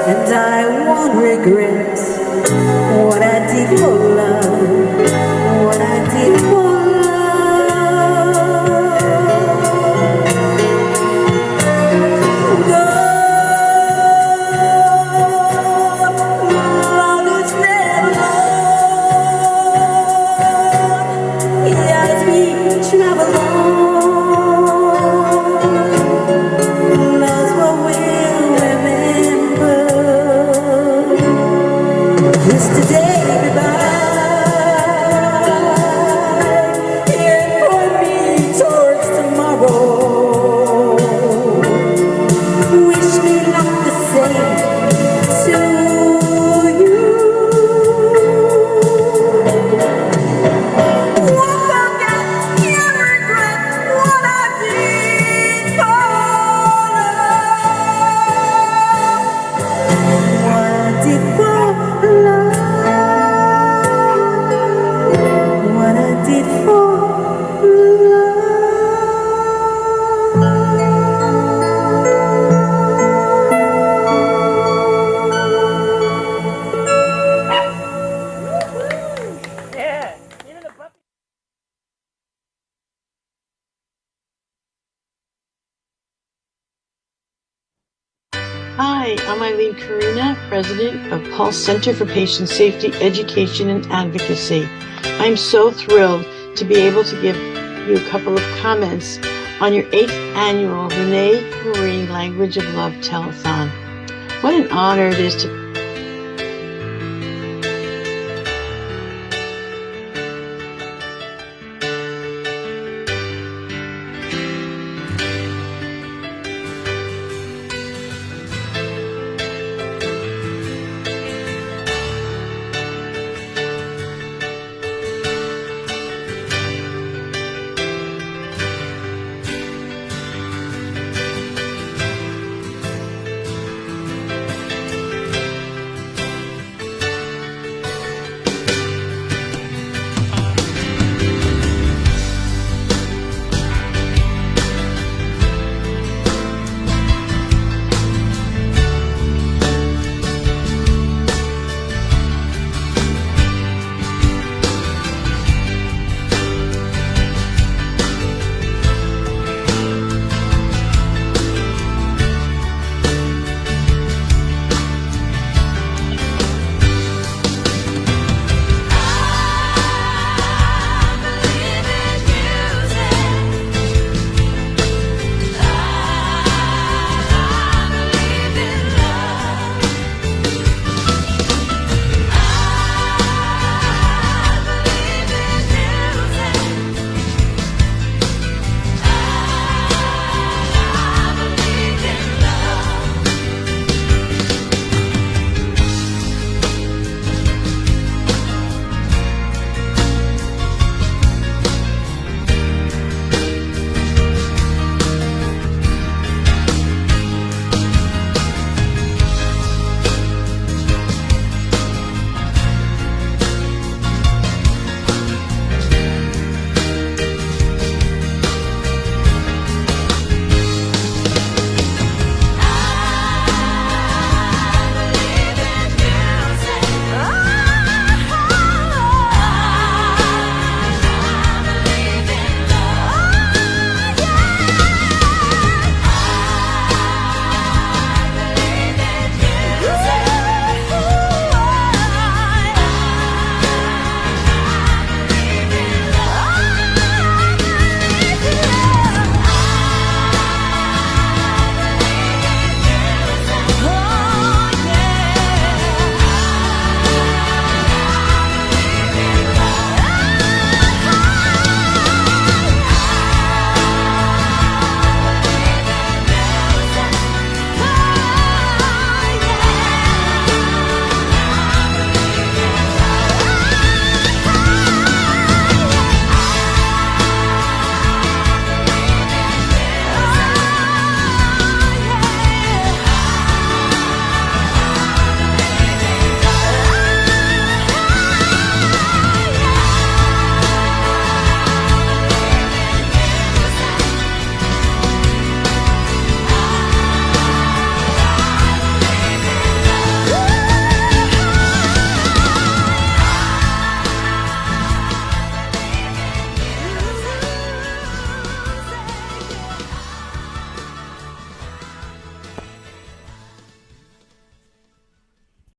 and I won't regret what I did for love, what I did for love. Hi, I'm Eileen Karina, President of Pulse Center for Patient Safety, Education, and Advocacy. I'm so thrilled to be able to give you a couple of comments on your 8th annual Renee Marie Language of Love Telethon. What an honor it is to